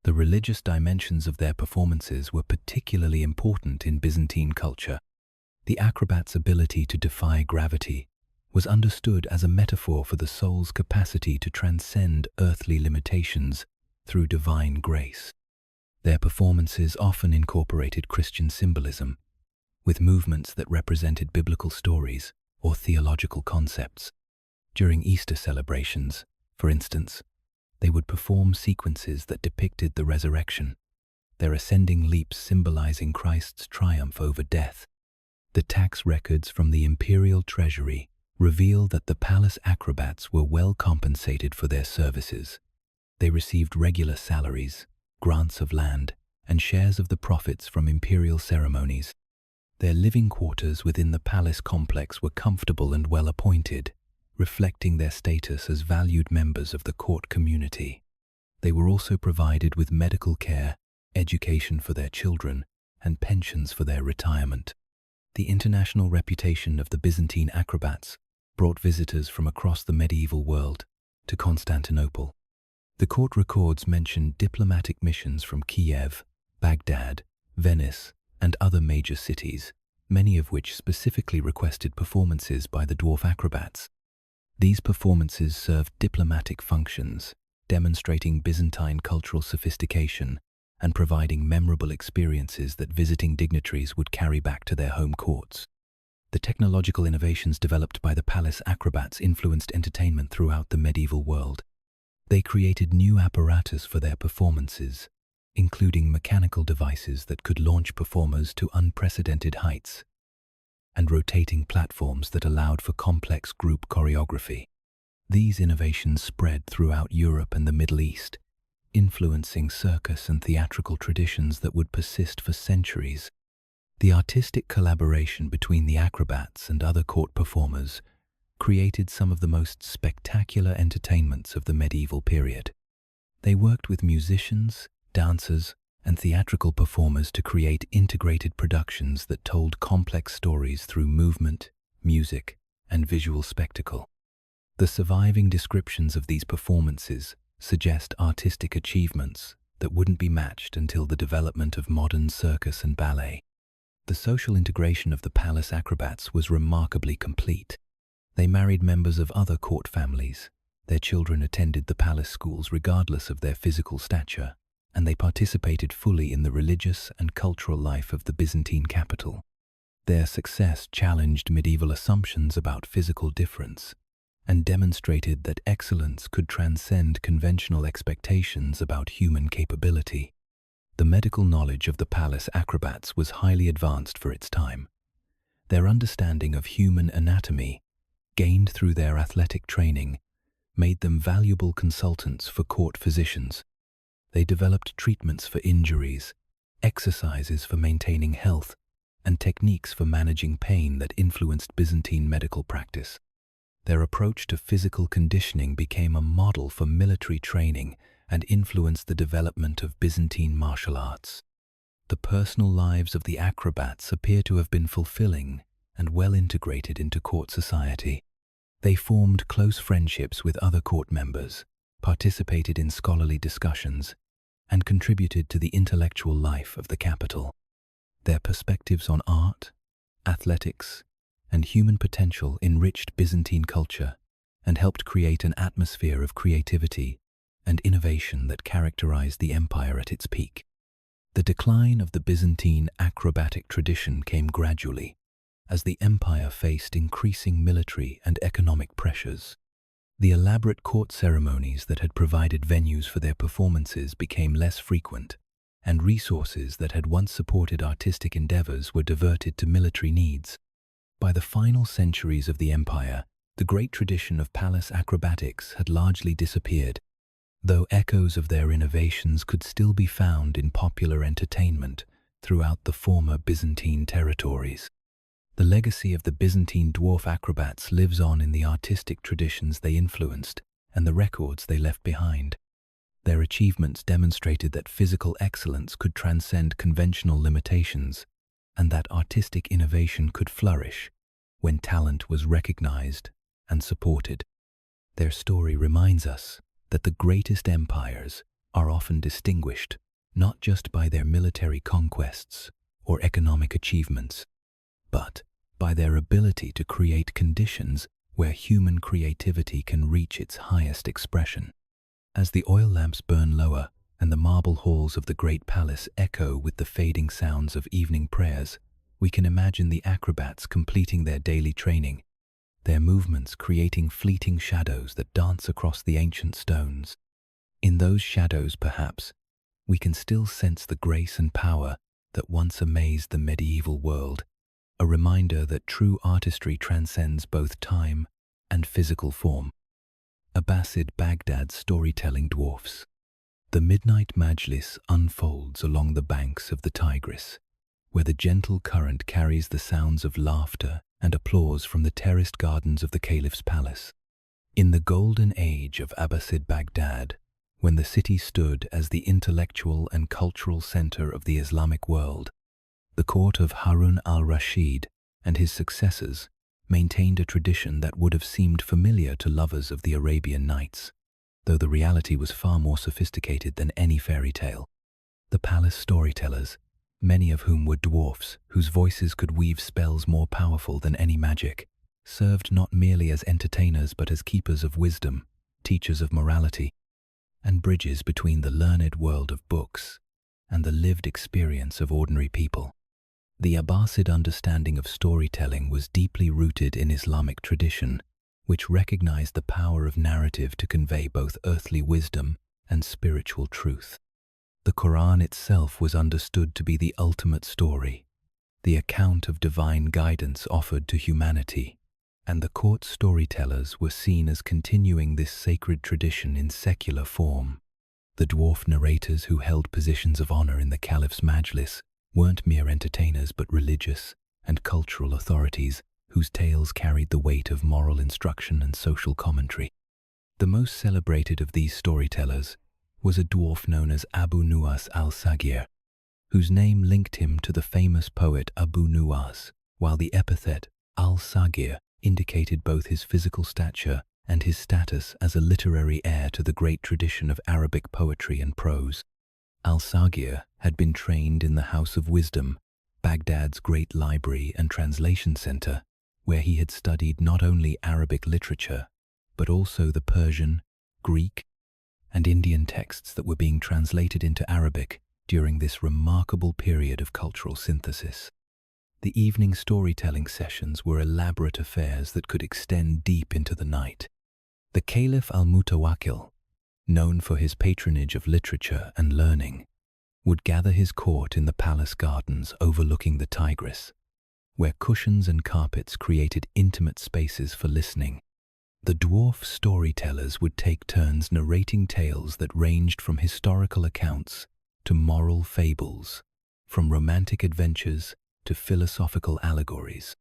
The religious dimensions of their performances were particularly important in Byzantine culture. The acrobat's ability to defy gravity was understood as a metaphor for the soul's capacity to transcend earthly limitations through divine grace. Their performances often incorporated Christian symbolism, with movements that represented biblical stories or theological concepts. During Easter celebrations, for instance, they would perform sequences that depicted the resurrection, their ascending leaps symbolizing Christ's triumph over death. The tax records from the imperial treasury reveal that the palace acrobats were well compensated for their services. They received regular salaries, grants of land, and shares of the profits from imperial ceremonies. Their living quarters within the palace complex were comfortable and well appointed, reflecting their status as valued members of the court community. They were also provided with medical care, education for their children, and pensions for their retirement. The international reputation of the Byzantine acrobats brought visitors from across the medieval world to Constantinople. The court records mention diplomatic missions from Kiev, Baghdad, Venice, and other major cities, many of which specifically requested performances by the dwarf acrobats. These performances served diplomatic functions, demonstrating Byzantine cultural sophistication and providing memorable experiences that visiting dignitaries would carry back to their home courts. The technological innovations developed by the palace acrobats influenced entertainment throughout the medieval world. They created new apparatus for their performances, including mechanical devices that could launch performers to unprecedented heights, and rotating platforms that allowed for complex group choreography. These innovations spread throughout Europe and the Middle East, influencing circus and theatrical traditions that would persist for centuries. The artistic collaboration between the acrobats and other court performers created some of the most spectacular entertainments of the medieval period. They worked with musicians, dancers, and theatrical performers to create integrated productions that told complex stories through movement, music, and visual spectacle. The surviving descriptions of these performances suggest artistic achievements that wouldn't be matched until the development of modern circus and ballet. The social integration of the palace acrobats was remarkably complete. They married members of other court families, their children attended the palace schools regardless of their physical stature, and they participated fully in the religious and cultural life of the Byzantine capital. Their success challenged medieval assumptions about physical difference and demonstrated that excellence could transcend conventional expectations about human capability. The medical knowledge of the palace acrobats was highly advanced for its time. Their understanding of human anatomy, gained through their athletic training, made them valuable consultants for court physicians. They developed treatments for injuries, exercises for maintaining health, and techniques for managing pain that influenced Byzantine medical practice. Their approach to physical conditioning became a model for military training and influenced the development of Byzantine martial arts. The personal lives of the acrobats appear to have been fulfilling and well integrated into court society. They formed close friendships with other court members, participated in scholarly discussions, and contributed to the intellectual life of the capital. Their perspectives on art, athletics, and human potential enriched Byzantine culture and helped create an atmosphere of creativity and innovation that characterized the empire at its peak. The decline of the Byzantine acrobatic tradition came gradually, as the empire faced increasing military and economic pressures. The elaborate court ceremonies that had provided venues for their performances became less frequent, and resources that had once supported artistic endeavors were diverted to military needs. By the final centuries of the empire, the great tradition of palace acrobatics had largely disappeared, though echoes of their innovations could still be found in popular entertainment throughout the former Byzantine territories. The legacy of the Byzantine dwarf acrobats lives on in the artistic traditions they influenced and the records they left behind. Their achievements demonstrated that physical excellence could transcend conventional limitations and that artistic innovation could flourish when talent was recognized and supported. Their story reminds us that the greatest empires are often distinguished not just by their military conquests or economic achievements, but by their ability to create conditions where human creativity can reach its highest expression. As the oil lamps burn lower and the marble halls of the great palace echo with the fading sounds of evening prayers, we can imagine the acrobats completing their daily training, their movements creating fleeting shadows that dance across the ancient stones. In those shadows, perhaps, we can still sense the grace and power that once amazed the medieval world. a reminder that true artistry transcends both time and physical form. Abbasid Baghdad's storytelling dwarfs. The midnight majlis unfolds along the banks of the Tigris, where the gentle current carries the sounds of laughter and applause from the terraced gardens of the caliph's palace. In the golden age of Abbasid Baghdad, when the city stood as the intellectual and cultural center of the Islamic world, the court of Harun al-Rashid and his successors maintained a tradition that would have seemed familiar to lovers of the Arabian Nights, though the reality was far more sophisticated than any fairy tale. The palace storytellers, many of whom were dwarfs whose voices could weave spells more powerful than any magic, served not merely as entertainers but as keepers of wisdom, teachers of morality, and bridges between the learned world of books and the lived experience of ordinary people. The Abbasid understanding of storytelling was deeply rooted in Islamic tradition, which recognized the power of narrative to convey both earthly wisdom and spiritual truth. The Quran itself was understood to be the ultimate story, the account of divine guidance offered to humanity, and the court storytellers were seen as continuing this sacred tradition in secular form. The dwarf narrators who held positions of honor in the caliph's majlis weren't mere entertainers but religious and cultural authorities whose tales carried the weight of moral instruction and social commentary. The most celebrated of these storytellers was a dwarf known as Abu Nuwas al-Saghir, whose name linked him to the famous poet Abu Nuwas, while the epithet al-Saghir indicated both his physical stature and his status as a literary heir to the great tradition of Arabic poetry and prose. Al-Saghir had been trained in the House of Wisdom, Baghdad's great library and translation center, where he had studied not only Arabic literature, but also the Persian, Greek, and Indian texts that were being translated into Arabic during this remarkable period of cultural synthesis. The evening storytelling sessions were elaborate affairs that could extend deep into the night. The Caliph al-Mutawakkil, known for his patronage of literature and learning, would gather his court in the palace gardens overlooking the Tigris, where cushions and carpets created intimate spaces for listening. The dwarf storytellers would take turns narrating tales that ranged from historical accounts to moral fables, from romantic adventures to philosophical allegories.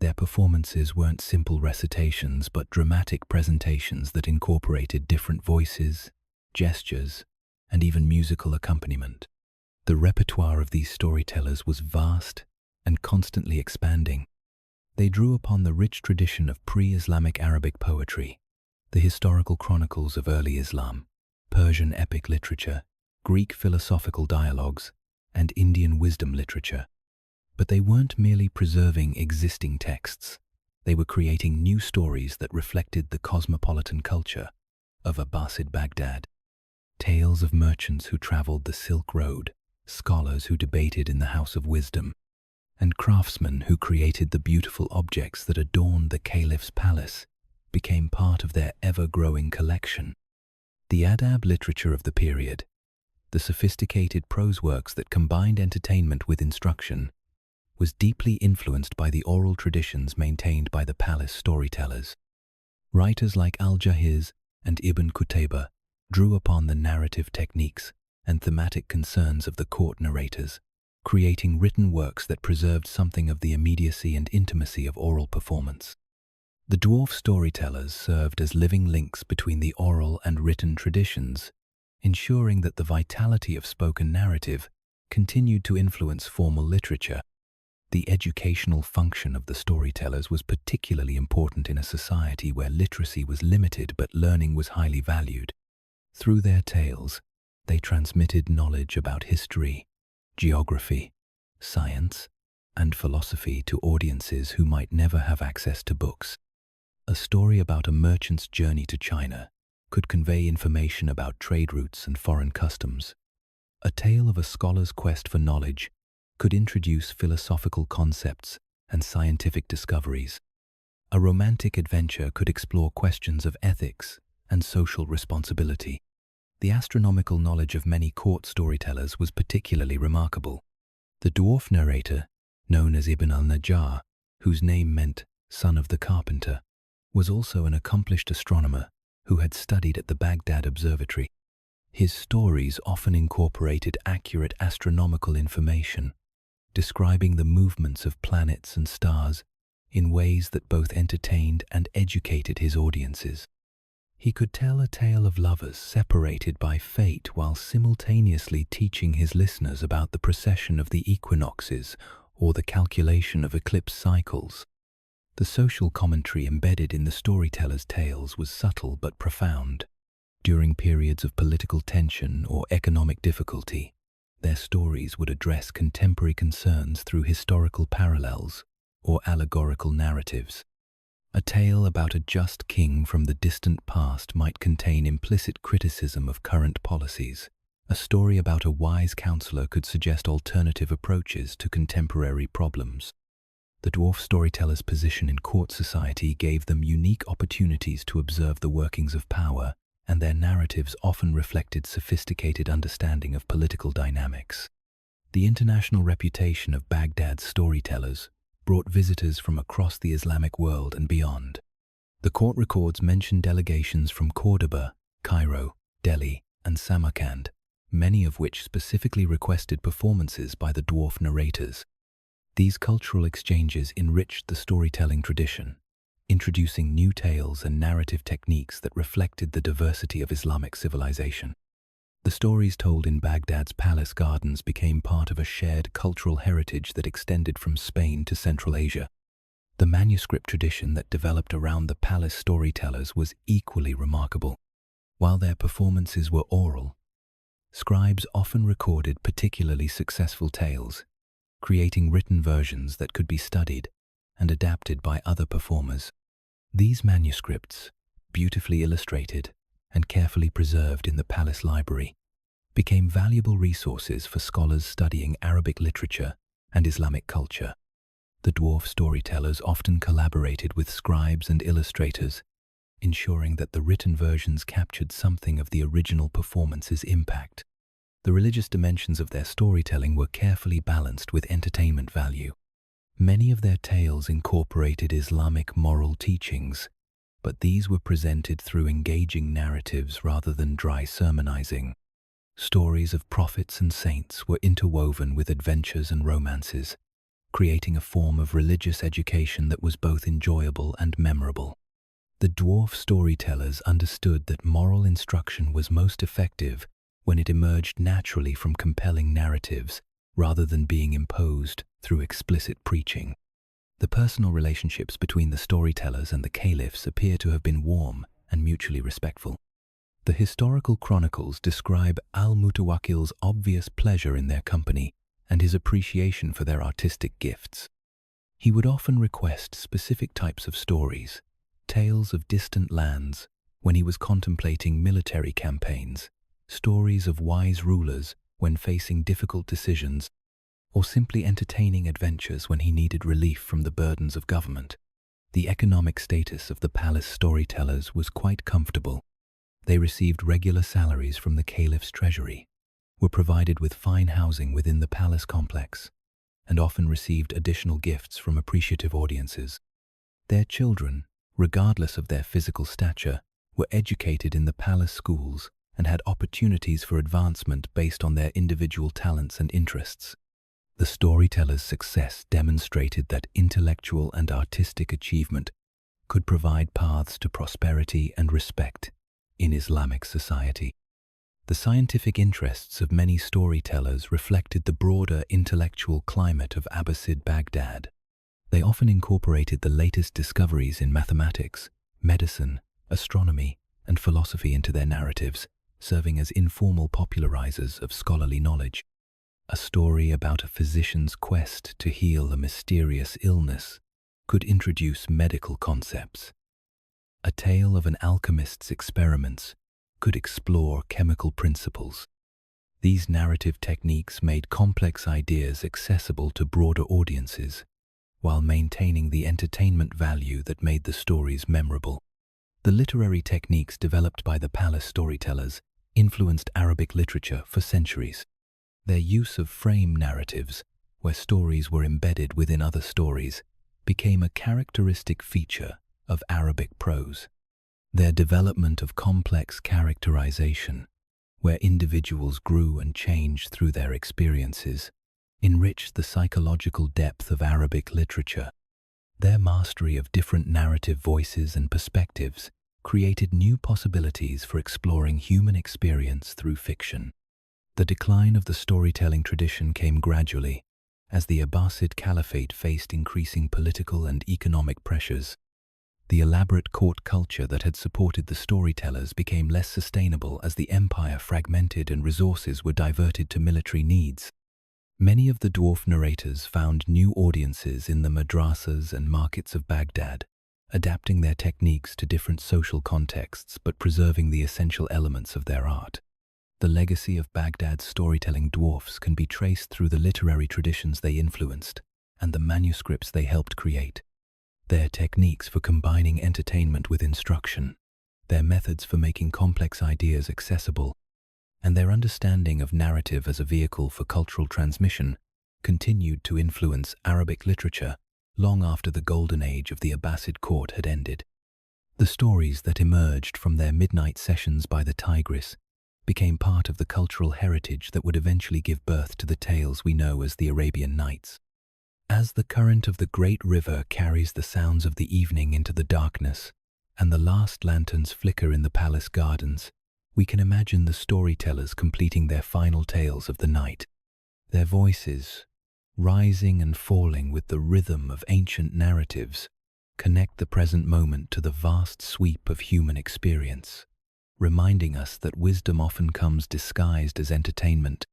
Their performances weren't simple recitations but dramatic presentations that incorporated different voices, gestures, and even musical accompaniment. The repertoire of these storytellers was vast and constantly expanding. They drew upon the rich tradition of pre-Islamic Arabic poetry, the historical chronicles of early Islam, Persian epic literature, Greek philosophical dialogues, and Indian wisdom literature. But they weren't merely preserving existing texts. They were creating new stories that reflected the cosmopolitan culture of Abbasid Baghdad. Tales of merchants who traveled the Silk Road, scholars who debated in the House of Wisdom, and craftsmen who created the beautiful objects that adorned the caliph's palace became part of their ever-growing collection. The adab literature of the period, the sophisticated prose works that combined entertainment with instruction, was deeply influenced by the oral traditions maintained by the palace storytellers. Writers like Al-Jahiz and Ibn Qutayba drew upon the narrative techniques and thematic concerns of the court narrators, creating written works that preserved something of the immediacy and intimacy of oral performance. The dwarf storytellers served as living links between the oral and written traditions, ensuring that the vitality of spoken narrative continued to influence formal literature. The educational function of the storytellers was particularly important in a society where literacy was limited but learning was highly valued. Through their tales, they transmitted knowledge about history, geography, science, and philosophy to audiences who might never have access to books. A story about a merchant's journey to China could convey information about trade routes and foreign customs. A tale of a scholar's quest for knowledge could introduce philosophical concepts and scientific discoveries. A romantic adventure could explore questions of ethics and social responsibility. The astronomical knowledge of many court storytellers was particularly remarkable. The dwarf narrator, known as Ibn al-Najjar, whose name meant son of the carpenter, was also an accomplished astronomer who had studied at the Baghdad Observatory. His stories often incorporated accurate astronomical information, describing the movements of planets and stars in ways that both entertained and educated his audiences. He could tell a tale of lovers separated by fate while simultaneously teaching his listeners about the precession of the equinoxes or the calculation of eclipse cycles. The social commentary embedded in the storyteller's tales was subtle but profound. During periods of political tension or economic difficulty, their stories would address contemporary concerns through historical parallels or allegorical narratives. A tale about a just king from the distant past might contain implicit criticism of current policies. A story about a wise counselor could suggest alternative approaches to contemporary problems. The dwarf storyteller's position in court society gave them unique opportunities to observe the workings of power, and their narratives often reflected sophisticated understanding of political dynamics. The international reputation of Baghdad's storytellers brought visitors from across the Islamic world and beyond. The court records mention delegations from Cordoba, Cairo, Delhi, and Samarkand, many of which specifically requested performances by the dwarf narrators. These cultural exchanges enriched the storytelling tradition, introducing new tales and narrative techniques that reflected the diversity of Islamic civilization. The stories told in Baghdad's palace gardens became part of a shared cultural heritage that extended from Spain to Central Asia. The manuscript tradition that developed around the palace storytellers was equally remarkable. While their performances were oral, scribes often recorded particularly successful tales, creating written versions that could be studied and adapted by other performers. These manuscripts, beautifully illustrated and carefully preserved in the palace library, became valuable resources for scholars studying Arabic literature and Islamic culture. The dwarf storytellers often collaborated with scribes and illustrators, ensuring that the written versions captured something of the original performance's impact. The religious dimensions of their storytelling were carefully balanced with entertainment value. Many of their tales incorporated Islamic moral teachings, but these were presented through engaging narratives rather than dry sermonizing. Stories of prophets and saints were interwoven with adventures and romances, creating a form of religious education that was both enjoyable and memorable. The dwarf storytellers understood that moral instruction was most effective when it emerged naturally from compelling narratives rather than being imposed through explicit preaching. The personal relationships between the storytellers and the caliphs appear to have been warm and mutually respectful. The historical chronicles describe al-Mutawakkil's obvious pleasure in their company and his appreciation for their artistic gifts. He would often request specific types of stories, tales of distant lands when he was contemplating military campaigns, stories of wise rulers when facing difficult decisions, or simply entertaining adventures when he needed relief from the burdens of government. The economic status of the palace storytellers was quite comfortable. They received regular salaries from the caliph's treasury, were provided with fine housing within the palace complex, and often received additional gifts from appreciative audiences. Their children, regardless of their physical stature, were educated in the palace schools and had opportunities for advancement based on their individual talents and interests. The storyteller's success demonstrated that intellectual and artistic achievement could provide paths to prosperity and respect in Islamic society. The scientific interests of many storytellers reflected the broader intellectual climate of Abbasid Baghdad. They often incorporated the latest discoveries in mathematics, medicine, astronomy, and philosophy into their narratives, serving as informal popularizers of scholarly knowledge. A story about a physician's quest to heal a mysterious illness could introduce medical concepts. A tale of an alchemist's experiments could explore chemical principles. These narrative techniques made complex ideas accessible to broader audiences, while maintaining the entertainment value that made the stories memorable. The literary techniques developed by the palace storytellers influenced Arabic literature for centuries. Their use of frame narratives where stories were embedded within other stories, became a characteristic feature of Arabic prose. Their development of complex characterization, where individuals grew and changed through their experiences, enriched the psychological depth of Arabic literature. Their mastery of different narrative voices and perspectives created new possibilities for exploring human experience through fiction. The decline of the storytelling tradition came gradually, as the Abbasid Caliphate faced increasing political and economic pressures. The elaborate court culture that had supported the storytellers became less sustainable as the empire fragmented and resources were diverted to military needs. Many of the dwarf narrators found new audiences in the madrasas and markets of Baghdad, adapting their techniques to different social contexts but preserving the essential elements of their art. The legacy of Baghdad's storytelling dwarfs can be traced through the literary traditions they influenced and the manuscripts they helped create. Their techniques for combining entertainment with instruction, their methods for making complex ideas accessible, and their understanding of narrative as a vehicle for cultural transmission continued to influence Arabic literature long after the golden age of the Abbasid court had ended. The stories that emerged from their midnight sessions by the Tigris became part of the cultural heritage that would eventually give birth to the tales we know as the Arabian Nights. As the current of the great river carries the sounds of the evening into the darkness, and the last lanterns flicker in the palace gardens, we can imagine the storytellers completing their final tales of the night. Their voices, rising and falling with the rhythm of ancient narratives, connect the present moment to the vast sweep of human experience, reminding us that wisdom often comes disguised as entertainment,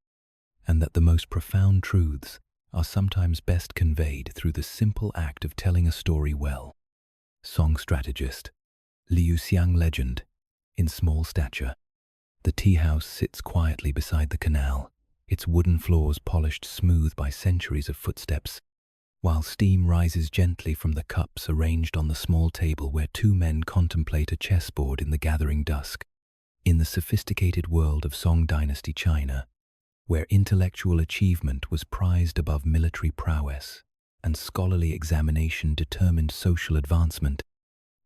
and that the most profound truths are sometimes best conveyed through the simple act of telling a story well. Song Strategist. Liu Xiang legend. In small stature. The tea house sits quietly beside the canal, its wooden floors polished smooth by centuries of footsteps, while steam rises gently from the cups arranged on the small table where two men contemplate a chessboard in the gathering dusk. In the sophisticated world of Song Dynasty China, where intellectual achievement was prized above military prowess and scholarly examination determined social advancement,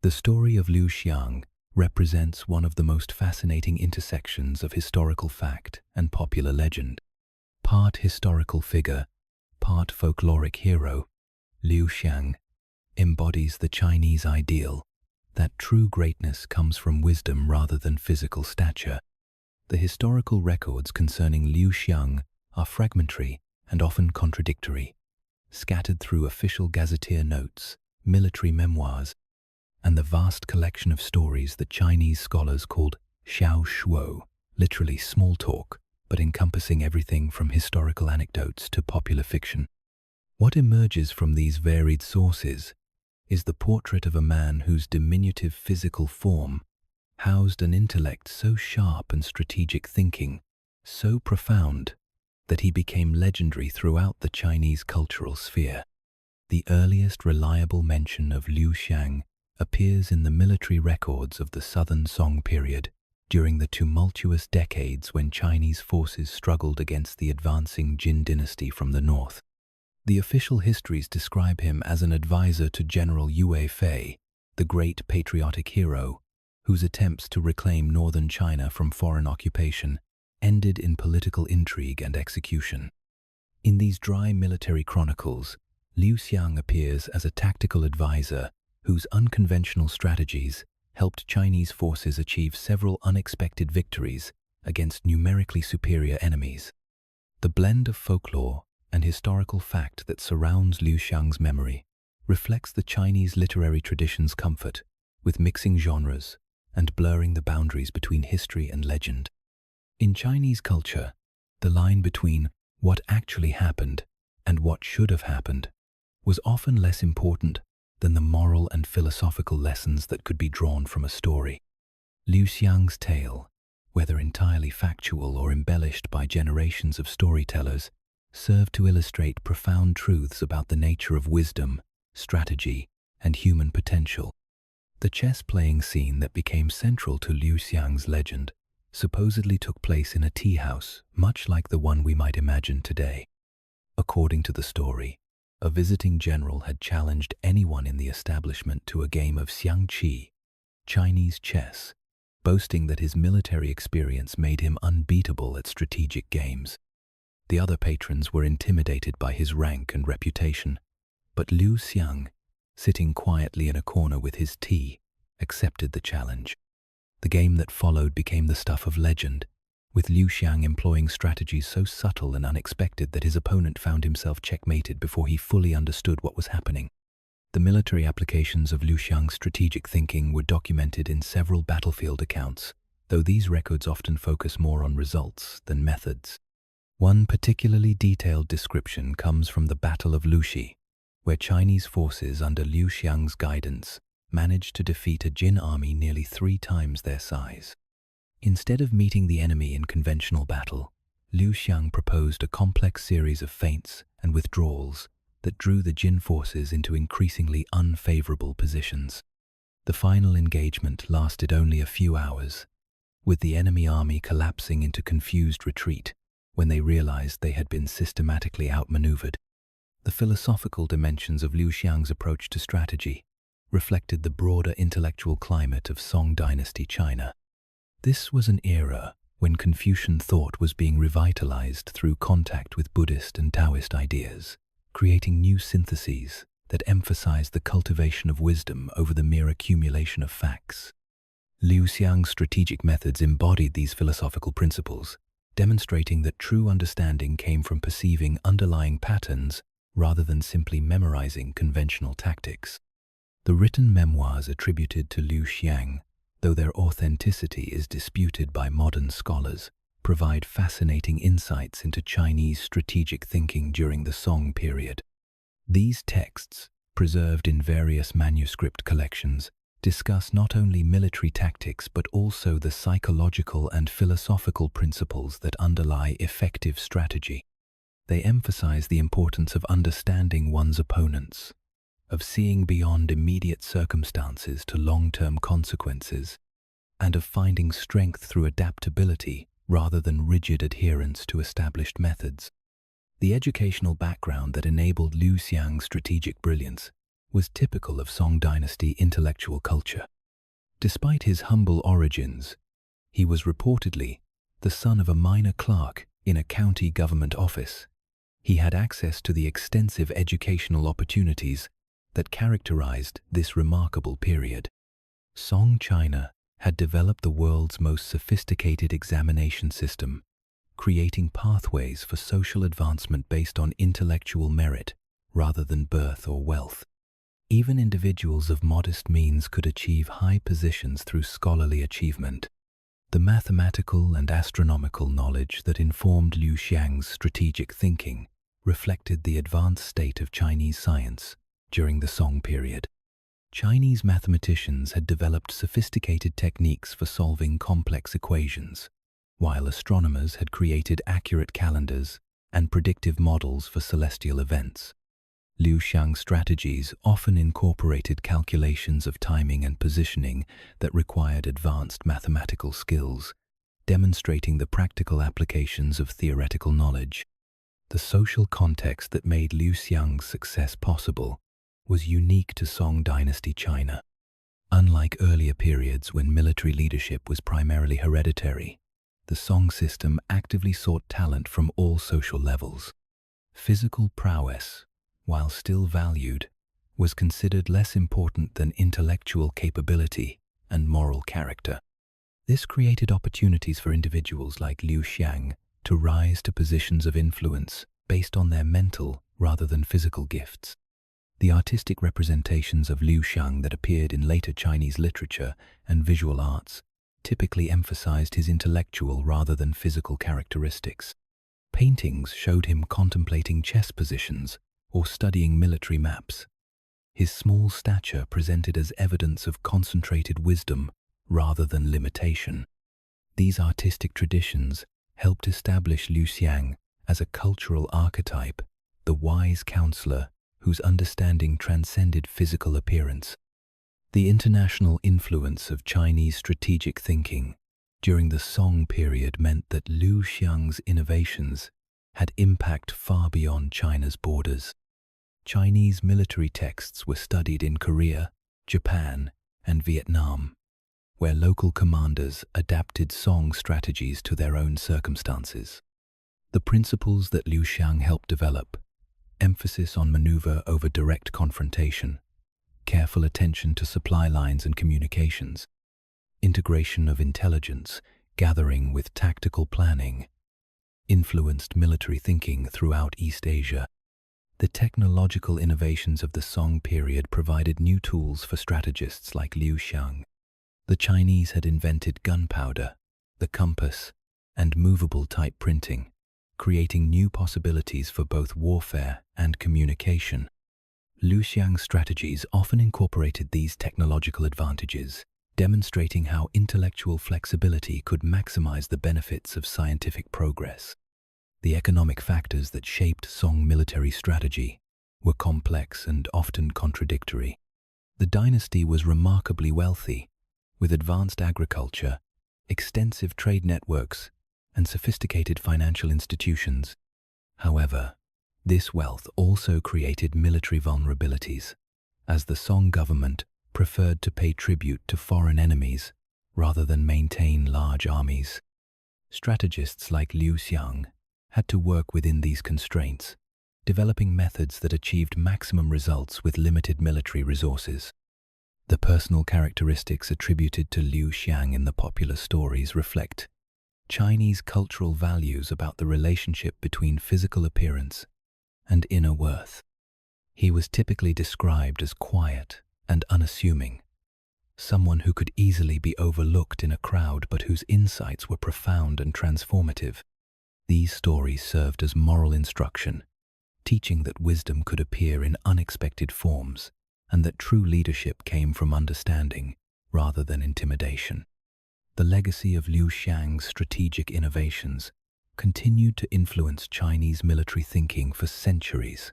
the story of Liu Xiang represents one of the most fascinating intersections of historical fact and popular legend. Part historical figure, part folkloric hero, Liu Xiang embodies the Chinese ideal that true greatness comes from wisdom rather than physical stature. The historical records concerning Liu Xiang are fragmentary and often contradictory, scattered through official gazetteer notes, military memoirs, and the vast collection of stories that Chinese scholars called xiao shuo, literally small talk, but encompassing everything from historical anecdotes to popular fiction. What emerges from these varied sources is the portrait of a man whose diminutive physical form housed an intellect so sharp and strategic thinking, so profound, that he became legendary throughout the Chinese cultural sphere. The earliest reliable mention of Liu Xiang appears in the military records of the Southern Song period, during the tumultuous decades when Chinese forces struggled against the advancing Jin dynasty from the north. The official histories describe him as an advisor to General Yue Fei, the great patriotic hero, whose attempts to reclaim northern China from foreign occupation ended in political intrigue and execution. In these dry military chronicles, Liu Xiang appears as a tactical advisor whose unconventional strategies helped Chinese forces achieve several unexpected victories against numerically superior enemies. The blend of folklore and historical fact that surrounds Liu Xiang's memory reflects the Chinese literary tradition's comfort with mixing genres and blurring the boundaries between history and legend. In Chinese culture, the line between what actually happened and what should have happened was often less important than the moral and philosophical lessons that could be drawn from a story. Liu Xiang's tale, whether entirely factual or embellished by generations of storytellers, served to illustrate profound truths about the nature of wisdom, strategy, and human potential. The chess-playing scene that became central to Liu Xiang's legend supposedly took place in a tea house, much like the one we might imagine today. According to the story, a visiting general had challenged anyone in the establishment to a game of xiangqi, Chinese chess, boasting that his military experience made him unbeatable at strategic games. The other patrons were intimidated by his rank and reputation, but Liu Xiang, sitting quietly in a corner with his tea, accepted the challenge. The game that followed became the stuff of legend, with Liu Xiang employing strategies so subtle and unexpected that his opponent found himself checkmated before he fully understood what was happening. The military applications of Liu Xiang's strategic thinking were documented in several battlefield accounts, though these records often focus more on results than methods. One particularly detailed description comes from the Battle of Luxi, where Chinese forces under Liu Xiang's guidance managed to defeat a Jin army nearly 3 times their size. Instead of meeting the enemy in conventional battle, Liu Xiang proposed a complex series of feints and withdrawals that drew the Jin forces into increasingly unfavorable positions. The final engagement lasted only a few hours, with the enemy army collapsing into confused retreat when they realized they had been systematically outmaneuvered. The philosophical dimensions of Liu Xiang's approach to strategy reflected the broader intellectual climate of Song Dynasty China. This was an era when Confucian thought was being revitalized through contact with Buddhist and Taoist ideas, creating new syntheses that emphasized the cultivation of wisdom over the mere accumulation of facts. Liu Xiang's strategic methods embodied these philosophical principles, demonstrating that true understanding came from perceiving underlying patterns rather than simply memorizing conventional tactics. The written memoirs attributed to Liu Xiang, though their authenticity is disputed by modern scholars, provide fascinating insights into Chinese strategic thinking during the Song period. These texts, preserved in various manuscript collections, discuss not only military tactics but also the psychological and philosophical principles that underlie effective strategy. They emphasize the importance of understanding one's opponents, of seeing beyond immediate circumstances to long-term consequences, and of finding strength through adaptability rather than rigid adherence to established methods. The educational background that enabled Liu Xiang's strategic brilliance was typical of Song Dynasty intellectual culture. Despite his humble origins, he was reportedly the son of a minor clerk in a county government office. He had access to the extensive educational opportunities that characterized this remarkable period. Song China had developed the world's most sophisticated examination system, creating pathways for social advancement based on intellectual merit rather than birth or wealth. Even individuals of modest means could achieve high positions through scholarly achievement. The mathematical and astronomical knowledge that informed Liu Xiang's strategic thinking reflected the advanced state of Chinese science during the Song period. Chinese mathematicians had developed sophisticated techniques for solving complex equations, while astronomers had created accurate calendars and predictive models for celestial events. Liu Xiang's strategies often incorporated calculations of timing and positioning that required advanced mathematical skills, demonstrating the practical applications of theoretical knowledge. The social context that made Liu Xiang's success possible was unique to Song Dynasty China. Unlike earlier periods when military leadership was primarily hereditary, the Song system actively sought talent from all social levels. Physical prowess, while still valued, was considered less important than intellectual capability and moral character. This created opportunities for individuals like Liu Xiang to rise to positions of influence based on their mental rather than physical gifts. The artistic representations of Liu Xiang that appeared in later Chinese literature and visual arts typically emphasized his intellectual rather than physical characteristics. Paintings showed him contemplating chess positions or studying military maps. His small stature presented as evidence of concentrated wisdom rather than limitation. These artistic traditions helped establish Liu Xiang as a cultural archetype, the wise counselor whose understanding transcended physical appearance. The international influence of Chinese strategic thinking during the Song period meant that Liu Xiang's innovations had impact far beyond China's borders. Chinese military texts were studied in Korea, Japan, and Vietnam, where local commanders adapted song strategies to their own circumstances. The principles that Liu Xiang helped develop, emphasis on maneuver over direct confrontation, careful attention to supply lines and communications, integration of intelligence, gathering with tactical planning, influenced military thinking throughout East Asia. The technological innovations of the Song period provided new tools for strategists like Liu Xiang. The Chinese had invented gunpowder, the compass, and movable type printing, creating new possibilities for both warfare and communication. Liu Xiang's strategies often incorporated these technological advantages, demonstrating how intellectual flexibility could maximize the benefits of scientific progress. The economic factors that shaped Song military strategy were complex and often contradictory. The dynasty was remarkably wealthy, with advanced agriculture, extensive trade networks, and sophisticated financial institutions. However, this wealth also created military vulnerabilities, as the Song government preferred to pay tribute to foreign enemies rather than maintain large armies. Strategists like Liu Xiang had to work within these constraints, developing methods that achieved maximum results with limited military resources. The personal characteristics attributed to Liu Xiang in the popular stories reflect Chinese cultural values about the relationship between physical appearance and inner worth. He was typically described as quiet and unassuming, someone who could easily be overlooked in a crowd but whose insights were profound and transformative. These stories served as moral instruction, teaching that wisdom could appear in unexpected forms and that true leadership came from understanding rather than intimidation. The legacy of Liu Xiang's strategic innovations continued to influence Chinese military thinking for centuries.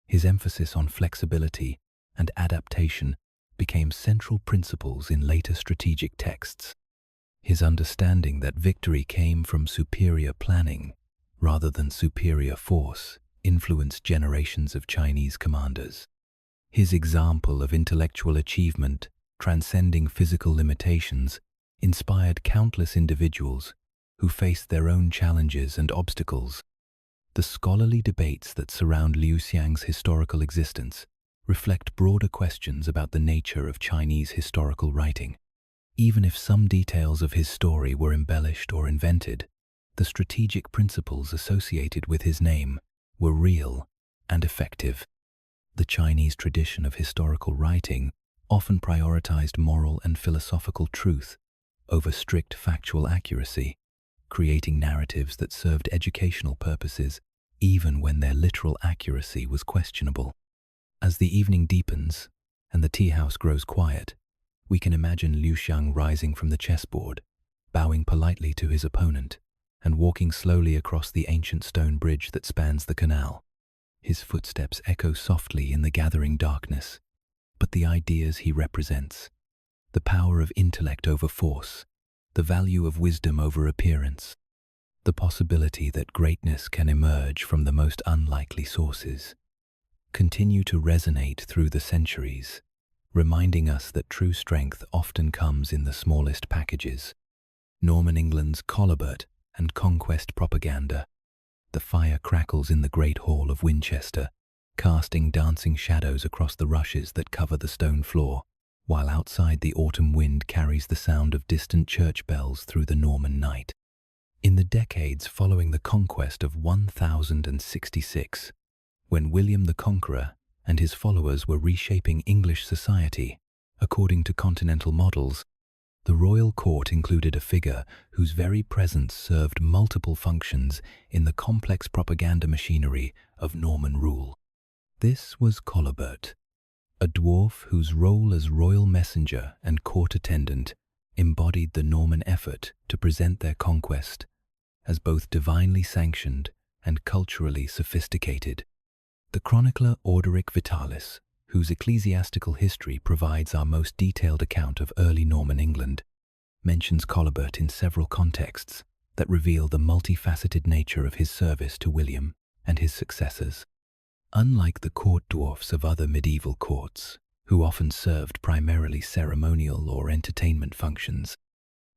His emphasis on flexibility and adaptation became central principles in later strategic texts. His understanding that victory came from superior planning rather than superior force influenced generations of Chinese commanders. His example of intellectual achievement transcending physical limitations inspired countless individuals who faced their own challenges and obstacles. The scholarly debates that surround Liu Xiang's historical existence reflect broader questions about the nature of Chinese historical writing. Even if some details of his story were embellished or invented, the strategic principles associated with his name were real and effective. The Chinese tradition of historical writing often prioritized moral and philosophical truth over strict factual accuracy, creating narratives that served educational purposes even when their literal accuracy was questionable. As the evening deepens and the tea house grows quiet, we can imagine Liu Xiang rising from the chessboard, bowing politely to his opponent, and walking slowly across the ancient stone bridge that spans the canal. His footsteps echo softly in the gathering darkness, but the ideas he represents, the power of intellect over force, the value of wisdom over appearance, the possibility that greatness can emerge from the most unlikely sources, continue to resonate through the centuries, reminding us that true strength often comes in the smallest packages. Norman England's COLOBERT and CONQUEST propaganda. The fire crackles in the Great Hall of Winchester, casting dancing shadows across the rushes that cover the stone floor, while outside the autumn wind carries the sound of distant church bells through the Norman night. In the decades following the conquest of 1066, when William the Conqueror and his followers were reshaping English society according to continental models, the royal court included a figure whose very presence served multiple functions in the complex propaganda machinery of Norman rule. This was Colobert, a dwarf whose role as royal messenger and court attendant embodied the Norman effort to present their conquest as both divinely sanctioned and culturally sophisticated. The chronicler Orderic Vitalis, whose ecclesiastical history provides our most detailed account of early Norman England, mentions Colobert in several contexts, that reveal the multifaceted nature of his service to William and his successors. Unlike the court dwarfs of other medieval courts, who often served primarily ceremonial or entertainment functions,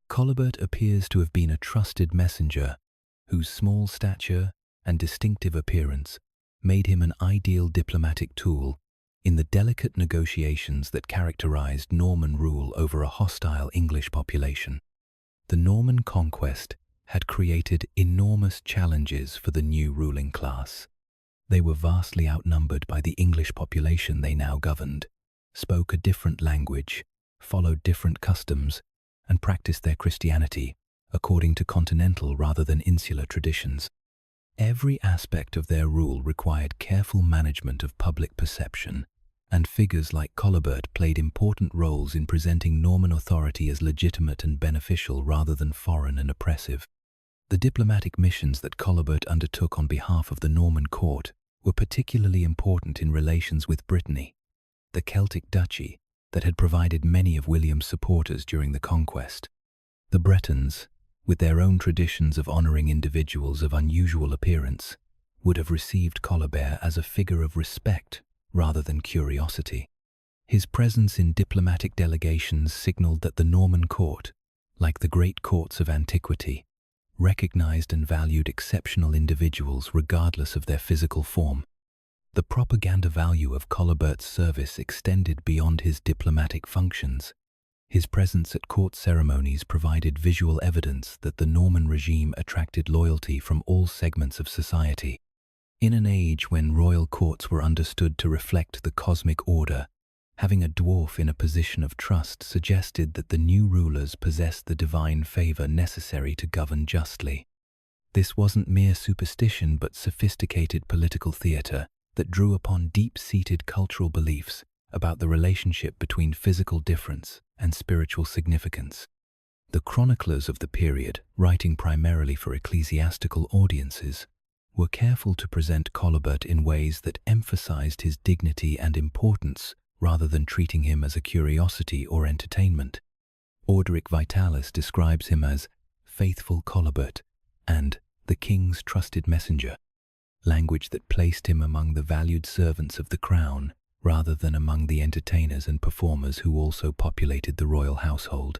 Colobert appears to have been a trusted messenger whose small stature and distinctive appearance made him an ideal diplomatic tool in the delicate negotiations that characterized Norman rule over a hostile English population. The Norman conquest had created enormous challenges for the new ruling class. They were vastly outnumbered by the English population they now governed, spoke a different language, followed different customs, and practiced their Christianity according to continental rather than insular traditions. Every aspect of their rule required careful management of public perception, and figures like Colobert played important roles in presenting Norman authority as legitimate and beneficial rather than foreign and oppressive. The diplomatic missions that Colobert undertook on behalf of the Norman court were particularly important in relations with Brittany, the Celtic duchy that had provided many of William's supporters during the conquest. The Bretons, with their own traditions of honoring individuals of unusual appearance, would have received Colobert as a figure of respect rather than curiosity. His presence in diplomatic delegations signaled that the Norman court, like the great courts of antiquity, recognized and valued exceptional individuals regardless of their physical form. The propaganda value of Colobert's service extended beyond his diplomatic functions. His presence at court ceremonies provided visual evidence that the Norman regime attracted loyalty from all segments of society. In an age when royal courts were understood to reflect the cosmic order, having a dwarf in a position of trust suggested that the new rulers possessed the divine favor necessary to govern justly. This wasn't mere superstition but sophisticated political theater that drew upon deep-seated cultural beliefs about the relationship between physical difference and spiritual significance. The chroniclers of the period, writing primarily for ecclesiastical audiences, were careful to present Colobert in ways that emphasized his dignity and importance rather than treating him as a curiosity or entertainment. Orderic Vitalis describes him as faithful Colobert and the king's trusted messenger, language that placed him among the valued servants of the crown rather than among the entertainers and performers who also populated the royal household.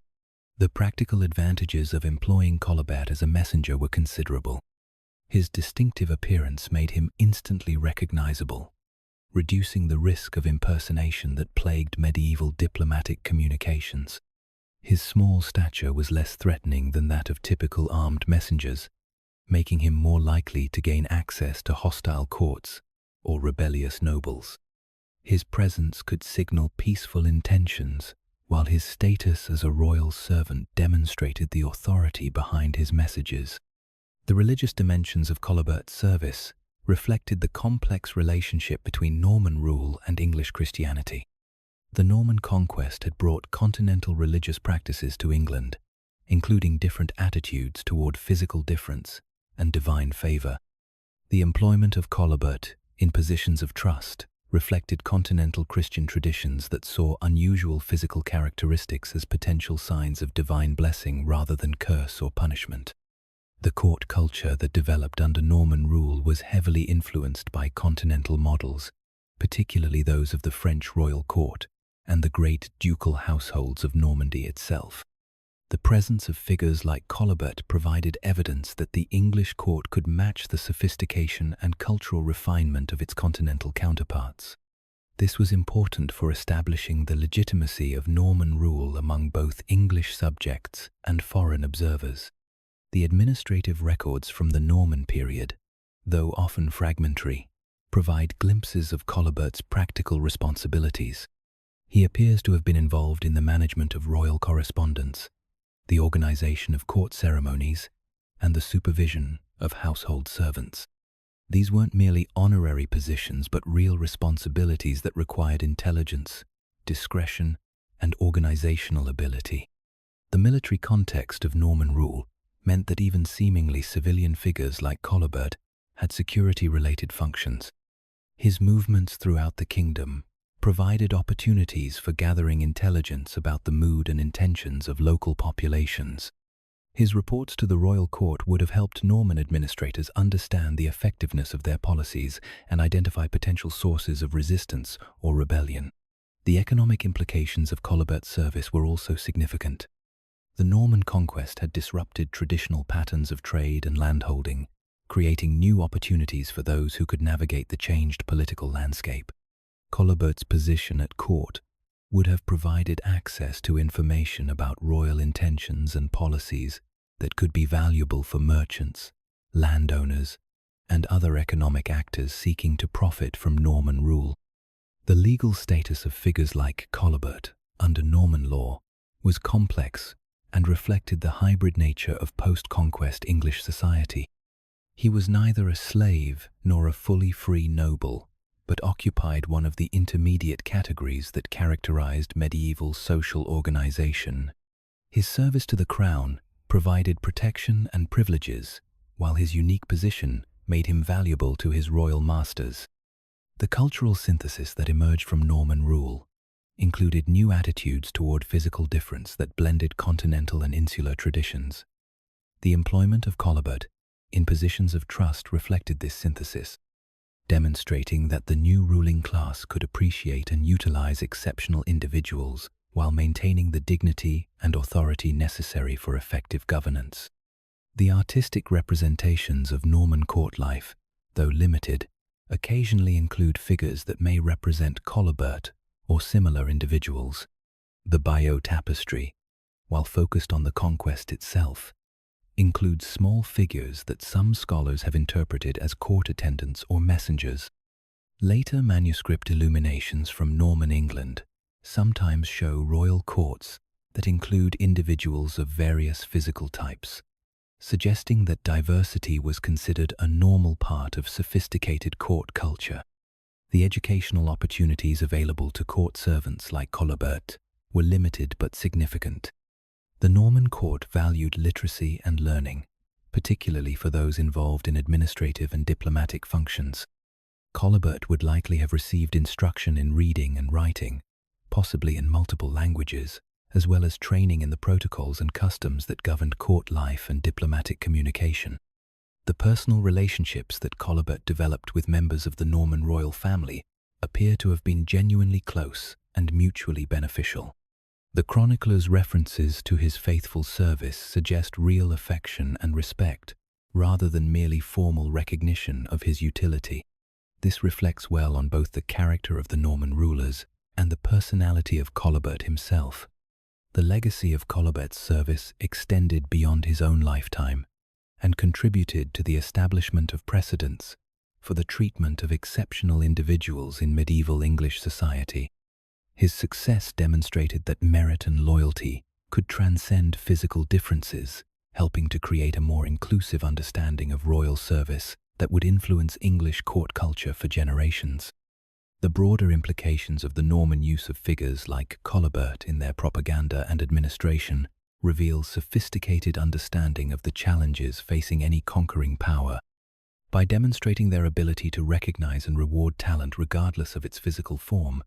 The practical advantages of employing Colobert as a messenger were considerable. His distinctive appearance made him instantly recognizable, reducing the risk of impersonation that plagued medieval diplomatic communications. His small stature was less threatening than that of typical armed messengers, making him more likely to gain access to hostile courts or rebellious nobles. His presence could signal peaceful intentions, while his status as a royal servant demonstrated the authority behind his messages. The religious dimensions of Colobert's service reflected the complex relationship between Norman rule and English Christianity. The Norman conquest had brought continental religious practices to England, including different attitudes toward physical difference and divine favor. The employment of Colobert in positions of trust reflected continental Christian traditions that saw unusual physical characteristics as potential signs of divine blessing rather than curse or punishment. The court culture that developed under Norman rule was heavily influenced by continental models, particularly those of the French royal court and the great ducal households of Normandy itself. The presence of figures like Colobert provided evidence that the English court could match the sophistication and cultural refinement of its continental counterparts. This was important for establishing the legitimacy of Norman rule among both English subjects and foreign observers. The administrative records from the Norman period, though often fragmentary, provide glimpses of Colobert's practical responsibilities. He appears to have been involved in the management of royal correspondence, the organization of court ceremonies, and the supervision of household servants. These weren't merely honorary positions but real responsibilities that required intelligence, discretion, and organizational ability. The military context of Norman rule meant that even seemingly civilian figures like Colobert had security-related functions. His movements throughout the kingdom provided opportunities for gathering intelligence about the mood and intentions of local populations. His reports to the royal court would have helped Norman administrators understand the effectiveness of their policies and identify potential sources of resistance or rebellion. The economic implications of Colobert's service were also significant. The Norman conquest had disrupted traditional patterns of trade and landholding, creating new opportunities for those who could navigate the changed political landscape. Colobert's position at court would have provided access to information about royal intentions and policies that could be valuable for merchants, landowners, and other economic actors seeking to profit from Norman rule. The legal status of figures like Colobert under Norman law was complex and reflected the hybrid nature of post-conquest English society. He was neither a slave nor a fully free noble, but occupied one of the intermediate categories that characterized medieval social organization. His service to the crown provided protection and privileges, while his unique position made him valuable to his royal masters. The cultural synthesis that emerged from Norman rule included new attitudes toward physical difference that blended continental and insular traditions. The employment of Colobert in positions of trust reflected this synthesis, demonstrating that the new ruling class could appreciate and utilize exceptional individuals while maintaining the dignity and authority necessary for effective governance. The artistic representations of Norman court life, though limited, occasionally include figures that may represent Colobert or similar individuals. The Bayeux tapestry, while focused on the conquest itself, includes small figures that some scholars have interpreted as court attendants or messengers. Later manuscript illuminations from Norman England sometimes show royal courts that include individuals of various physical types, suggesting that diversity was considered a normal part of sophisticated court culture. The educational opportunities available to court servants like Colobert were limited but significant. The Norman court valued literacy and learning, particularly for those involved in administrative and diplomatic functions. Colobert would likely have received instruction in reading and writing, possibly in multiple languages, as well as training in the protocols and customs that governed court life and diplomatic communication. The personal relationships that Colobert developed with members of the Norman royal family appear to have been genuinely close and mutually beneficial. The chronicler's references to his faithful service suggest real affection and respect, rather than merely formal recognition of his utility. This reflects well on both the character of the Norman rulers and the personality of Colobert himself. The legacy of Colobert's service extended beyond his own lifetime and contributed to the establishment of precedents for the treatment of exceptional individuals in medieval English society. His success demonstrated that merit and loyalty could transcend physical differences, helping to create a more inclusive understanding of royal service that would influence English court culture for generations. The broader implications of the Norman use of figures like Colobert in their propaganda and administration reveal sophisticated understanding of the challenges facing any conquering power. By demonstrating their ability to recognize and reward talent regardless of its physical form,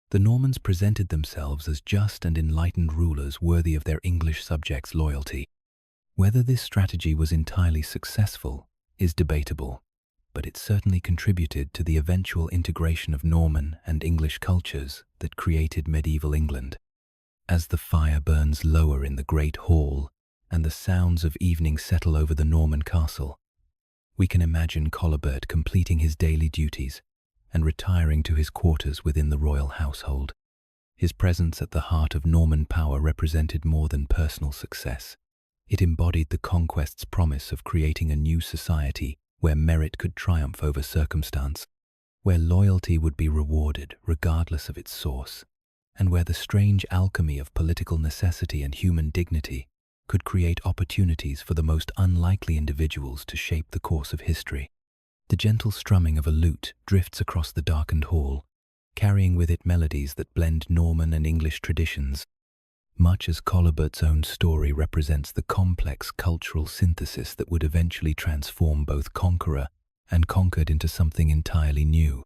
the Normans presented themselves as just and enlightened rulers worthy of their English subjects' loyalty. Whether this strategy was entirely successful is debatable, but it certainly contributed to the eventual integration of Norman and English cultures that created medieval England. As the fire burns lower in the great hall and the sounds of evening settle over the Norman castle, we can imagine Colobert completing his daily duties and retiring to his quarters within the royal household. His presence at the heart of Norman power represented more than personal success. It embodied the conquest's promise of creating a new society where merit could triumph over circumstance, where loyalty would be rewarded regardless of its source, and where the strange alchemy of political necessity and human dignity could create opportunities for the most unlikely individuals to shape the course of history. The gentle strumming of a lute drifts across the darkened hall, carrying with it melodies that blend Norman and English traditions. Much as Colobert's own story represents the complex cultural synthesis that would eventually transform both conqueror and conquered into something entirely new.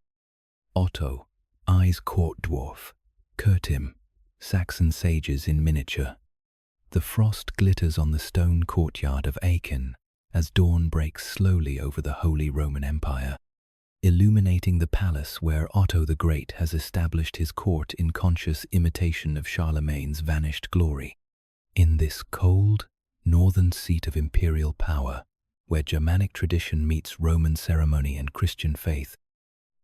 OTTO, Eyes Court Dwarf, CURTIM, Saxon sages in miniature. The frost glitters on the stone courtyard of Aachen as dawn breaks slowly over the Holy Roman Empire, illuminating the palace where Otto the Great has established his court in conscious imitation of Charlemagne's vanished glory. In this cold, northern seat of imperial power, where Germanic tradition meets Roman ceremony and Christian faith,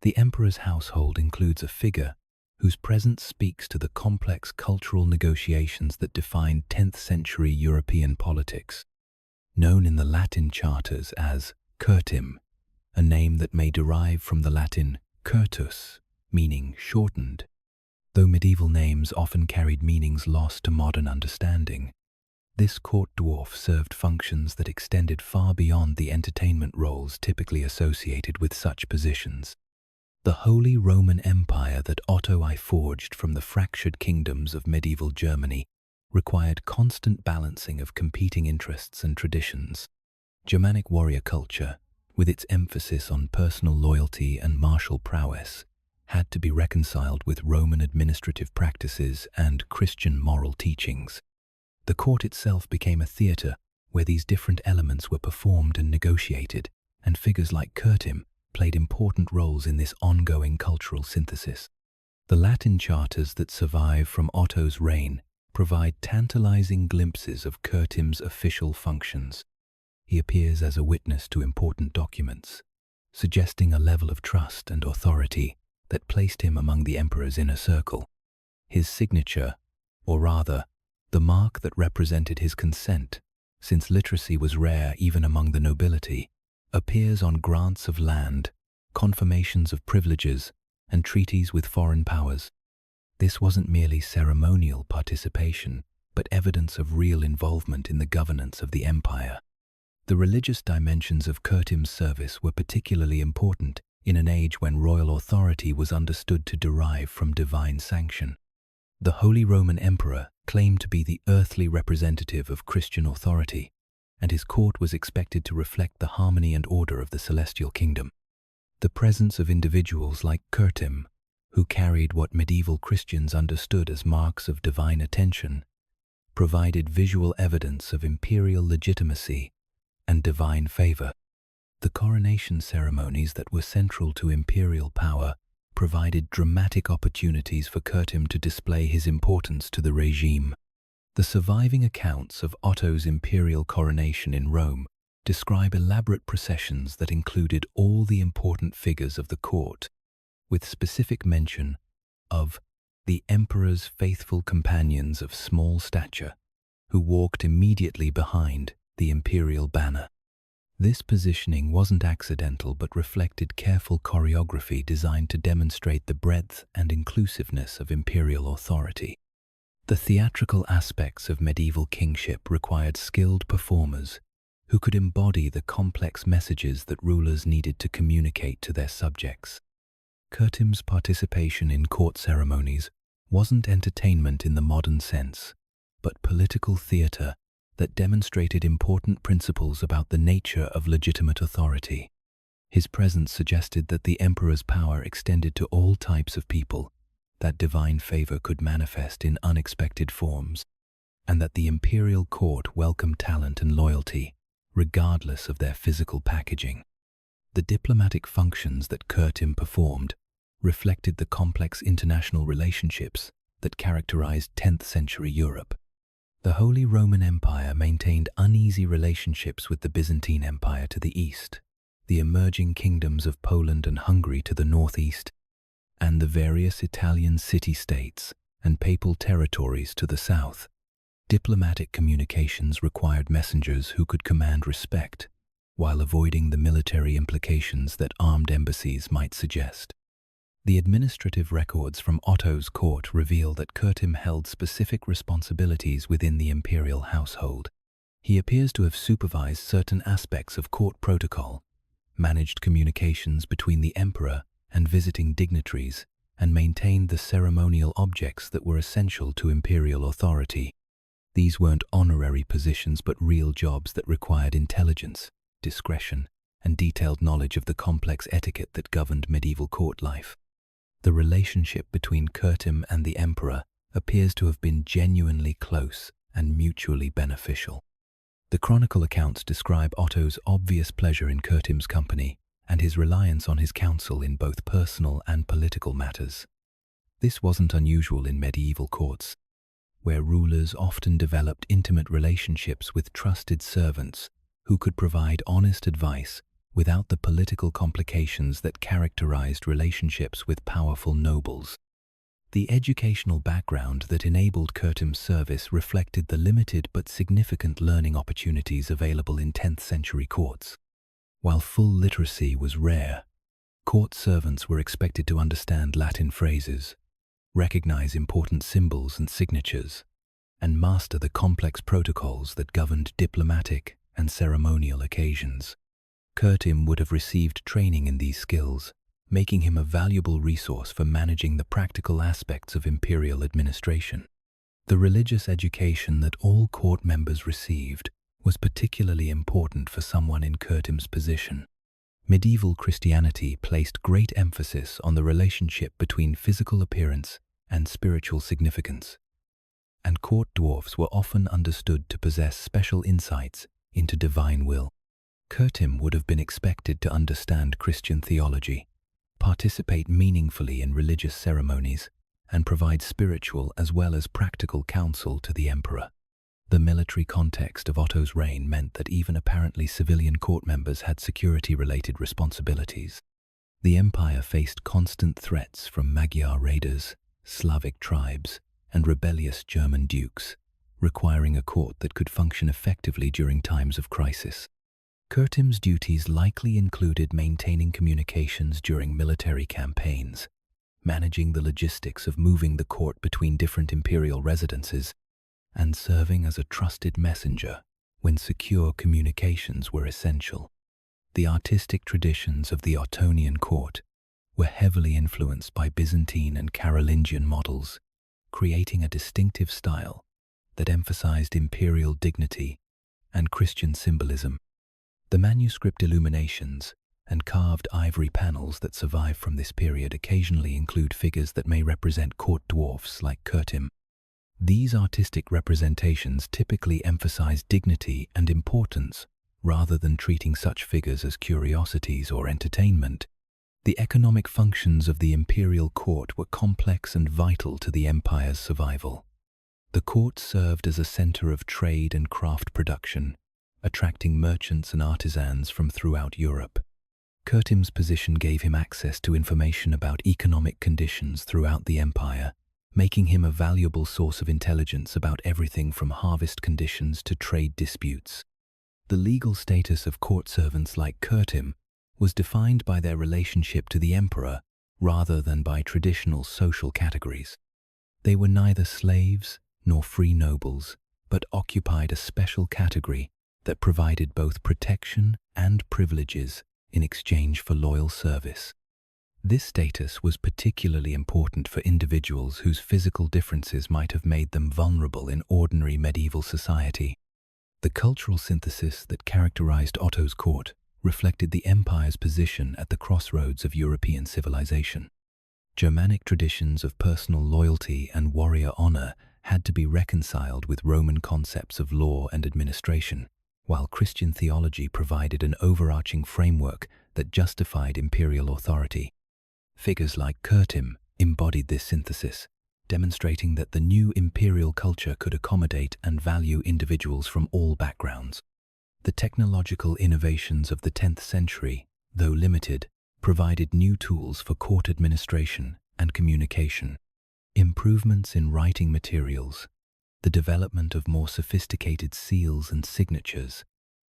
the emperor's household includes a figure whose presence speaks to the complex cultural negotiations that defined 10th century European politics. Known in the Latin charters as CURTIM, a name that may derive from the Latin curtus, meaning shortened, though medieval names often carried meanings lost to modern understanding. This court dwarf served functions that extended far beyond the entertainment roles typically associated with such positions. The Holy Roman Empire that Otto I forged from the fractured kingdoms of medieval Germany required constant balancing of competing interests and traditions. Germanic warrior culture, with its emphasis on personal loyalty and martial prowess, had to be reconciled with Roman administrative practices and Christian moral teachings. The court itself became a theatre where these different elements were performed and negotiated, and figures like CURTIM played important roles in this ongoing cultural synthesis. The Latin charters that survive from Otto's reign provide tantalizing glimpses of CURTIM's official functions. He appears as a witness to important documents, suggesting a level of trust and authority that placed him among the emperor's inner circle. His signature, or rather, the mark that represented his consent, since literacy was rare even among the nobility, appears on grants of land, confirmations of privileges, and treaties with foreign powers. This wasn't merely ceremonial participation, but evidence of real involvement in the governance of the empire. The religious dimensions of CURTIM's service were particularly important in an age when royal authority was understood to derive from divine sanction. The Holy Roman Emperor claimed to be the earthly representative of Christian authority, and his court was expected to reflect the harmony and order of the celestial kingdom. The presence of individuals like CURTIM, who carried what medieval Christians understood as marks of divine attention, provided visual evidence of imperial legitimacy and divine favor. The coronation ceremonies that were central to imperial power provided dramatic opportunities for CURTIM to display his importance to the regime. The surviving accounts of Otto's imperial coronation in Rome describe elaborate processions that included all the important figures of the court, with specific mention of the emperor's faithful companions of small stature, who walked immediately behind the imperial banner. This positioning wasn't accidental but reflected careful choreography designed to demonstrate the breadth and inclusiveness of imperial authority. The theatrical aspects of medieval kingship required skilled performers who could embody the complex messages that rulers needed to communicate to their subjects. CURTIM's participation in court ceremonies wasn't entertainment in the modern sense, but political theatre that demonstrated important principles about the nature of legitimate authority. His presence suggested that the emperor's power extended to all types of people, that divine favor could manifest in unexpected forms, and that the imperial court welcomed talent and loyalty, regardless of their physical packaging. The diplomatic functions that CURTIM performed reflected the complex international relationships that characterized 10th century Europe. The Holy Roman Empire maintained uneasy relationships with the Byzantine Empire to the east, the emerging kingdoms of Poland and Hungary to the northeast, and the various Italian city-states and papal territories to the south. Diplomatic communications required messengers who could command respect, while avoiding the military implications that armed embassies might suggest. The administrative records from Otto's court reveal that CURTIM held specific responsibilities within the imperial household. He appears to have supervised certain aspects of court protocol, managed communications between the emperor and visiting dignitaries, and maintained the ceremonial objects that were essential to imperial authority. These weren't honorary positions but real jobs that required intelligence, discretion, and detailed knowledge of the complex etiquette that governed medieval court life. The relationship between CURTIM and the emperor appears to have been genuinely close and mutually beneficial. The chronicle accounts describe Otto's obvious pleasure in CURTIM's company and his reliance on his counsel in both personal and political matters. This wasn't unusual in medieval courts, where rulers often developed intimate relationships with trusted servants who could provide honest advice without the political complications that characterized relationships with powerful nobles. The educational background that enabled CURTIM's service reflected the limited but significant learning opportunities available in 10th century courts. While full literacy was rare, court servants were expected to understand Latin phrases, recognize important symbols and signatures, and master the complex protocols that governed diplomatic and ceremonial occasions. CURTIM would have received training in these skills, making him a valuable resource for managing the practical aspects of imperial administration. The religious education that all court members received was particularly important for someone in CURTIM's position. Medieval Christianity placed great emphasis on the relationship between physical appearance and spiritual significance, and court dwarfs were often understood to possess special insights into divine will. CURTIM would have been expected to understand Christian theology, participate meaningfully in religious ceremonies, and provide spiritual as well as practical counsel to the emperor. The military context of Otto's reign meant that even apparently civilian court members had security-related responsibilities. The empire faced constant threats from Magyar raiders, Slavic tribes, and rebellious German dukes, requiring a court that could function effectively during times of crisis. CURTIM's duties likely included maintaining communications during military campaigns, managing the logistics of moving the court between different imperial residences, and serving as a trusted messenger when secure communications were essential. The artistic traditions of the Ottonian court were heavily influenced by Byzantine and Carolingian models, creating a distinctive style that emphasized imperial dignity and Christian symbolism. The manuscript illuminations and carved ivory panels that survive from this period occasionally include figures that may represent court dwarfs like CURTIM. These artistic representations typically emphasize dignity and importance rather than treating such figures as curiosities or entertainment. The economic functions of the imperial court were complex and vital to the empire's survival. The court served as a center of trade and craft production, attracting merchants and artisans from throughout Europe. CURTIM's position gave him access to information about economic conditions throughout the empire, making him a valuable source of intelligence about everything from harvest conditions to trade disputes. The legal status of court servants like CURTIM was defined by their relationship to the emperor rather than by traditional social categories. They were neither slaves nor free nobles, but occupied a special category that provided both protection and privileges in exchange for loyal service. This status was particularly important for individuals whose physical differences might have made them vulnerable in ordinary medieval society. The cultural synthesis that characterized Otto's court reflected the empire's position at the crossroads of European civilization. Germanic traditions of personal loyalty and warrior honor had to be reconciled with Roman concepts of law and administration, while Christian theology provided an overarching framework that justified imperial authority. Figures like CURTIM embodied this synthesis, demonstrating that the new imperial culture could accommodate and value individuals from all backgrounds. The technological innovations of the 10th century, though limited, provided new tools for court administration and communication. Improvements in writing materials, the development of more sophisticated seals and signatures,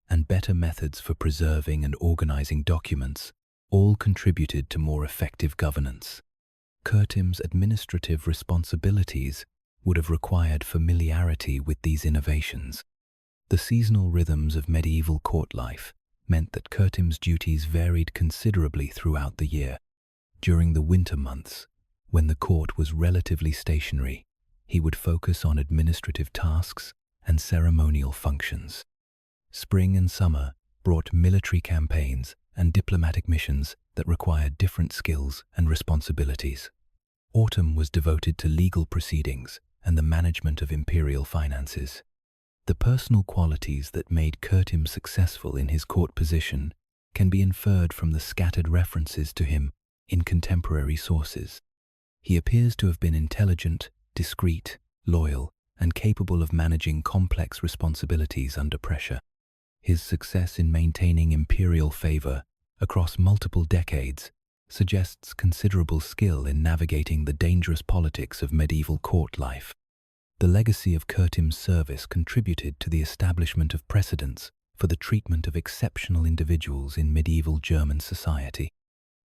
and better methods for preserving and organizing documents all contributed to more effective governance. CURTIM's administrative responsibilities would have required familiarity with these innovations. The seasonal rhythms of medieval court life meant that CURTIM's duties varied considerably throughout the year. During the winter months, when the court was relatively stationary, he would focus on administrative tasks and ceremonial functions. Spring and summer brought military campaigns and diplomatic missions that required different skills and responsibilities. Autumn was devoted to legal proceedings and the management of imperial finances. The personal qualities that made CURTIM successful in his court position can be inferred from the scattered references to him in contemporary sources. He appears to have been intelligent, discreet, loyal, and capable of managing complex responsibilities under pressure. His success in maintaining imperial favor across multiple decades suggests considerable skill in navigating the dangerous politics of medieval court life. The legacy of CURTIM's service contributed to the establishment of precedents for the treatment of exceptional individuals in medieval German society.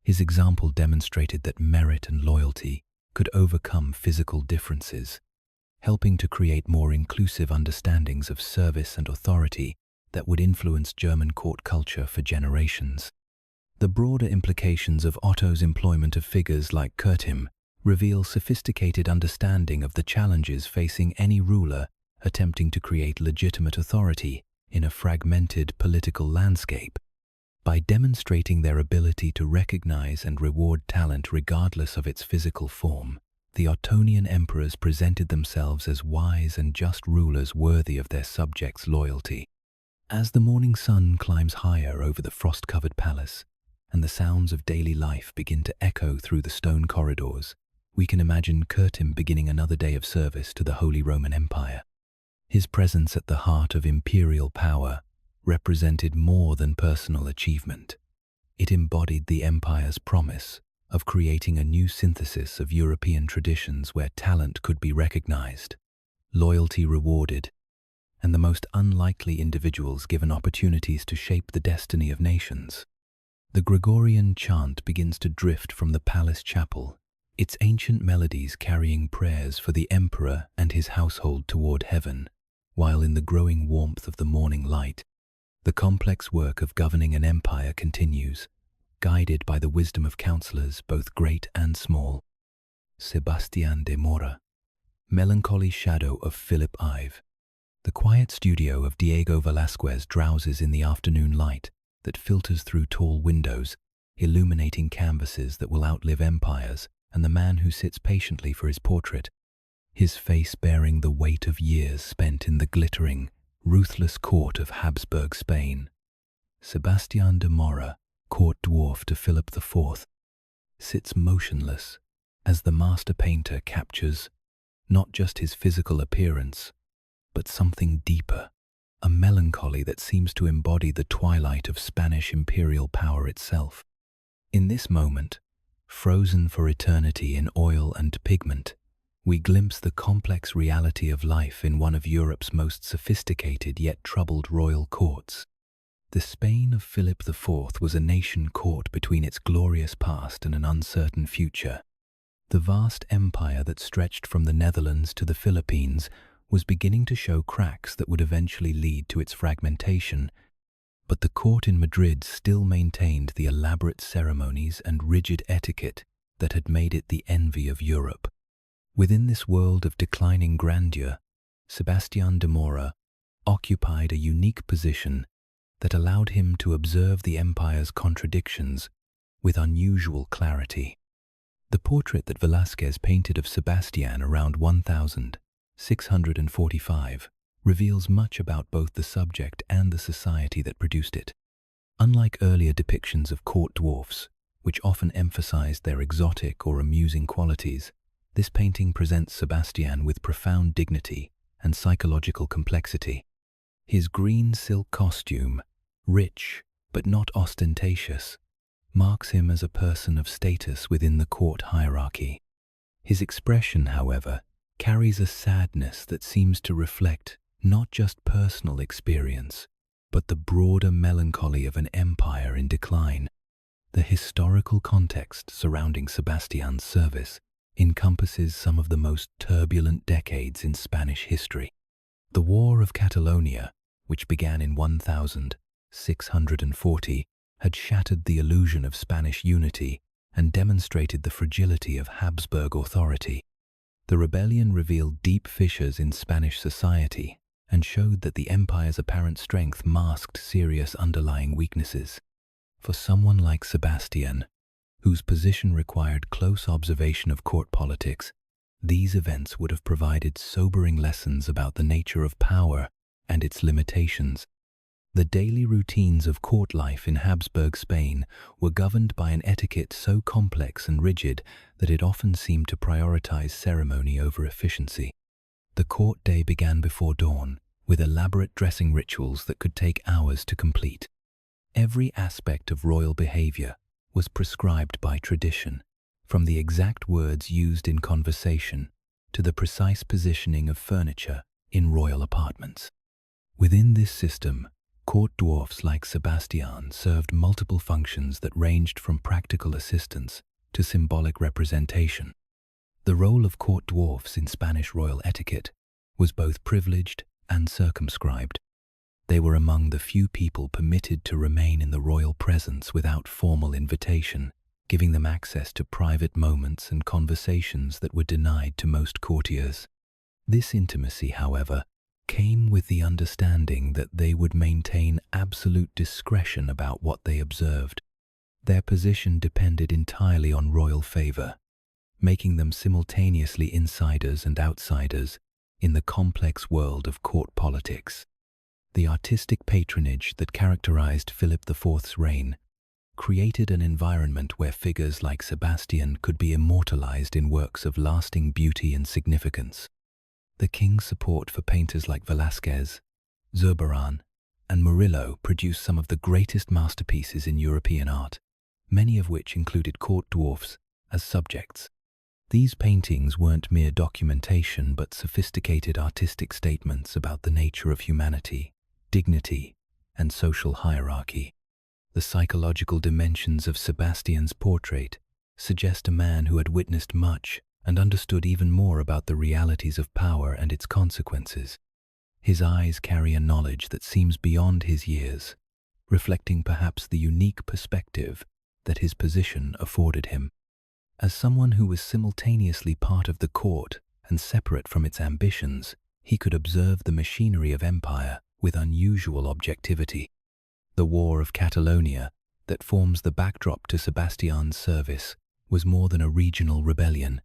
His example demonstrated that merit and loyalty could overcome physical differences, helping to create more inclusive understandings of service and authority that would influence German court culture for generations. The broader implications of Otto's employment of figures like CURTIM reveal sophisticated understanding of the challenges facing any ruler attempting to create legitimate authority in a fragmented political landscape. By demonstrating their ability to recognize and reward talent regardless of its physical form, the Ottonian emperors presented themselves as wise and just rulers worthy of their subjects' loyalty. As the morning sun climbs higher over the frost-covered palace, and the sounds of daily life begin to echo through the stone corridors, we can imagine CURTIM beginning another day of service to the Holy Roman Empire. His presence at the heart of imperial power represented more than personal achievement. It embodied the empire's promise of creating a new synthesis of European traditions where talent could be recognized, loyalty rewarded, and the most unlikely individuals given opportunities to shape the destiny of nations. The Gregorian chant begins to drift from the palace chapel, its ancient melodies carrying prayers for the emperor and his household toward heaven, while in the growing warmth of the morning light, the complex work of governing an empire continues, guided by the wisdom of counselors both great and small. Sebastian de MORRA, Melancholy Shadow of Philip Ive. The quiet studio of Diego Velázquez drowses in the afternoon light that filters through tall windows, illuminating canvases that will outlive empires and the man who sits patiently for his portrait, his face bearing the weight of years spent in the glittering, ruthless court of Habsburg Spain. Sebastian de MORRA, court dwarf to Philip IV, sits motionless as the master painter captures not just his physical appearance, but something deeper, a melancholy that seems to embody the twilight of Spanish imperial power itself. In this moment, frozen for eternity in oil and pigment, we glimpse the complex reality of life in one of Europe's most sophisticated yet troubled royal courts. The Spain of Philip IV was a nation caught between its glorious past and an uncertain future. The vast empire that stretched from the Netherlands to the Philippines was beginning to show cracks that would eventually lead to its fragmentation, but the court in Madrid still maintained the elaborate ceremonies and rigid etiquette that had made it the envy of Europe. Within this world of declining grandeur, Sebastian de MORRA occupied a unique position that allowed him to observe the empire's contradictions with unusual clarity. The portrait that Velázquez painted of Sebastian around 1645 reveals much about both the subject and the society that produced it. Unlike earlier depictions of court dwarfs, which often emphasized their exotic or amusing qualities, this painting presents Sebastian with profound dignity and psychological complexity. His green silk costume, rich but not ostentatious, marks him as a person of status within the court hierarchy. His expression, however, carries a sadness that seems to reflect not just personal experience, but the broader melancholy of an empire in decline. The historical context surrounding Sebastian's service encompasses some of the most turbulent decades in Spanish history. The War of Catalonia, which began in 1640, had shattered the illusion of Spanish unity and demonstrated the fragility of Habsburg authority. The rebellion revealed deep fissures in Spanish society and showed that the empire's apparent strength masked serious underlying weaknesses. For someone like Sebastian, whose position required close observation of court politics, these events would have provided sobering lessons about the nature of power and its limitations. The daily routines of court life in Habsburg Spain were governed by an etiquette so complex and rigid that it often seemed to prioritize ceremony over efficiency. The court day began before dawn, with elaborate dressing rituals that could take hours to complete. Every aspect of royal behavior was prescribed by tradition, from the exact words used in conversation to the precise positioning of furniture in royal apartments. Within this system, court dwarfs like Sebastian served multiple functions that ranged from practical assistance to symbolic representation. The role of court dwarfs in Spanish royal etiquette was both privileged and circumscribed. They were among the few people permitted to remain in the royal presence without formal invitation, giving them access to private moments and conversations that were denied to most courtiers. This intimacy, however, came with the understanding that they would maintain absolute discretion about what they observed. Their position depended entirely on royal favor, making them simultaneously insiders and outsiders in the complex world of court politics. The artistic patronage that characterized Philip IV's reign created an environment where figures like Sebastian could be immortalized in works of lasting beauty and significance. The king's support for painters like Velázquez, Zurbarán, and Murillo produced some of the greatest masterpieces in European art, many of which included court dwarfs as subjects. These paintings weren't mere documentation but sophisticated artistic statements about the nature of humanity, dignity, and social hierarchy. The psychological dimensions of Sebastian's portrait suggest a man who had witnessed much and understood even more about the realities of power and its consequences. His eyes carry a knowledge that seems beyond his years, reflecting perhaps the unique perspective that his position afforded him. As someone who was simultaneously part of the court and separate from its ambitions, he could observe the machinery of empire with unusual objectivity. The War of Catalonia, that forms the backdrop to Sebastian's service, was more than a regional rebellion.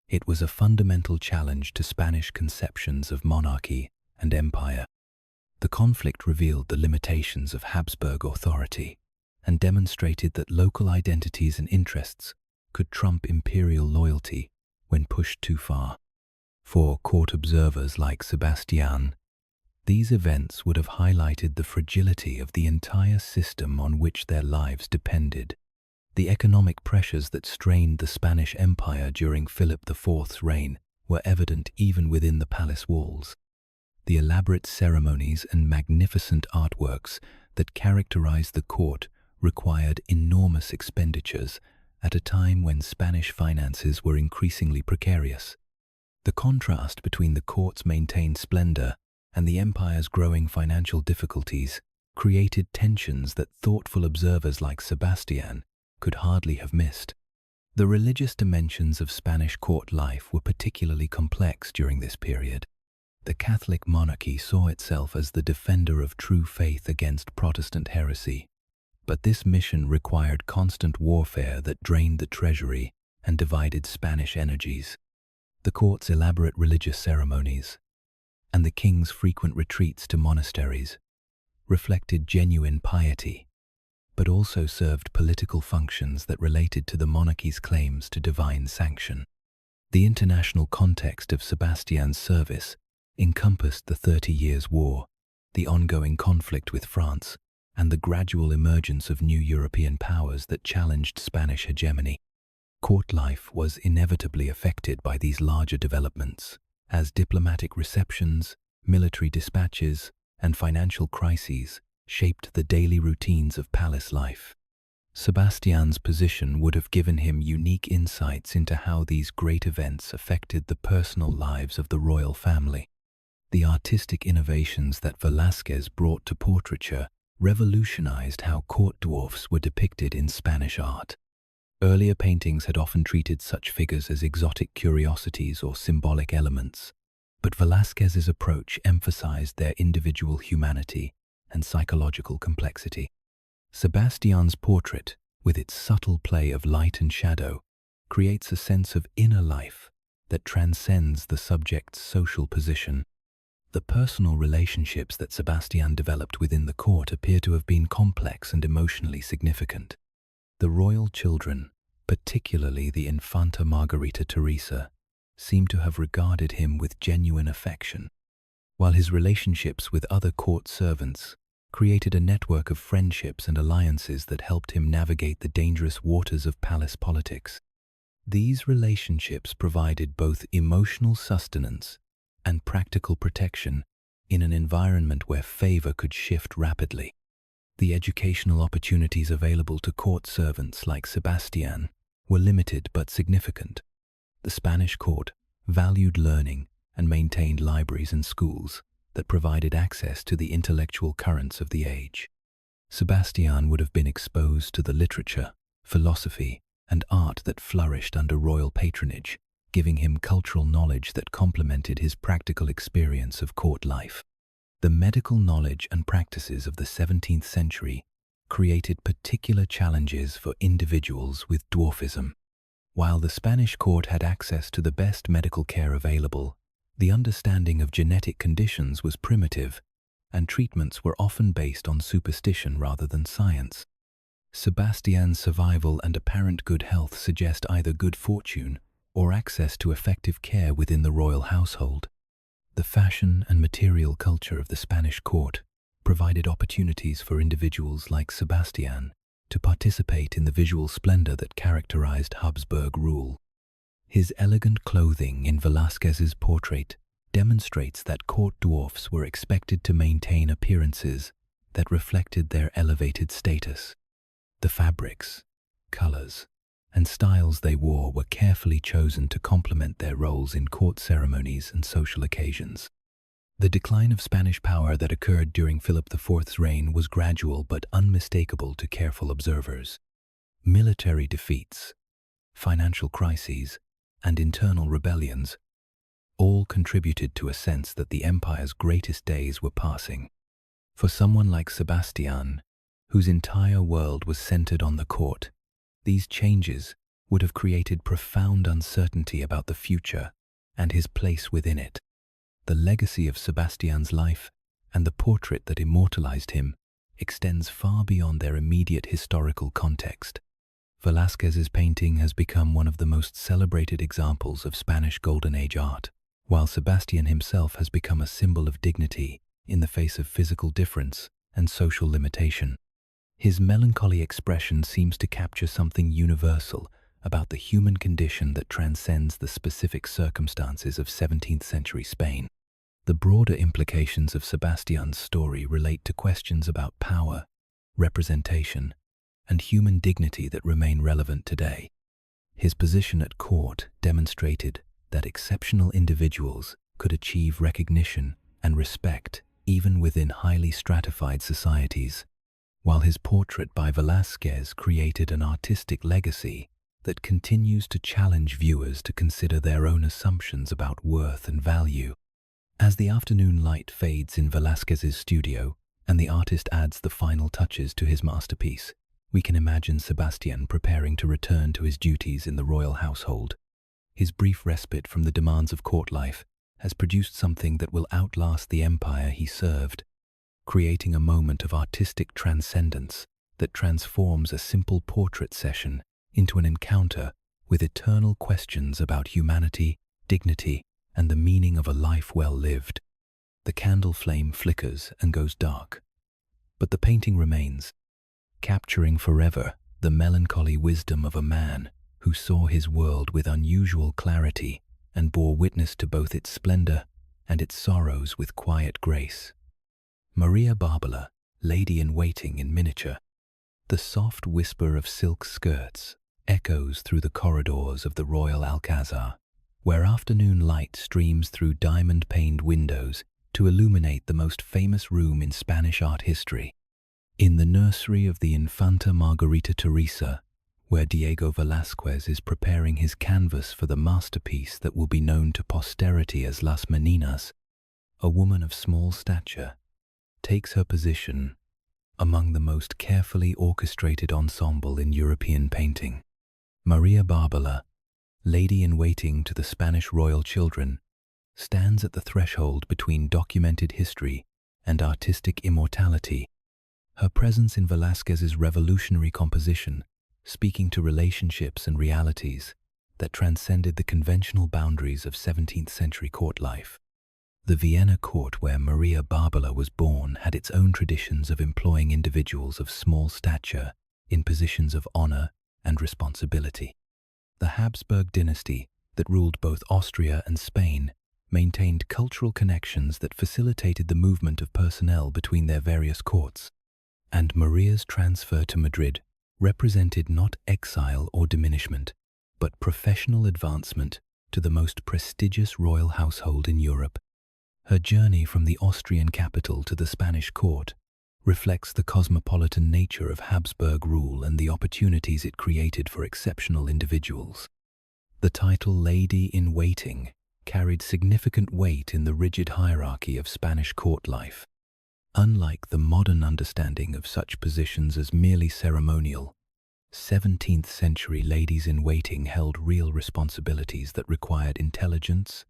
It was a fundamental challenge to Spanish conceptions of monarchy and empire. The conflict revealed the limitations of Habsburg authority and demonstrated that local identities and interests could trump imperial loyalty when pushed too far. For court observers like Sebastian, these events would have highlighted the fragility of the entire system on which their lives depended. The economic pressures that strained the Spanish Empire during Philip IV's reign were evident even within the palace walls. The elaborate ceremonies and magnificent artworks that characterized the court required enormous expenditures at a time when Spanish finances were increasingly precarious. The contrast between the court's maintained splendor and the empire's growing financial difficulties created tensions that thoughtful observers like Sebastian could hardly have missed. The religious dimensions of Spanish court life were particularly complex during this period. The Catholic monarchy saw itself as the defender of true faith against Protestant heresy, but this mission required constant warfare that drained the treasury and divided Spanish energies. The court's elaborate religious ceremonies and the king's frequent retreats to monasteries reflected genuine piety, but also served political functions that related to the monarchy's claims to divine sanction. The international context of Sebastian's service encompassed the 30 Years' War, the ongoing conflict with France, and the gradual emergence of new European powers that challenged Spanish hegemony. Court life was inevitably affected by these larger developments, as diplomatic receptions, military dispatches, and financial crises shaped the daily routines of palace life. Sebastian's position would have given him unique insights into how these great events affected the personal lives of the royal family. The artistic innovations that Velázquez brought to portraiture revolutionized how court dwarfs were depicted in Spanish art. Earlier paintings had often treated such figures as exotic curiosities or symbolic elements, but Velázquez's approach emphasized their individual humanity and psychological complexity. Sebastian's portrait, with its subtle play of light and shadow, creates a sense of inner life that transcends the subject's social position. The personal relationships that Sebastian developed within the court appear to have been complex and emotionally significant. The royal children, particularly the Infanta Margarita Teresa, seem to have regarded him with genuine affection, while his relationships with other court servants created a network of friendships and alliances that helped him navigate the dangerous waters of palace politics. These relationships provided both emotional sustenance and practical protection in an environment where favor could shift rapidly. The educational opportunities available to court servants like Sebastian were limited but significant. The Spanish court valued learning and maintained libraries and schools that provided access to the intellectual currents of the age. Sebastian would have been exposed to the literature, philosophy, and art that flourished under royal patronage, giving him cultural knowledge that complemented his practical experience of court life. The medical knowledge and practices of the 17th century created particular challenges for individuals with dwarfism. While the Spanish court had access to the best medical care available, the understanding of genetic conditions was primitive, and treatments were often based on superstition rather than science. Sebastian's survival and apparent good health suggest either good fortune or access to effective care within the royal household. The fashion and material culture of the Spanish court provided opportunities for individuals like Sebastian to participate in the visual splendor that characterized Habsburg rule. His elegant clothing in Velázquez's portrait demonstrates that court dwarfs were expected to maintain appearances that reflected their elevated status. The fabrics, colors, and styles they wore were carefully chosen to complement their roles in court ceremonies and social occasions. The decline of Spanish power that occurred during Philip IV's reign was gradual but unmistakable to careful observers. Military defeats, financial crises, and internal rebellions all contributed to a sense that the empire's greatest days were passing. For someone like Sebastian, whose entire world was centered on the court, these changes would have created profound uncertainty about the future and his place within it. The legacy of Sebastian's life and the portrait that immortalized him extends far beyond their immediate historical context. Velázquez's painting has become one of the most celebrated examples of Spanish Golden Age art, while Sebastian himself has become a symbol of dignity in the face of physical difference and social limitation. His melancholy expression seems to capture something universal about the human condition that transcends the specific circumstances of 17th century Spain. The broader implications of Sebastian's story relate to questions about power, representation, and human dignity that remain relevant today. His position at court demonstrated that exceptional individuals could achieve recognition and respect even within highly stratified societies, while his portrait by Velázquez created an artistic legacy that continues to challenge viewers to consider their own assumptions about worth and value. As the afternoon light fades in Velázquez's studio and the artist adds the final touches to his masterpiece, we can imagine Sebastian preparing to return to his duties in the royal household. His brief respite from the demands of court life has produced something that will outlast the empire he served, creating a moment of artistic transcendence that transforms a simple portrait session into an encounter with eternal questions about humanity, dignity, and the meaning of a life well lived. The candle flame flickers and goes dark, but the painting remains, capturing forever the melancholy wisdom of a man who saw his world with unusual clarity and bore witness to both its splendor and its sorrows with quiet grace. Maria Barbara, lady-in-waiting in miniature. The soft whisper of silk skirts echoes through the corridors of the Royal Alcazar, where afternoon light streams through diamond-paned windows to illuminate the most famous room in Spanish art history. In the nursery of the Infanta Margarita Teresa, where Diego Velázquez is preparing his canvas for the masterpiece that will be known to posterity as Las Meninas, a woman of small stature takes her position among the most carefully orchestrated ensemble in European painting. Maria Barbara, lady-in-waiting to the Spanish royal children, stands at the threshold between documented history and artistic immortality. Her presence in Velázquez's revolutionary composition, speaking to relationships and realities that transcended the conventional boundaries of 17th century court life. The Vienna court where Maria Barbara was born had its own traditions of employing individuals of small stature in positions of honor and responsibility. The Habsburg dynasty that ruled both Austria and Spain maintained cultural connections that facilitated the movement of personnel between their various courts, and Maria's transfer to Madrid represented not exile or diminishment, but professional advancement to the most prestigious royal household in Europe. Her journey from the Austrian capital to the Spanish court reflects the cosmopolitan nature of Habsburg rule and the opportunities it created for exceptional individuals. The title Lady in Waiting carried significant weight in the rigid hierarchy of Spanish court life. Unlike the modern understanding of such positions as merely ceremonial, 17th century ladies-in-waiting held real responsibilities that required intelligence,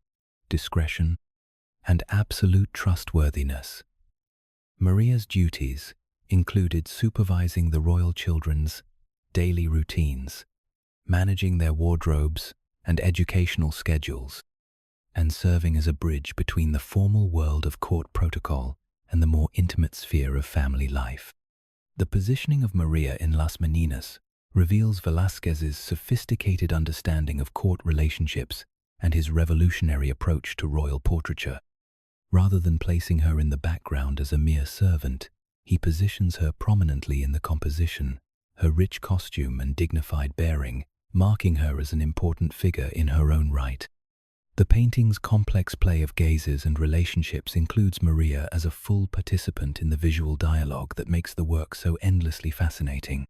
discretion, and absolute trustworthiness. Maria's duties included supervising the royal children's daily routines, managing their wardrobes and educational schedules, and serving as a bridge between the formal world of court protocol and the more intimate sphere of family life. The positioning of Maria in Las Meninas reveals Velázquez's sophisticated understanding of court relationships and his revolutionary approach to royal portraiture. Rather than placing her in the background as a mere servant, he positions her prominently in the composition, her rich costume and dignified bearing, marking her as an important figure in her own right. The painting's complex play of gazes and relationships includes Maria as a full participant in the visual dialogue that makes the work so endlessly fascinating.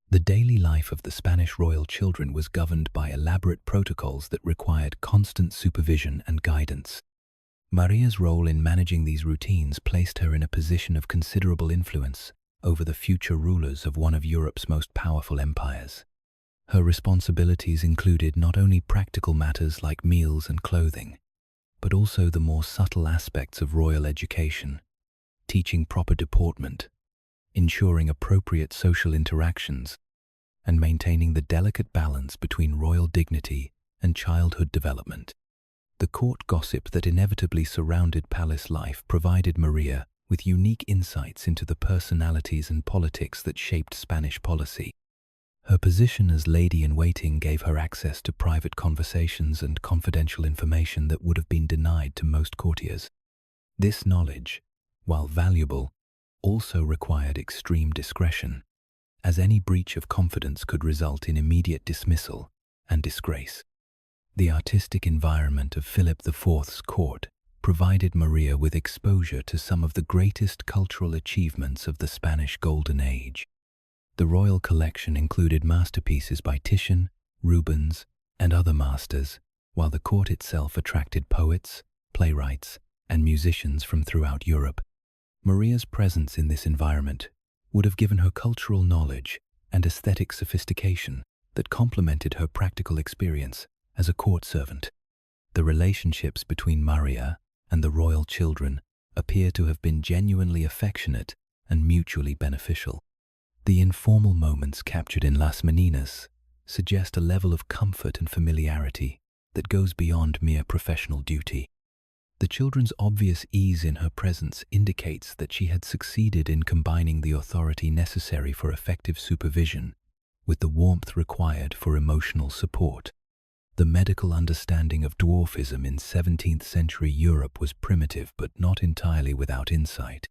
The daily life of the Spanish royal children was governed by elaborate protocols that required constant supervision and guidance. Maria's role in managing these routines placed her in a position of considerable influence over the future rulers of one of Europe's most powerful empires. Her responsibilities included not only practical matters like meals and clothing, but also the more subtle aspects of royal education, teaching proper deportment, ensuring appropriate social interactions, and maintaining the delicate balance between royal dignity and childhood development. The court gossip that inevitably surrounded palace life provided Maria with unique insights into the personalities and politics that shaped Spanish policy. Her position as lady-in-waiting gave her access to private conversations and confidential information that would have been denied to most courtiers. This knowledge, while valuable, also required extreme discretion, as any breach of confidence could result in immediate dismissal and disgrace. The artistic environment of Philip IV's court provided Maria with exposure to some of the greatest cultural achievements of the Spanish Golden Age. The royal collection included masterpieces by Titian, Rubens, and other masters, while the court itself attracted poets, playwrights, and musicians from throughout Europe. Maria's presence in this environment would have given her cultural knowledge and aesthetic sophistication that complemented her practical experience as a court servant. The relationships between Maria and the royal children appear to have been genuinely affectionate and mutually beneficial. The informal moments captured in Las Meninas suggest a level of comfort and familiarity that goes beyond mere professional duty. The children's obvious ease in her presence indicates that she had succeeded in combining the authority necessary for effective supervision with the warmth required for emotional support. The medical understanding of dwarfism in 17th century Europe was primitive but not entirely without insight.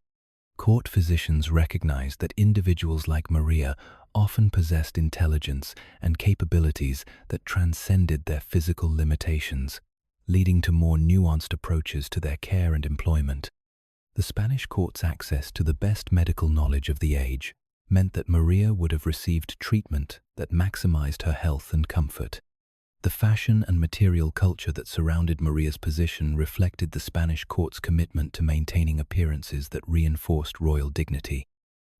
Court physicians recognized that individuals like Maria often possessed intelligence and capabilities that transcended their physical limitations, leading to more nuanced approaches to their care and employment. The Spanish court's access to the best medical knowledge of the age meant that Maria would have received treatment that maximized her health and comfort. The fashion and material culture that surrounded Maria's position reflected the Spanish court's commitment to maintaining appearances that reinforced royal dignity.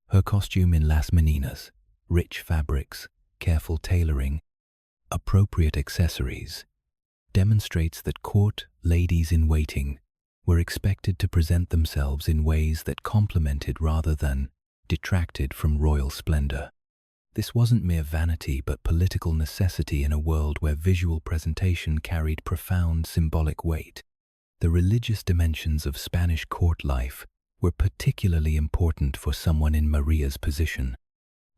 Her costume in Las Meninas, rich fabrics, careful tailoring, appropriate accessories, demonstrates that court ladies-in-waiting were expected to present themselves in ways that complemented rather than detracted from royal splendor. This wasn't mere vanity but political necessity in a world where visual presentation carried profound symbolic weight. The religious dimensions of Spanish court life were particularly important for someone in Maria's position.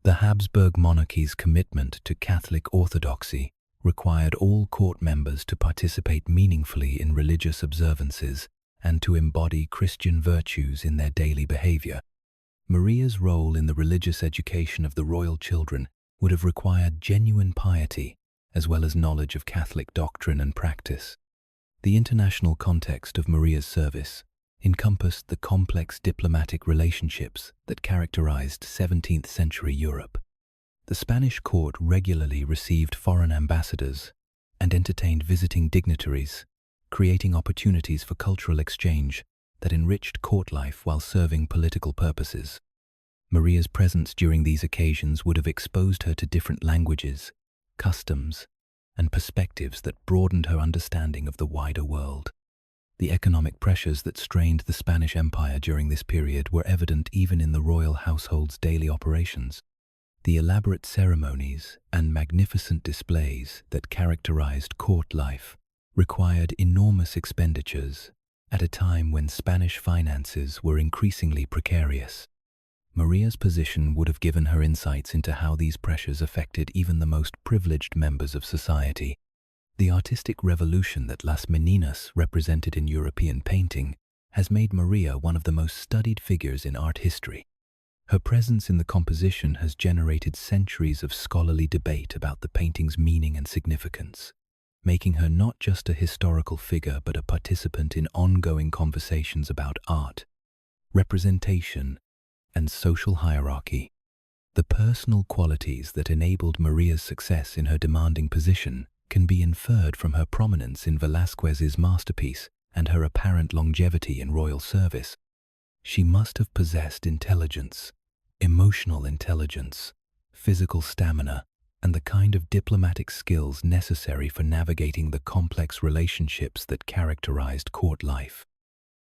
The Habsburg monarchy's commitment to Catholic orthodoxy required all court members to participate meaningfully in religious observances and to embody Christian virtues in their daily behavior. Maria's role in the religious education of the royal children would have required genuine piety as well as knowledge of Catholic doctrine and practice. The international context of Maria's service encompassed the complex diplomatic relationships that characterized 17th century Europe. The Spanish court regularly received foreign ambassadors and entertained visiting dignitaries, creating opportunities for cultural exchange that enriched court life while serving political purposes. Maria's presence during these occasions would have exposed her to different languages, customs, and perspectives that broadened her understanding of the wider world. The economic pressures that strained the Spanish Empire during this period were evident even in the royal household's daily operations. The elaborate ceremonies and magnificent displays that characterized court life required enormous expenditures at a time when Spanish finances were increasingly precarious. Maria's position would have given her insights into how these pressures affected even the most privileged members of society. The artistic revolution that Las Meninas represented in European painting has made Maria one of the most studied figures in art history. Her presence in the composition has generated centuries of scholarly debate about the painting's meaning and significance, making her not just a historical figure but a participant in ongoing conversations about art, representation, and social hierarchy. The personal qualities that enabled Maria's success in her demanding position can be inferred from her prominence in Velázquez's masterpiece and her apparent longevity in royal service. She must have possessed intelligence, emotional intelligence, physical stamina, and the kind of diplomatic skills necessary for navigating the complex relationships that characterized court life.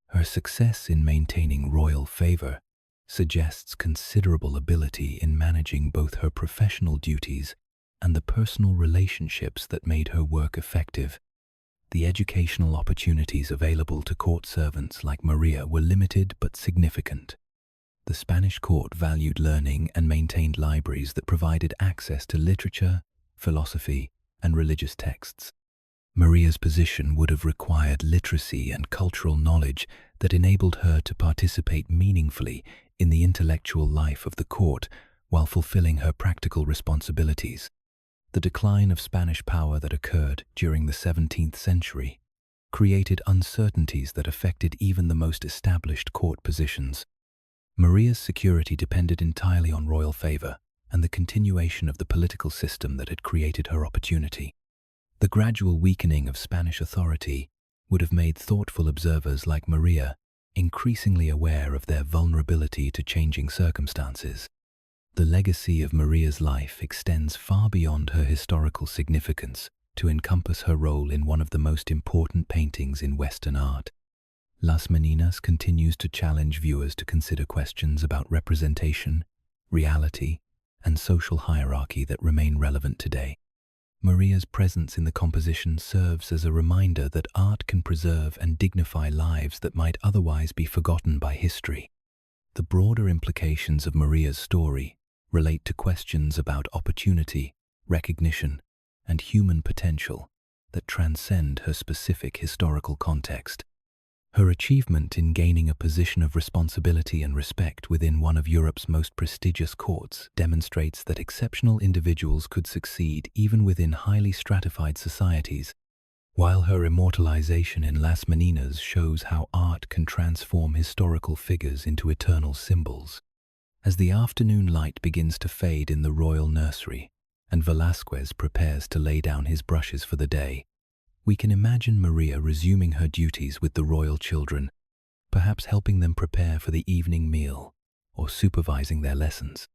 Her success in maintaining royal favor suggests considerable ability in managing both her professional duties and the personal relationships that made her work effective. The educational opportunities available to court servants like Maria were limited but significant. The Spanish court valued learning and maintained libraries that provided access to literature, philosophy, and religious texts. Maria's position would have required literacy and cultural knowledge that enabled her to participate meaningfully in the intellectual life of the court while fulfilling her practical responsibilities. The decline of Spanish power that occurred during the 17th century created uncertainties that affected even the most established court positions. Maria's security depended entirely on royal favor and the continuation of the political system that had created her opportunity. The gradual weakening of Spanish authority would have made thoughtful observers like Maria increasingly aware of their vulnerability to changing circumstances. The legacy of Maria's life extends far beyond her historical significance to encompass her role in one of the most important paintings in Western art. Las Meninas continues to challenge viewers to consider questions about representation, reality, and social hierarchy that remain relevant today. Maria's presence in the composition serves as a reminder that art can preserve and dignify lives that might otherwise be forgotten by history. The broader implications of Maria's story relate to questions about opportunity, recognition, and human potential that transcend her specific historical context. Her achievement in gaining a position of responsibility and respect within one of Europe's most prestigious courts demonstrates that exceptional individuals could succeed even within highly stratified societies, while her immortalization in Las Meninas shows how art can transform historical figures into eternal symbols. As the afternoon light begins to fade in the royal nursery and Velázquez prepares to lay down his brushes for the day, we can imagine Maria resuming her duties with the royal children, perhaps helping them prepare for the evening meal or supervising their lessons.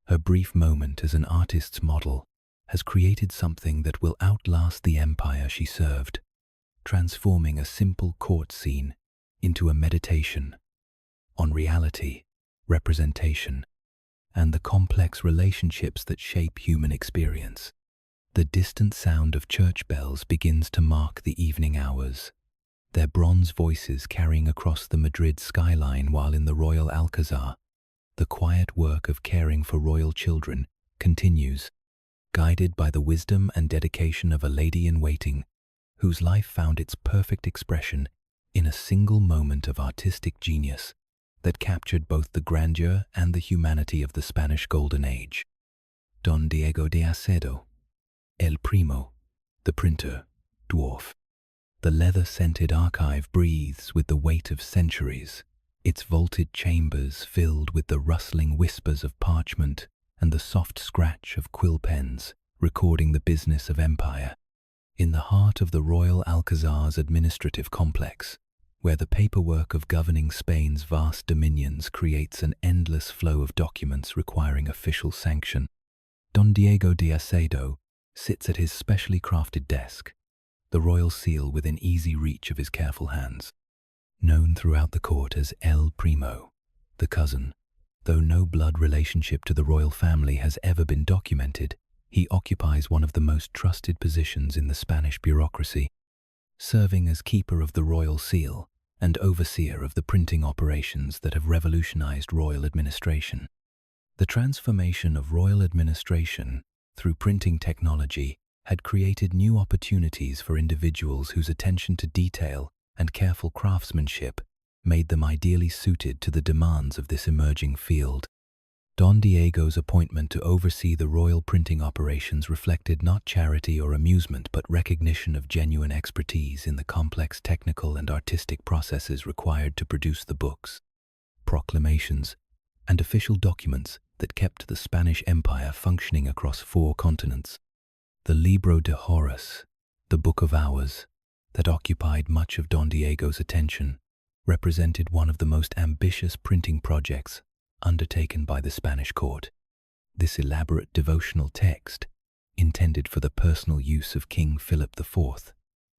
Her brief moment as an artist's model has created something that will outlast the empire she served, transforming a simple court scene into a meditation on reality, representation, and the complex relationships that shape human experience. The distant sound of church bells begins to mark the evening hours, their bronze voices carrying across the Madrid skyline, while in the Royal Alcazar, the quiet work of caring for royal children continues, guided by the wisdom and dedication of a lady-in-waiting whose life found its perfect expression in a single moment of artistic genius that captured both the grandeur and the humanity of the Spanish Golden Age. Don Diego de Acedo, El Primo, the printer, dwarf. The leather-scented archive breathes with the weight of centuries, its vaulted chambers filled with the rustling whispers of parchment and the soft scratch of quill pens, recording the business of empire. In the heart of the Royal Alcazar's administrative complex, where the paperwork of governing Spain's vast dominions creates an endless flow of documents requiring official sanction, Don Diego de Acedo sits at his specially crafted desk, the royal seal within easy reach of his careful hands. Known throughout the court as El Primo, the cousin, though no blood relationship to the royal family has ever been documented, he occupies one of the most trusted positions in the Spanish bureaucracy, serving as keeper of the royal seal and overseer of the printing operations that have revolutionized royal administration. The transformation of royal administration through printing technology had created new opportunities for individuals whose attention to detail and careful craftsmanship made them ideally suited to the demands of this emerging field. Don Diego's appointment to oversee the royal printing operations reflected not charity or amusement but recognition of genuine expertise in the complex technical and artistic processes required to produce the books, proclamations, and official documents that kept the Spanish Empire functioning across 4 continents. The Libro de Horus, the Book of Hours, that occupied much of Don Diego's attention, represented one of the most ambitious printing projects undertaken by the Spanish court. This elaborate devotional text, intended for the personal use of King Philip IV,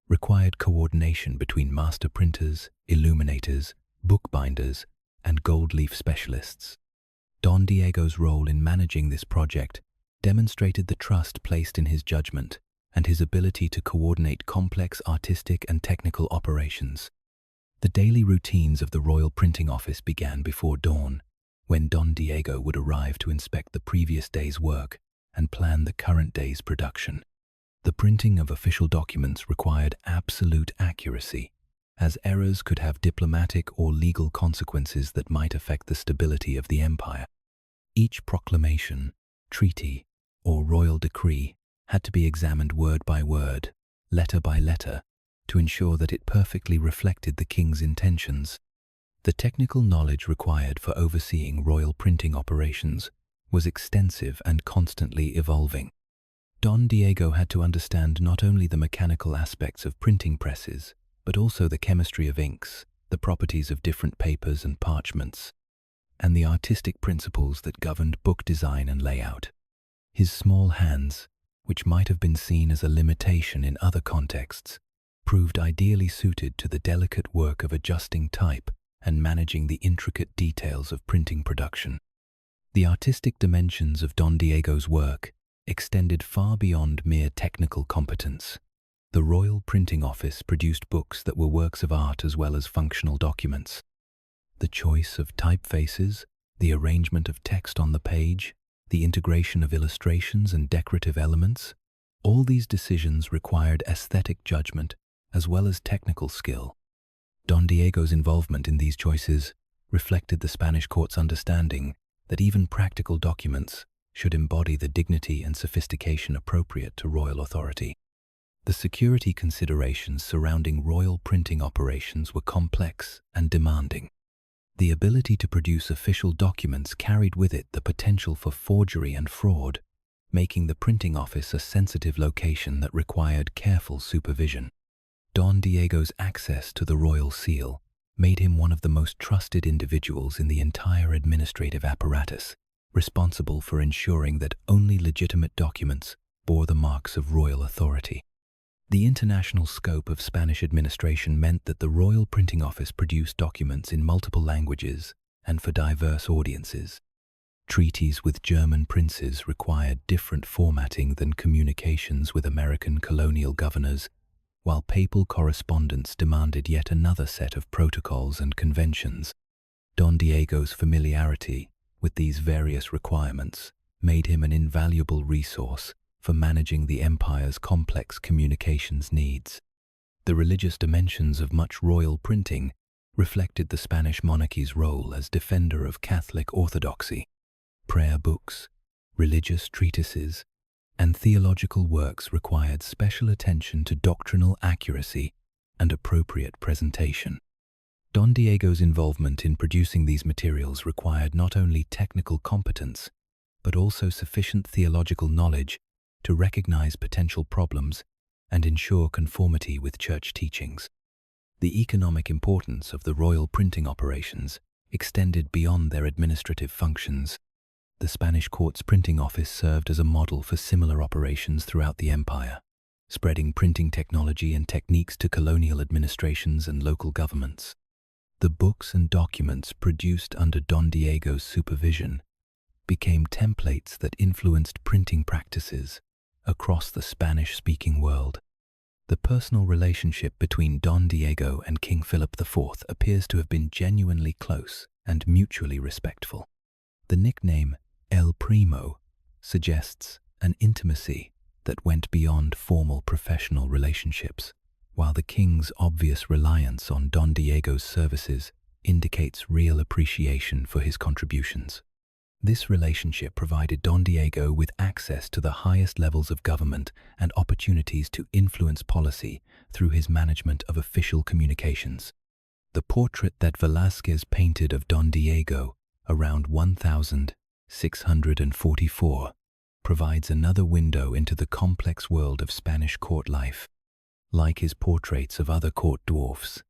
required coordination between master printers, illuminators, bookbinders, and gold leaf specialists. Don Diego's role in managing this project demonstrated the trust placed in his judgment and his ability to coordinate complex artistic and technical operations. The daily routines of the Royal Printing Office began before dawn, when Don Diego would arrive to inspect the previous day's work and plan the current day's production. The printing of official documents required absolute accuracy, as errors could have diplomatic or legal consequences that might affect the stability of the empire. Each proclamation, treaty, or royal decree had to be examined word by word, letter by letter, to ensure that it perfectly reflected the king's intentions. The technical knowledge required for overseeing royal printing operations was extensive and constantly evolving. Don Diego had to understand not only the mechanical aspects of printing presses, but also the chemistry of inks, the properties of different papers and parchments, and the artistic principles that governed book design and layout. His small hands, which might have been seen as a limitation in other contexts, proved ideally suited to the delicate work of adjusting type and managing the intricate details of printing production. The artistic dimensions of Don Diego's work extended far beyond mere technical competence. The Royal Printing Office produced books that were works of art as well as functional documents. The choice of typefaces, the arrangement of text on the page, the integration of illustrations and decorative elements, all these decisions required aesthetic judgment as well as technical skill. Don Diego's involvement in these choices reflected the Spanish court's understanding that even practical documents should embody the dignity and sophistication appropriate to royal authority. The security considerations surrounding royal printing operations were complex and demanding. The ability to produce official documents carried with it the potential for forgery and fraud, making the printing office a sensitive location that required careful supervision. Don Diego's access to the royal seal made him one of the most trusted individuals in the entire administrative apparatus, responsible for ensuring that only legitimate documents bore the marks of royal authority. The international scope of Spanish administration meant that the Royal Printing Office produced documents in multiple languages and for diverse audiences. Treaties with German princes required different formatting than communications with American colonial governors, while papal correspondence demanded yet another set of protocols and conventions. Don Diego's familiarity with these various requirements made him an invaluable resource for managing the empire's complex communications needs. The religious dimensions of much royal printing reflected the Spanish monarchy's role as defender of Catholic orthodoxy. Prayer books, religious treatises, and theological works required special attention to doctrinal accuracy and appropriate presentation. Don Diego's involvement in producing these materials required not only technical competence, but also sufficient theological knowledge to recognize potential problems and ensure conformity with church teachings. The economic importance of the royal printing operations extended beyond their administrative functions. The Spanish court's printing office served as a model for similar operations throughout the empire, spreading printing technology and techniques to colonial administrations and local governments. The books and documents produced under Don Diego's supervision became templates that influenced printing practices across the Spanish-speaking world. The personal relationship between Don Diego and King Philip IV appears to have been genuinely close and mutually respectful. The nickname El Primo suggests an intimacy that went beyond formal professional relationships, while the king's obvious reliance on Don Diego's services indicates real appreciation for his contributions. This relationship provided Don Diego with access to the highest levels of government and opportunities to influence policy through his management of official communications. The portrait that Velázquez painted of Don Diego around 1644 provides another window into the complex world of Spanish court life. Like his portraits of other court dwarfs,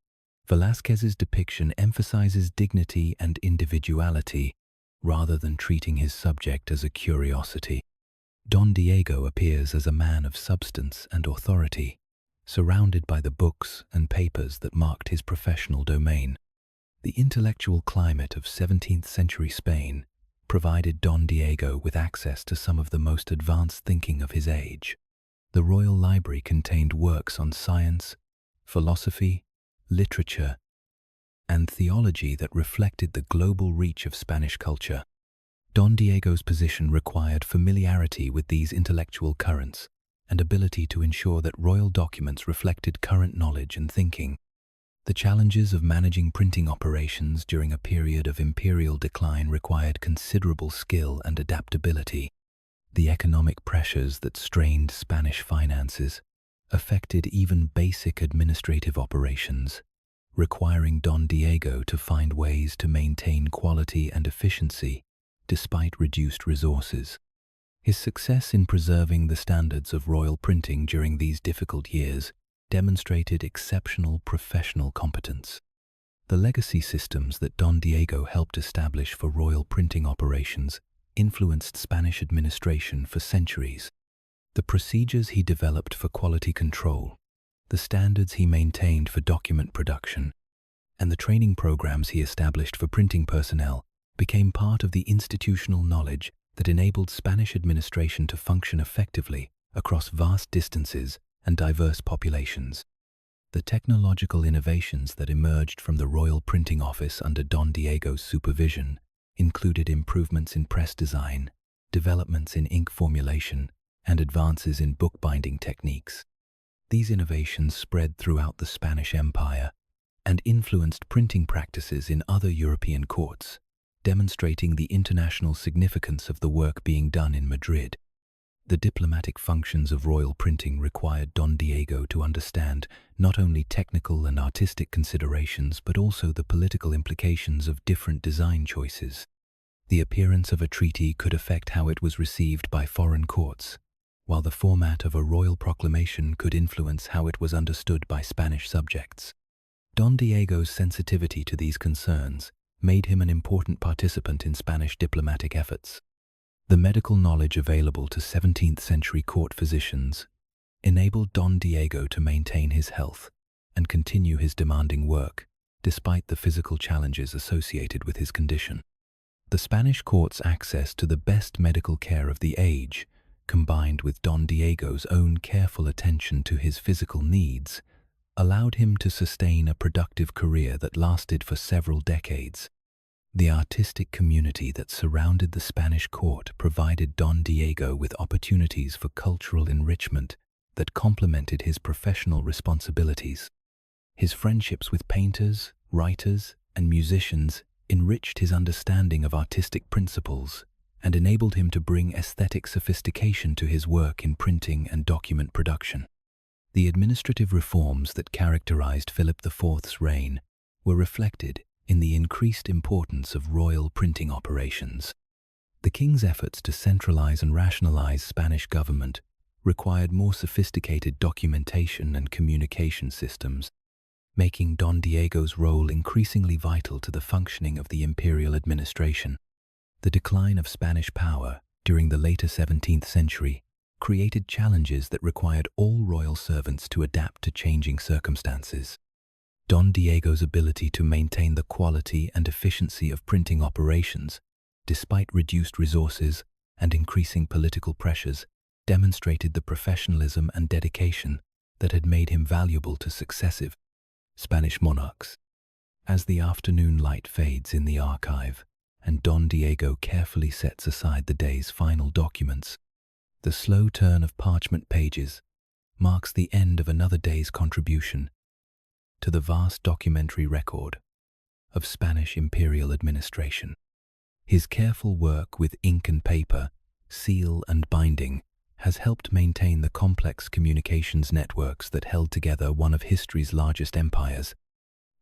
Velázquez's depiction emphasizes dignity and individuality rather than treating his subject as a curiosity. Don Diego appears as a man of substance and authority, surrounded by the books and papers that marked his professional domain. The intellectual climate of 17th century Spain provided Don Diego with access to some of the most advanced thinking of his age. The Royal Library contained works on science, philosophy, literature, and theology that reflected the global reach of Spanish culture. Don Diego's position required familiarity with these intellectual currents and ability to ensure that royal documents reflected current knowledge and thinking. The challenges of managing printing operations during a period of imperial decline required considerable skill and adaptability. The economic pressures that strained Spanish finances affected even basic administrative operations, requiring Don Diego to find ways to maintain quality and efficiency despite reduced resources. His success in preserving the standards of royal printing during these difficult years demonstrated exceptional professional competence. The legacy systems that Don Diego helped establish for royal printing operations influenced Spanish administration for centuries. The procedures he developed for quality control, the standards he maintained for document production, and the training programs he established for printing personnel became part of the institutional knowledge that enabled Spanish administration to function effectively across vast distances and diverse populations. The technological innovations that emerged from the Royal Printing Office under Don Diego's supervision included improvements in press design, developments in ink formulation, and advances in bookbinding techniques. These innovations spread throughout the Spanish Empire and influenced printing practices in other European courts, demonstrating the international significance of the work being done in Madrid. The diplomatic functions of royal printing required Don Diego to understand not only technical and artistic considerations but also the political implications of different design choices. The appearance of a treaty could affect how it was received by foreign courts, while the format of a royal proclamation could influence how it was understood by Spanish subjects. Don Diego's sensitivity to these concerns made him an important participant in Spanish diplomatic efforts. The medical knowledge available to 17th century court physicians enabled Don Diego to maintain his health and continue his demanding work, despite the physical challenges associated with his condition. The Spanish court's access to the best medical care of the age, combined with Don Diego's own careful attention to his physical needs, allowed him to sustain a productive career that lasted for several decades. The artistic community that surrounded the Spanish court provided Don Diego with opportunities for cultural enrichment that complemented his professional responsibilities. His friendships with painters, writers, and musicians enriched his understanding of artistic principles and enabled him to bring aesthetic sophistication to his work in printing and document production. The administrative reforms that characterized Philip IV's reign were reflected in the increased importance of royal printing operations. The king's efforts to centralize and rationalize Spanish government required more sophisticated documentation and communication systems, making Don Diego's role increasingly vital to the functioning of the imperial administration. The decline of Spanish power during the later 17th century created challenges that required all royal servants to adapt to changing circumstances. Don Diego's ability to maintain the quality and efficiency of printing operations, despite reduced resources and increasing political pressures, demonstrated the professionalism and dedication that had made him valuable to successive Spanish monarchs. As the afternoon light fades in the archive and Don Diego carefully sets aside the day's final documents, the slow turn of parchment pages marks the end of another day's contribution to the vast documentary record of Spanish imperial administration. His careful work with ink and paper, seal and binding has helped maintain the complex communications networks that held together one of history's largest empires,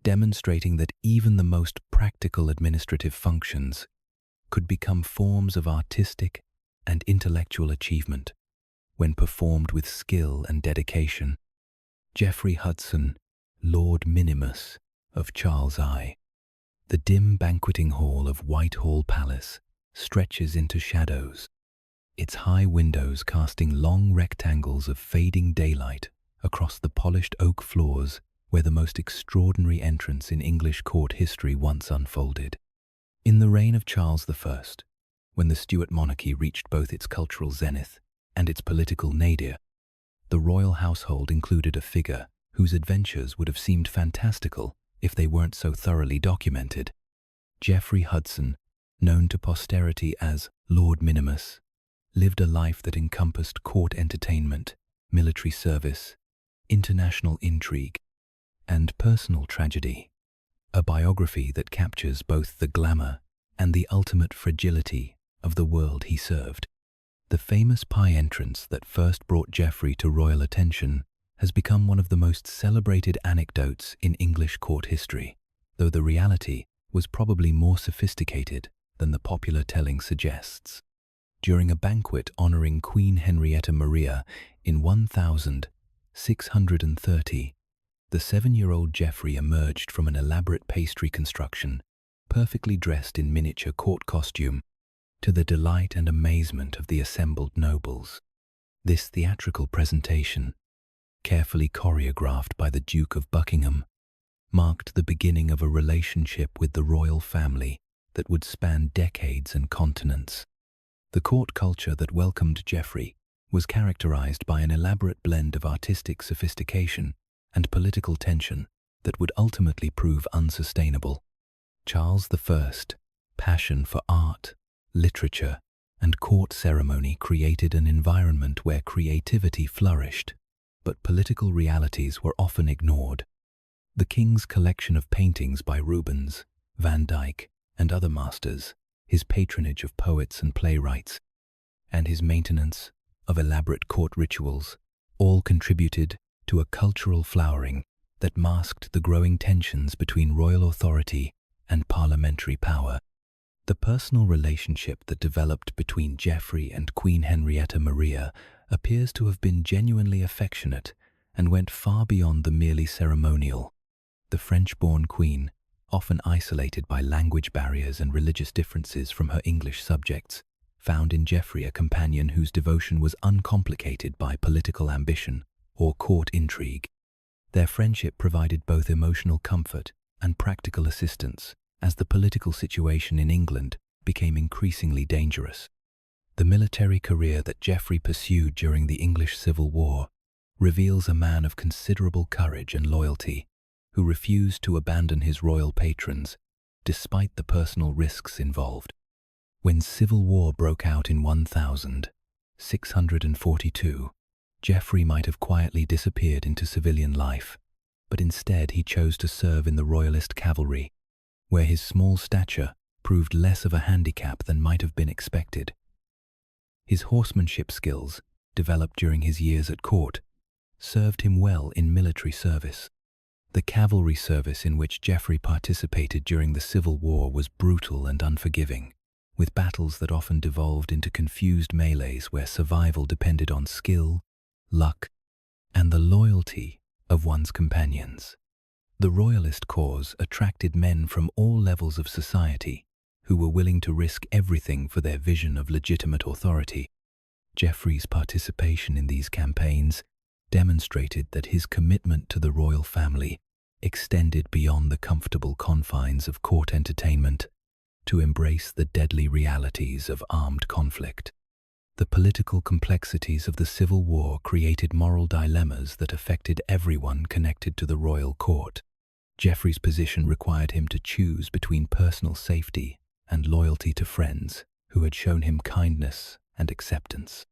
demonstrating that even the most practical administrative functions could become forms of artistic and intellectual achievement when performed with skill and dedication. Geoffrey Hudson, Lord Minimus of Charles I. The dim banqueting hall of Whitehall Palace stretches into shadows, its high windows casting long rectangles of fading daylight across the polished oak floors where the most extraordinary entrance in English court history once unfolded. In the reign of Charles I, when the Stuart monarchy reached both its cultural zenith and its political nadir, the royal household included a figure whose adventures would have seemed fantastical if they weren't so thoroughly documented. Geoffrey Hudson, known to posterity as Lord Minimus, lived a life that encompassed court entertainment, military service, international intrigue, and personal tragedy, a biography that captures both the glamour and the ultimate fragility of the world he served. The famous pie entrance that first brought Geoffrey to royal attention has become one of the most celebrated anecdotes in English court history, though the reality was probably more sophisticated than the popular telling suggests. During a banquet honoring Queen Henrietta Maria in 1630, the 7-year-old Geoffrey emerged from an elaborate pastry construction, perfectly dressed in miniature court costume, to the delight and amazement of the assembled nobles. This theatrical presentation, carefully choreographed by the Duke of Buckingham, marked the beginning of a relationship with the royal family that would span decades and continents. The court culture that welcomed Geoffrey was characterized by an elaborate blend of artistic sophistication and political tension that would ultimately prove unsustainable. Charles I's passion for art, literature, and court ceremony created an environment where creativity flourished, but political realities were often ignored. The king's collection of paintings by Rubens, Van Dyck, and other masters, his patronage of poets and playwrights, and his maintenance of elaborate court rituals all contributed to a cultural flowering that masked the growing tensions between royal authority and parliamentary power. The personal relationship that developed between Geoffrey and Queen Henrietta Maria appears to have been genuinely affectionate and went far beyond the merely ceremonial. The French-born queen, often isolated by language barriers and religious differences from her English subjects, found in Geoffrey a companion whose devotion was uncomplicated by political ambition or court intrigue. Their friendship provided both emotional comfort and practical assistance as the political situation in England became increasingly dangerous. The military career that Geoffrey pursued during the English Civil War reveals a man of considerable courage and loyalty who refused to abandon his royal patrons despite the personal risks involved. When civil war broke out in 1642, Geoffrey might have quietly disappeared into civilian life, but instead he chose to serve in the royalist cavalry, where his small stature proved less of a handicap than might have been expected. His horsemanship skills, developed during his years at court, served him well in military service. The cavalry service in which Geoffrey participated during the Civil War was brutal and unforgiving, with battles that often devolved into confused melees where survival depended on skill, luck, and the loyalty of one's companions. The royalist cause attracted men from all levels of society who were willing to risk everything for their vision of legitimate authority. Geoffrey's participation in these campaigns demonstrated that his commitment to the royal family extended beyond the comfortable confines of court entertainment to embrace the deadly realities of armed conflict. The political complexities of the Civil War created moral dilemmas that affected everyone connected to the royal court. Geoffrey's position required him to choose between personal safety and loyalty to friends who had shown him kindness and acceptance.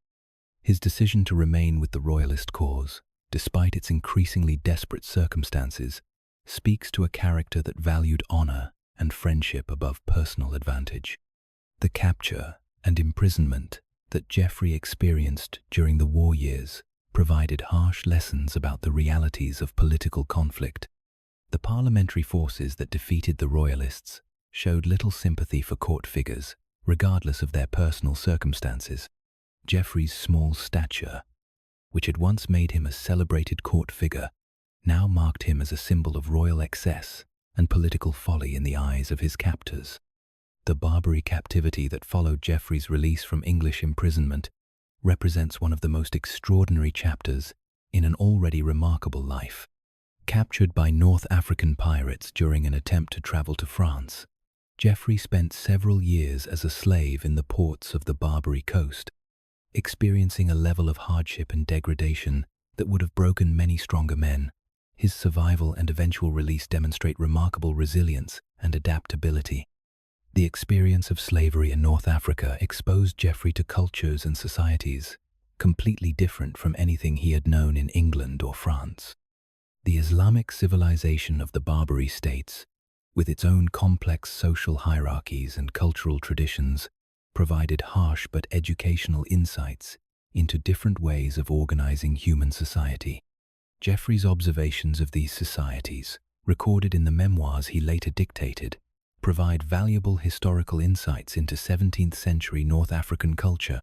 His decision to remain with the royalist cause, despite its increasingly desperate circumstances, speaks to a character that valued honor and friendship above personal advantage. The capture and imprisonment that Geoffrey experienced during the war years provided harsh lessons about the realities of political conflict. The parliamentary forces that defeated the royalists showed little sympathy for court figures, regardless of their personal circumstances. Geoffrey's small stature, which had once made him a celebrated court figure, now marked him as a symbol of royal excess and political folly in the eyes of his captors. The Barbary captivity that followed Geoffrey's release from English imprisonment represents one of the most extraordinary chapters in an already remarkable life. Captured by North African pirates during an attempt to travel to France, Geoffrey spent several years as a slave in the ports of the Barbary coast, experiencing a level of hardship and degradation that would have broken many stronger men. His survival and eventual release demonstrate remarkable resilience and adaptability. The experience of slavery in North Africa exposed Geoffrey to cultures and societies completely different from anything he had known in England or France. The Islamic civilization of the Barbary states, with its own complex social hierarchies and cultural traditions, provided harsh but educational insights into different ways of organizing human society. Geoffrey's observations of these societies, recorded in the memoirs he later dictated, provide valuable historical insights into 17th century North African culture.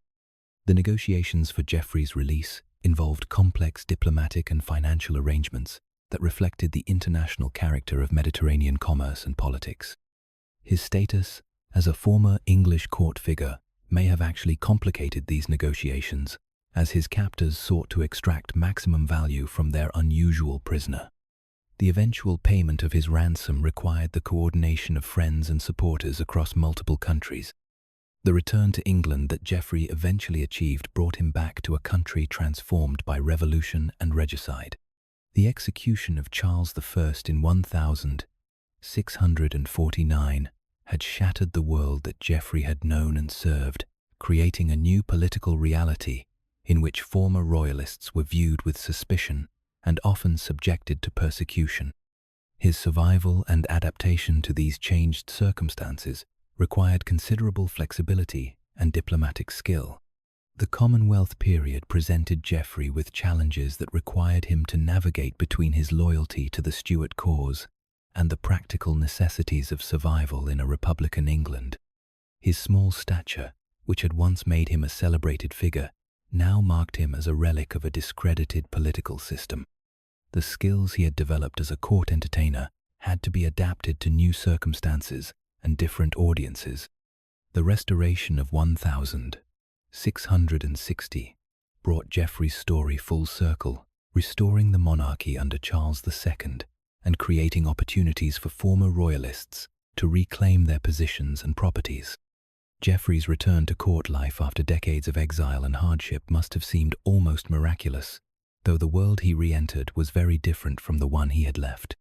The negotiations for Geoffrey's release involved complex diplomatic and financial arrangements that reflected the international character of Mediterranean commerce and politics. His status as a former English court figure may have actually complicated these negotiations, as his captors sought to extract maximum value from their unusual prisoner. The eventual payment of his ransom required the coordination of friends and supporters across multiple countries. The return to England that Geoffrey eventually achieved brought him back to a country transformed by revolution and regicide. The execution of Charles I in 1649 had shattered the world that Geoffrey had known and served, creating a new political reality in which former royalists were viewed with suspicion and often subjected to persecution. His survival and adaptation to these changed circumstances required considerable flexibility and diplomatic skill. The Commonwealth period presented Geoffrey with challenges that required him to navigate between his loyalty to the Stuart cause and the practical necessities of survival in a republican England. His small stature, which had once made him a celebrated figure, now marked him as a relic of a discredited political system. The skills he had developed as a court entertainer had to be adapted to new circumstances and different audiences. The restoration of 1660 brought Geoffrey's story full circle, restoring the monarchy under Charles II and creating opportunities for former royalists to reclaim their positions and properties. Geoffrey's return to court life after decades of exile and hardship must have seemed almost miraculous, though the world he re-entered was very different from the one he had left.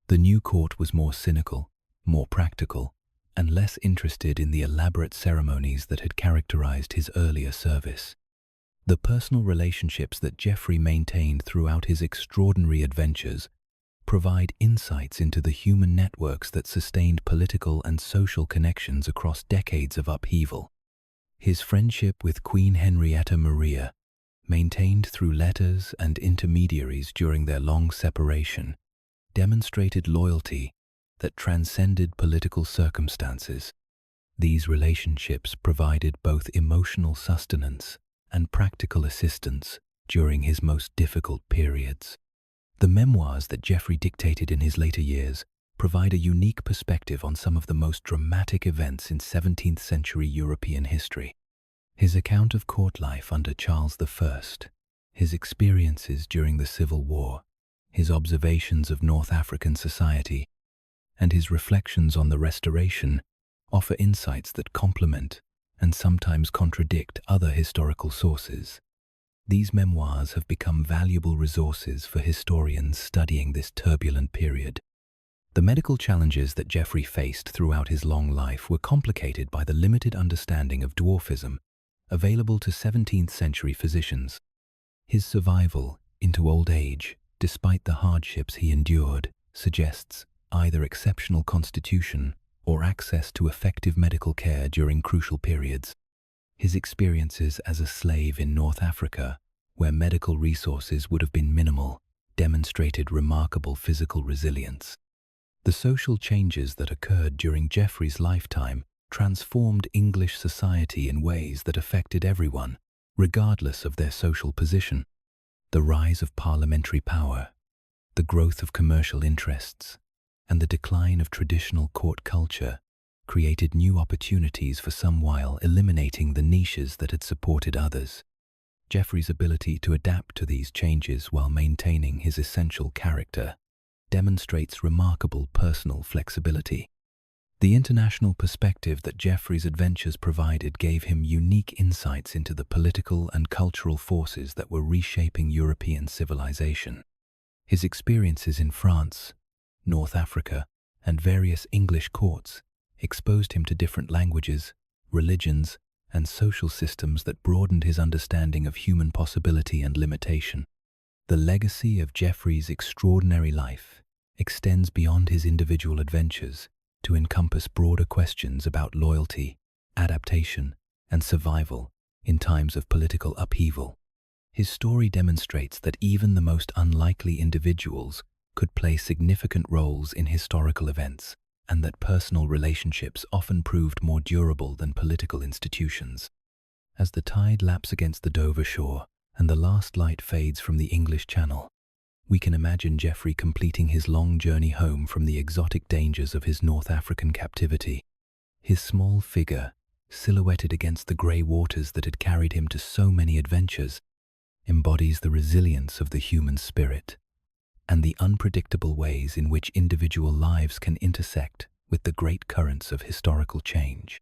The new court was more cynical, more practical, and less interested in the elaborate ceremonies that had characterized his earlier service. The personal relationships that Geoffrey maintained throughout his extraordinary adventures provide insights into the human networks that sustained political and social connections across decades of upheaval. His friendship with Queen Henrietta Maria, maintained through letters and intermediaries during their long separation, demonstrated loyalty that transcended political circumstances. These relationships provided both emotional sustenance and practical assistance during his most difficult periods. The memoirs that Geoffrey dictated in his later years provide a unique perspective on some of the most dramatic events in 17th century European history. His account of court life under Charles I, his experiences during the Civil War, his observations of North African society, and his reflections on the Restoration offer insights that complement and sometimes contradict other historical sources. These memoirs have become valuable resources for historians studying this turbulent period. The medical challenges that Geoffrey faced throughout his long life were complicated by the limited understanding of dwarfism available to 17th century physicians. His survival into old age, despite the hardships he endured, suggests either exceptional constitution or access to effective medical care during crucial periods. His experiences as a slave in North Africa, where medical resources would have been minimal, demonstrated remarkable physical resilience. The social changes that occurred during Geoffrey's lifetime transformed English society in ways that affected everyone, regardless of their social position. The rise of parliamentary power, the growth of commercial interests, and the decline of traditional court culture created new opportunities for some while eliminating the niches that had supported others. Geoffrey's ability to adapt to these changes while maintaining his essential character demonstrates remarkable personal flexibility. The international perspective that Geoffrey's adventures provided gave him unique insights into the political and cultural forces that were reshaping European civilization. His experiences in France, North Africa, and various English courts exposed him to different languages, religions, and social systems that broadened his understanding of human possibility and limitation. The legacy of Geoffrey's extraordinary life extends beyond his individual adventures to encompass broader questions about loyalty, adaptation, and survival in times of political upheaval. His story demonstrates that even the most unlikely individuals could play significant roles in historical events, and that personal relationships often proved more durable than political institutions. As the tide laps against the Dover shore and the last light fades from the English Channel, we can imagine Geoffrey completing his long journey home from the exotic dangers of his North African captivity. His small figure, silhouetted against the grey waters that had carried him to so many adventures, embodies the resilience of the human spirit and the unpredictable ways in which individual lives can intersect with the great currents of historical change.